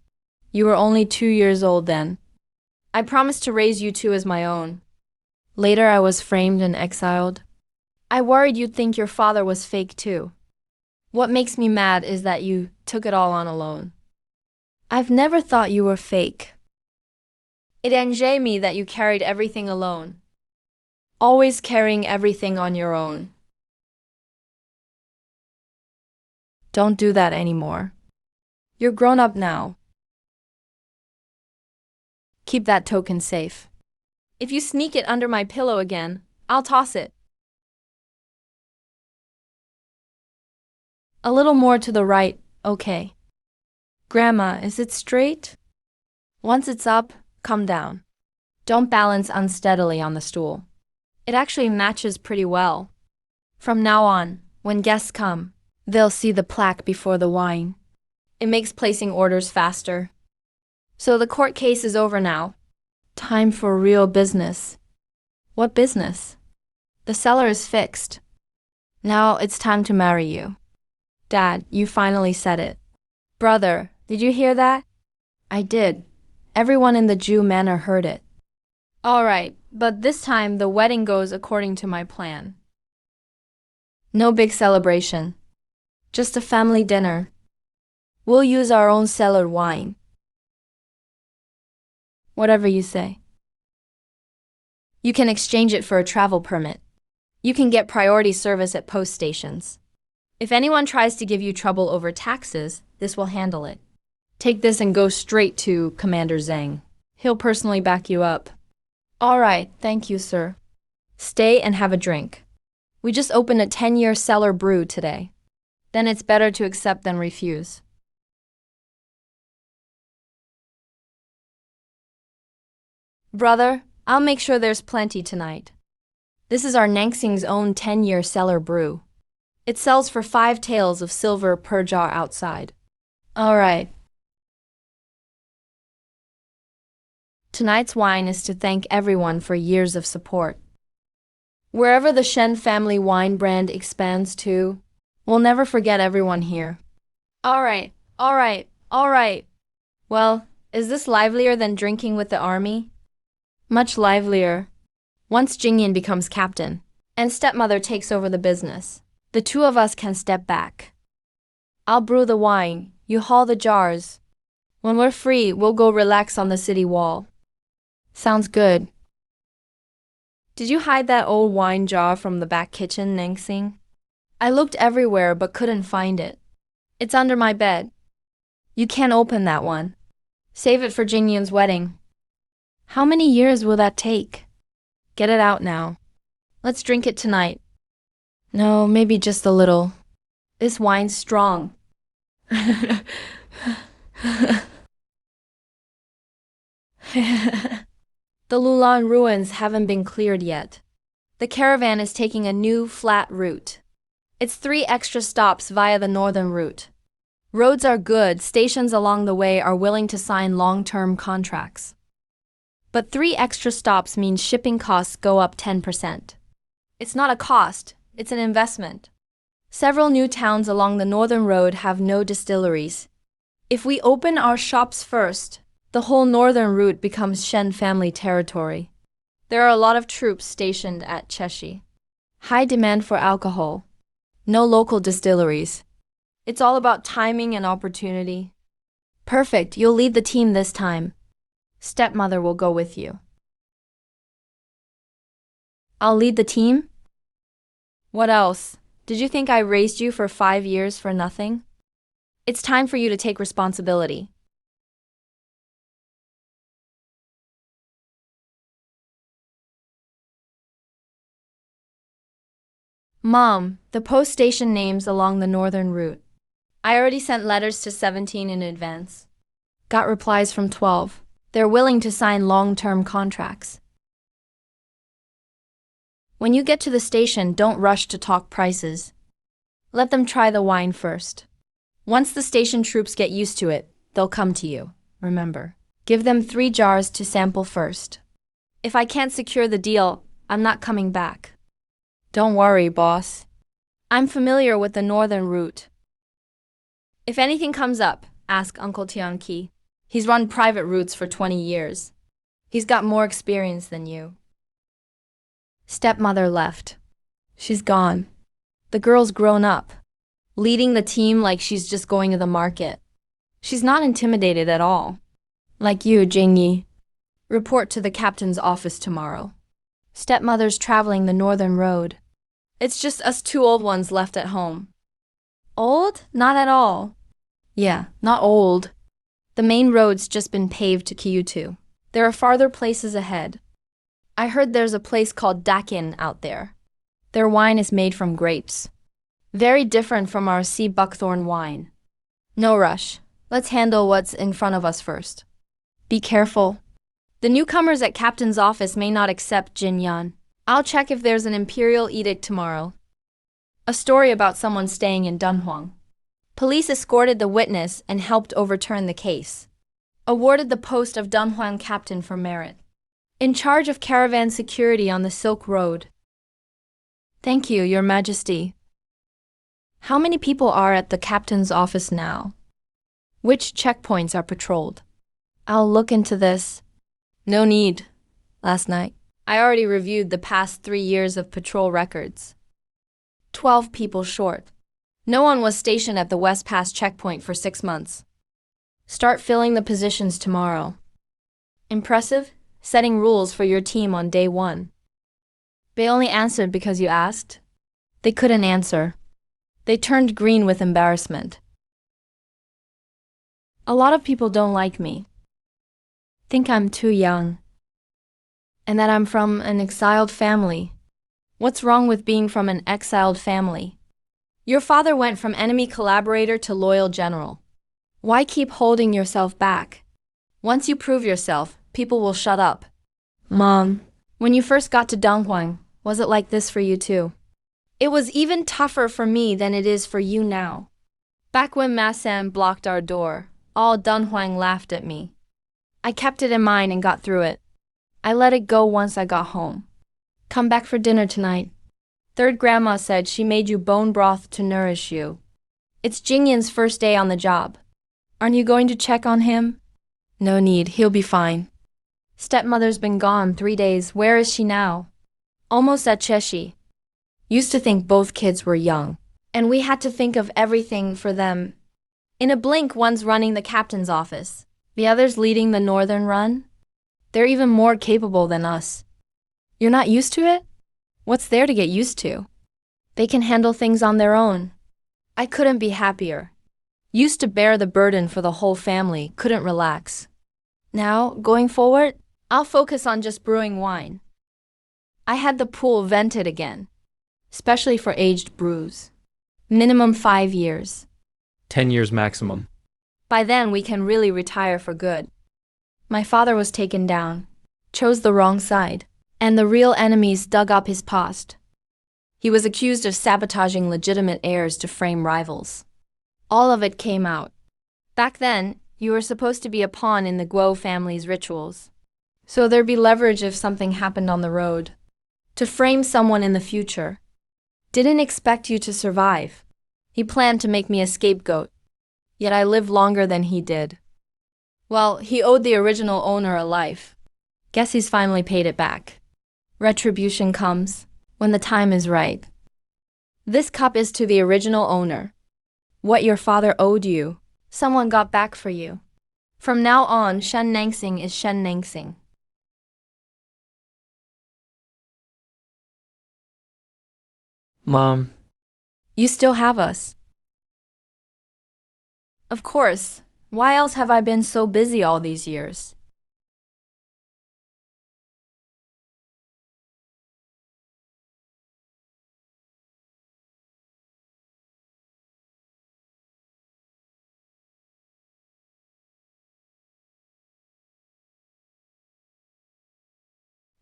You were only 2 years old then. I promised to raise you two as my own. Later I was framed and exiled. I worried you'd think your father was fake too. What makes me mad is that you took it all on alone. I've never thought you were fake. It enraged me that you carried everything alone. Always carrying everything on your own. Don't do that anymore. You're grown up now. Keep that token safe. If you sneak it under my pillow again, I'll toss it. A little more to the right, okay. Grandma, is it straight? Once it's up, come down. Don't balance unsteadily on the stool. It actually matches pretty well. From now on, when guests come, they'll see the plaque before the wine. It makes placing orders faster. So the court case is over now. Time for real business. What business? The cellar is fixed. Now it's time to marry you. Dad, you finally said it. Brother, did you hear that? I did. Everyone in the Jew manor heard it. All right, but this time the wedding goes according to my plan. No big celebration. Just a family dinner. We'll use our own cellar wine. Whatever you say. You can exchange it for a travel permit. You can get priority service at post stations. If anyone tries to give you trouble over taxes, this will handle it. Take this and go straight to Commander Zhang. He'll personally back you up. All right, thank you, sir. Stay and have a drink. We just opened a 10-year cellar brew today. Then it's better to accept than refuse. Brother, I'll make sure there's plenty tonight. This is our Nangsing's own 10-year cellar brew. It sells for 5 taels of silver per jar outside. All right. Tonight's wine is to thank everyone for years of support. Wherever the Shen family wine brand expands to, we'll never forget everyone here. All right. Well, is this livelier than drinking with the army? Much livelier. Once Jingyan becomes captain, and stepmother takes over the business, the two of us can step back. I'll brew the wine, you haul the jars. When we're free, we'll go relax on the city wall. Sounds good. Did you hide that old wine jar from the back kitchen, Nangsing? I looked everywhere but couldn't find it. It's under my bed. You can't open that one. Save it for Jingyan's wedding. How many years will that take? Get it out now. Let's drink it tonight. No, maybe just a little. This wine's strong. The Lulan ruins haven't been cleared yet. The caravan is taking a new, flat route. It's 3 extra stops via the northern route. Roads are good, stations along the way are willing to sign long-term contracts. But 3 extra stops means shipping costs go up 10%. It's not a cost, it's an investment. Several new towns along the northern road have no distilleries. If we open our shops first, the whole northern route becomes Shen family territory. There are a lot of troops stationed at Cheshi. High demand for alcohol. No local distilleries. It's all about timing and opportunity. Perfect, you'll lead the team this time. Stepmother will go with you. I'll lead the team? What else? Did you think I raised you for 5 years for nothing? It's time for you to take responsibility. Mom, the post station names along the northern route. I already sent letters to 17 in advance. Got replies from 12. They're willing to sign long-term contracts. When you get to the station, don't rush to talk prices. Let them try the wine first. Once the station troops get used to it, they'll come to you. Remember, give them 3 jars to sample first. If I can't secure the deal, I'm not coming back. Don't worry, boss. I'm familiar with the northern route. If anything comes up, ask Uncle Tianqi. He's run private routes for 20 years. He's got more experience than you. Stepmother left. She's gone. The girl's grown up, leading the team like she's just going to the market. She's not intimidated at all. Like you, Jingyi. Report to the captain's office tomorrow. Stepmother's traveling the northern road. It's just us 2 old ones left at home. Old? Not at all. Yeah, not old. The main road's just been paved to Kyutu. There are farther places ahead. I heard there's a place called Dakin out there. Their wine is made from grapes. Very different from our sea buckthorn wine. No rush. Let's handle what's in front of us first. Be careful. The newcomers at Captain's office may not accept Jinyan. I'll check if there's an imperial edict tomorrow. A story about someone staying in Dunhuang. Police escorted the witness and helped overturn the case. Awarded the post of Dunhuang captain for merit. In charge of caravan security on the Silk Road. Thank you, Your Majesty. How many people are at the captain's office now? Which checkpoints are patrolled? I'll look into this. No need. Last night, I already reviewed the past 3 years of patrol records. 12 people short. No one was stationed at the West Pass checkpoint for 6 months. Start filling the positions tomorrow. Impressive? Setting rules for your team on day 1. They only answered because you asked? They couldn't answer. They turned green with embarrassment. A lot of people don't like me. Think I'm too young. And that I'm from an exiled family. What's wrong with being from an exiled family? Your father went from enemy collaborator to loyal general. Why keep holding yourself back? Once you prove yourself, people will shut up. Mom, when you first got to Donghuang, was it like this for you too? It was even tougher for me than it is for you now. Back when Masan blocked our door, all Dunhuang laughed at me. I kept it in mind and got through it. I let it go once I got home. Come back for dinner tonight. Third grandma said she made you bone broth to nourish you. It's Jingyan's first day on the job. Aren't you going to check on him? No need, he'll be fine. Stepmother's been gone 3 days. Where is she now? Almost at Cheshi. Used to think both kids were young, and we had to think of everything for them. In a blink, one's running the captain's office, the other's leading the northern run. They're even more capable than us. You're not used to it? What's there to get used to? They can handle things on their own. I couldn't be happier. Used to bear the burden for the whole family, couldn't relax. Now, going forward, I'll focus on just brewing wine. I had the pool vented again, especially for aged brews. Minimum 5 years. 10 years maximum. By then, we can really retire for good. My father was taken down, chose the wrong side, and the real enemies dug up his past. He was accused of sabotaging legitimate heirs to frame rivals. All of it came out. Back then, you were supposed to be a pawn in the Guo family's rituals. So there'd be leverage if something happened on the road. To frame someone in the future. Didn't expect you to survive. He planned to make me a scapegoat. Yet I lived longer than he did. Well, he owed the original owner a life. Guess he's finally paid it back. Retribution comes when the time is right. This cup is to the original owner. What your father owed you, someone got back for you. From now on, Shen Nangsing is Shen Nangsing. Mom, You still have us. Of course. Why else have I been so busy all these years?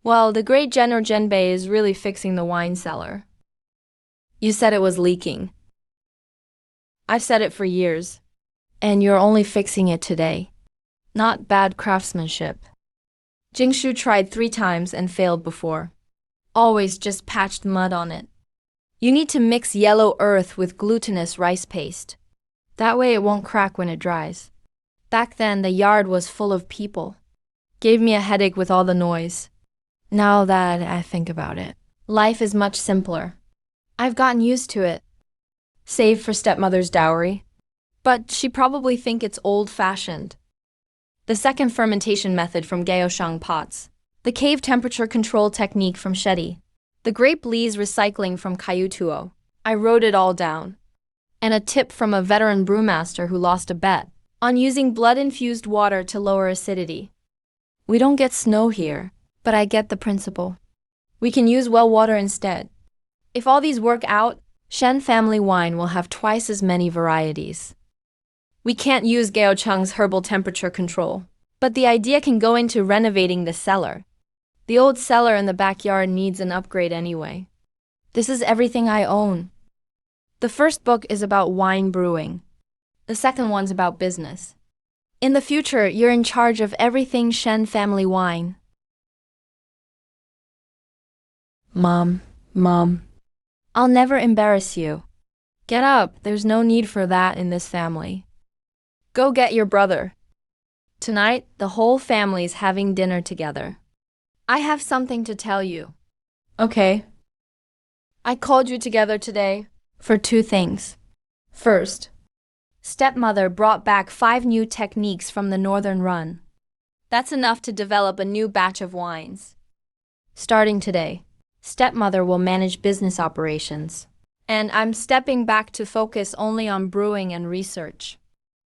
Well, the great General Genbei is really fixing the wine cellar. You said it was leaking. I've said it for years. And you're only fixing it today. Not bad craftsmanship. Jingshu tried 3 times and failed before. Always just patched mud on it. You need to mix yellow earth with glutinous rice paste. That way it won't crack when it dries. Back then, the yard was full of people. Gave me a headache with all the noise. Now that I think about it, life is much simpler. I've gotten used to it. Save for stepmother's dowry. But she probably think it's old-fashioned. The second fermentation method from Gaoshang pots. The cave temperature control technique from Shetty. The grape lees recycling from Kayutuo. I wrote it all down. And a tip from a veteran brewmaster who lost a bet on using blood-infused water to lower acidity. We don't get snow here, but I get the principle. We can use well water instead. If all these work out, Shen family wine will have twice as many varieties. We can't use Gaocheng's herbal temperature control, but the idea can go into renovating the cellar. The old cellar in the backyard needs an upgrade anyway. This is everything I own. The first book is about wine brewing. The second one's about business. In the future, you're in charge of everything Shen family wine. Mom. I'll never embarrass you. Get up, there's no need for that in this family. Go get your brother. Tonight, the whole family's having dinner together. I have something to tell you. Okay. I called you together today for two things. First, stepmother brought back 5 new techniques from the Northern Run. That's enough to develop a new batch of wines. Starting today, stepmother will manage business operations. And I'm stepping back to focus only on brewing and research.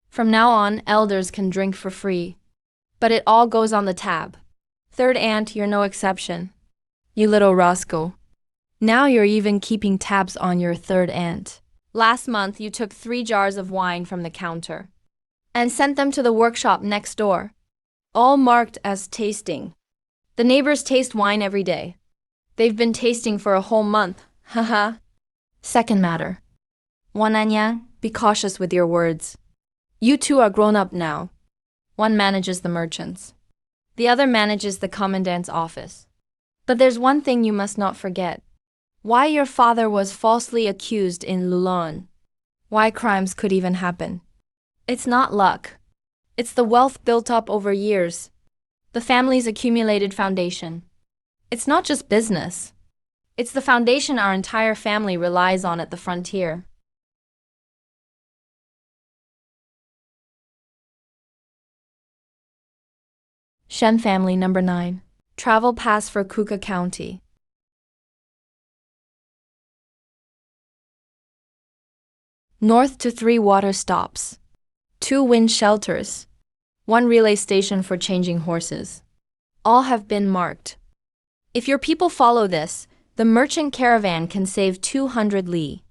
From now on, elders can drink for free. But it all goes on the tab. Third aunt, you're no exception. You little rascal. Now you're even keeping tabs on your third aunt. Last month, you took 3 jars of wine from the counter and sent them to the workshop next door, all marked as tasting. The neighbors taste wine every day. They've been tasting for a whole month. Haha. Second matter. Wananyang, be cautious with your words. You two are grown up now. One manages the merchants. The other manages the commandant's office. But there's one thing you must not forget. Why your father was falsely accused in Lulon. Why crimes could even happen. It's not luck. It's the wealth built up over years. The family's accumulated foundation. It's not just business. It's the foundation our entire family relies on at the frontier. Shen family number 9. Travel pass for Kuka County. North to 3 water stops. 2 wind shelters. 1 relay station for changing horses. All have been marked. If your people follow this, the merchant caravan can save 200 li.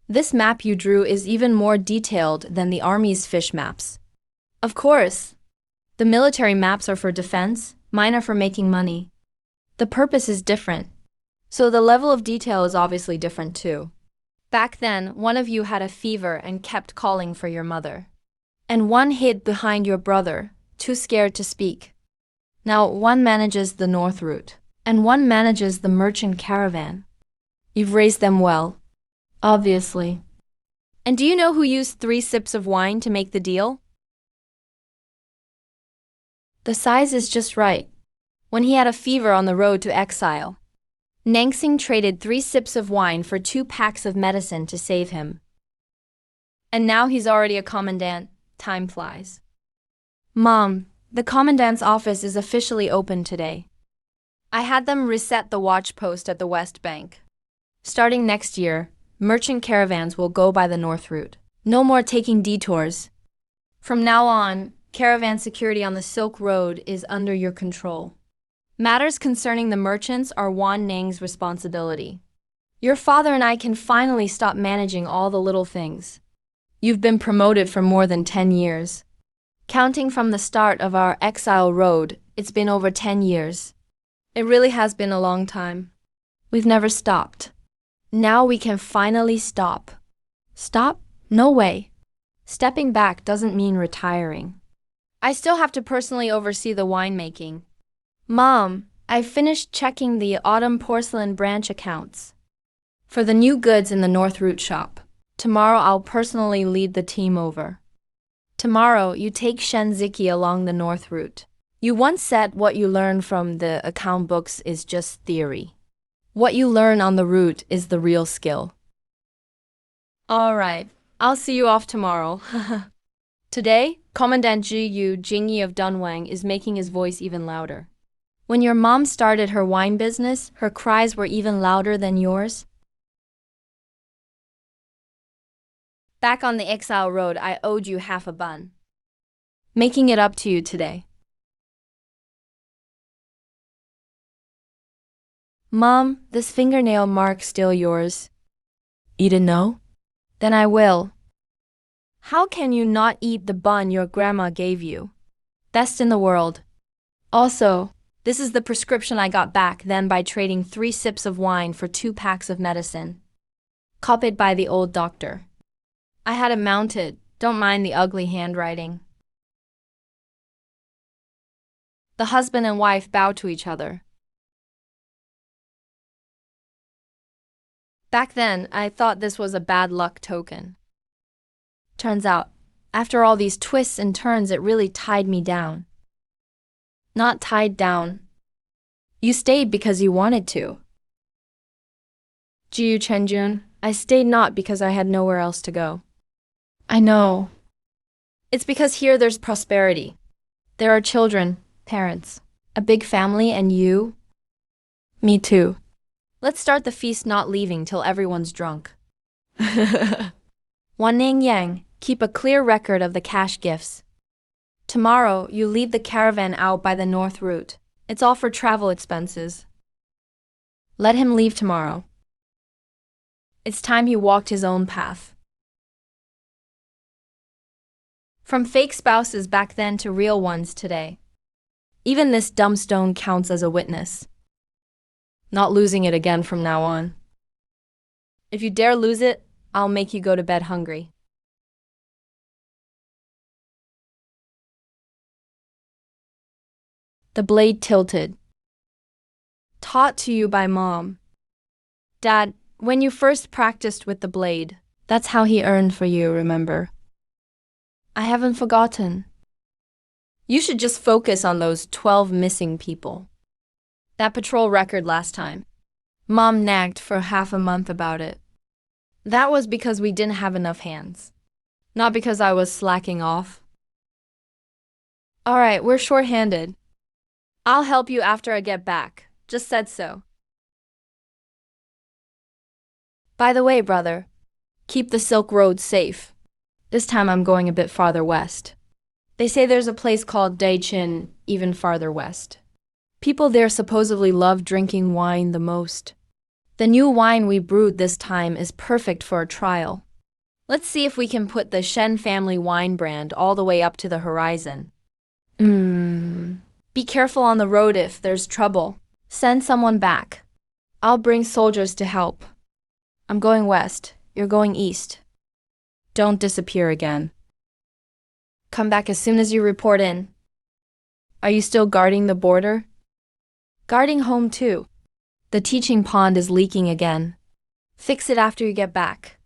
This map you drew is even more detailed than the army's fish maps. Of course. The military maps are for defense, mine are for making money. The purpose is different. So the level of detail is obviously different too. Back then, one of you had a fever and kept calling for your mother. And one hid behind your brother, too scared to speak. Now one manages the north route, and one manages the merchant caravan. You've raised them well. Obviously. And do you know who used 3 sips of wine to make the deal? The size is just right. When he had a fever on the road to exile, Nangsing traded 3 sips of wine for 2 packs of medicine to save him. And now he's already a commandant. Time flies. Mom, the commandant's office is officially open today. I had them reset the watch post at the West Bank. Starting next year, merchant caravans will go by the north route. No more taking detours. From now on, caravan security on the Silk Road is under your control. Matters concerning the merchants are Wan Nang's responsibility. Your father and I can finally stop managing all the little things. You've been promoted for more than 10 years. Counting from the start of our exile road, it's been over 10 years. It really has been a long time. We've never stopped. Now we can finally stop. Stop? No way. Stepping back doesn't mean retiring. I still have to personally oversee the winemaking. Mom, I finished checking the autumn porcelain branch accounts for the new goods in the North Route shop. Tomorrow I'll personally lead the team over. Tomorrow you take Shenziki along the North Route. You once said what you learn from the account books is just theory. What you learn on the route is the real skill. All right, I'll see you off tomorrow. Today, Commandant Ji Yu Jingyi of Dunwang is making his voice even louder. When your mom started her wine business, her cries were even louder than yours. Back on the exile road, I owed you half a bun. Making it up to you today. Mom, this fingernail mark's still yours. You didn't know? Then I will. How can you not eat the bun your grandma gave you? Best in the world. Also, this is the prescription I got back then by trading 3 sips of wine for 2 packs of medicine. Copied by the old doctor. I had it mounted, don't mind the ugly handwriting. The husband and wife bow to each other. Back then, I thought this was a bad luck token. Turns out, after all these twists and turns, it really tied me down. Not tied down. You stayed because you wanted to. Jiyu Chenjun, I stayed not because I had nowhere else to go. I know. It's because here there's prosperity. There are children, parents, a big family, and you. Me too. Let's start the feast not leaving till everyone's drunk. Wan Ning Yang, keep a clear record of the cash gifts. Tomorrow, you lead the caravan out by the north route. It's all for travel expenses. Let him leave tomorrow. It's time he walked his own path. From fake spouses back then to real ones today. Even this dumb stone counts as a witness. Not losing it again from now on. If you dare lose it, I'll make you go to bed hungry. The blade tilted. Taught to you by Mom. Dad, when you first practiced with the blade, that's how he earned for you, remember? I haven't forgotten. You should just focus on those 12 missing people. That patrol record last time. Mom nagged for half a month about it. That was because we didn't have enough hands. Not because I was slacking off. All right, we're short-handed. I'll help you after I get back. Just said so. By the way, brother, keep the Silk Road safe. This time I'm going a bit farther west. They say there's a place called Daichin even farther west. People there supposedly love drinking wine the most. The new wine we brewed this time is perfect for a trial. Let's see if we can put the Shen family wine brand all the way up to the horizon. Be careful on the road if there's trouble. Send someone back. I'll bring soldiers to help. I'm going west. You're going east. Don't disappear again. Come back as soon as you report in. Are you still guarding the border? Guarding home too. The teaching pond is leaking again. Fix it after you get back.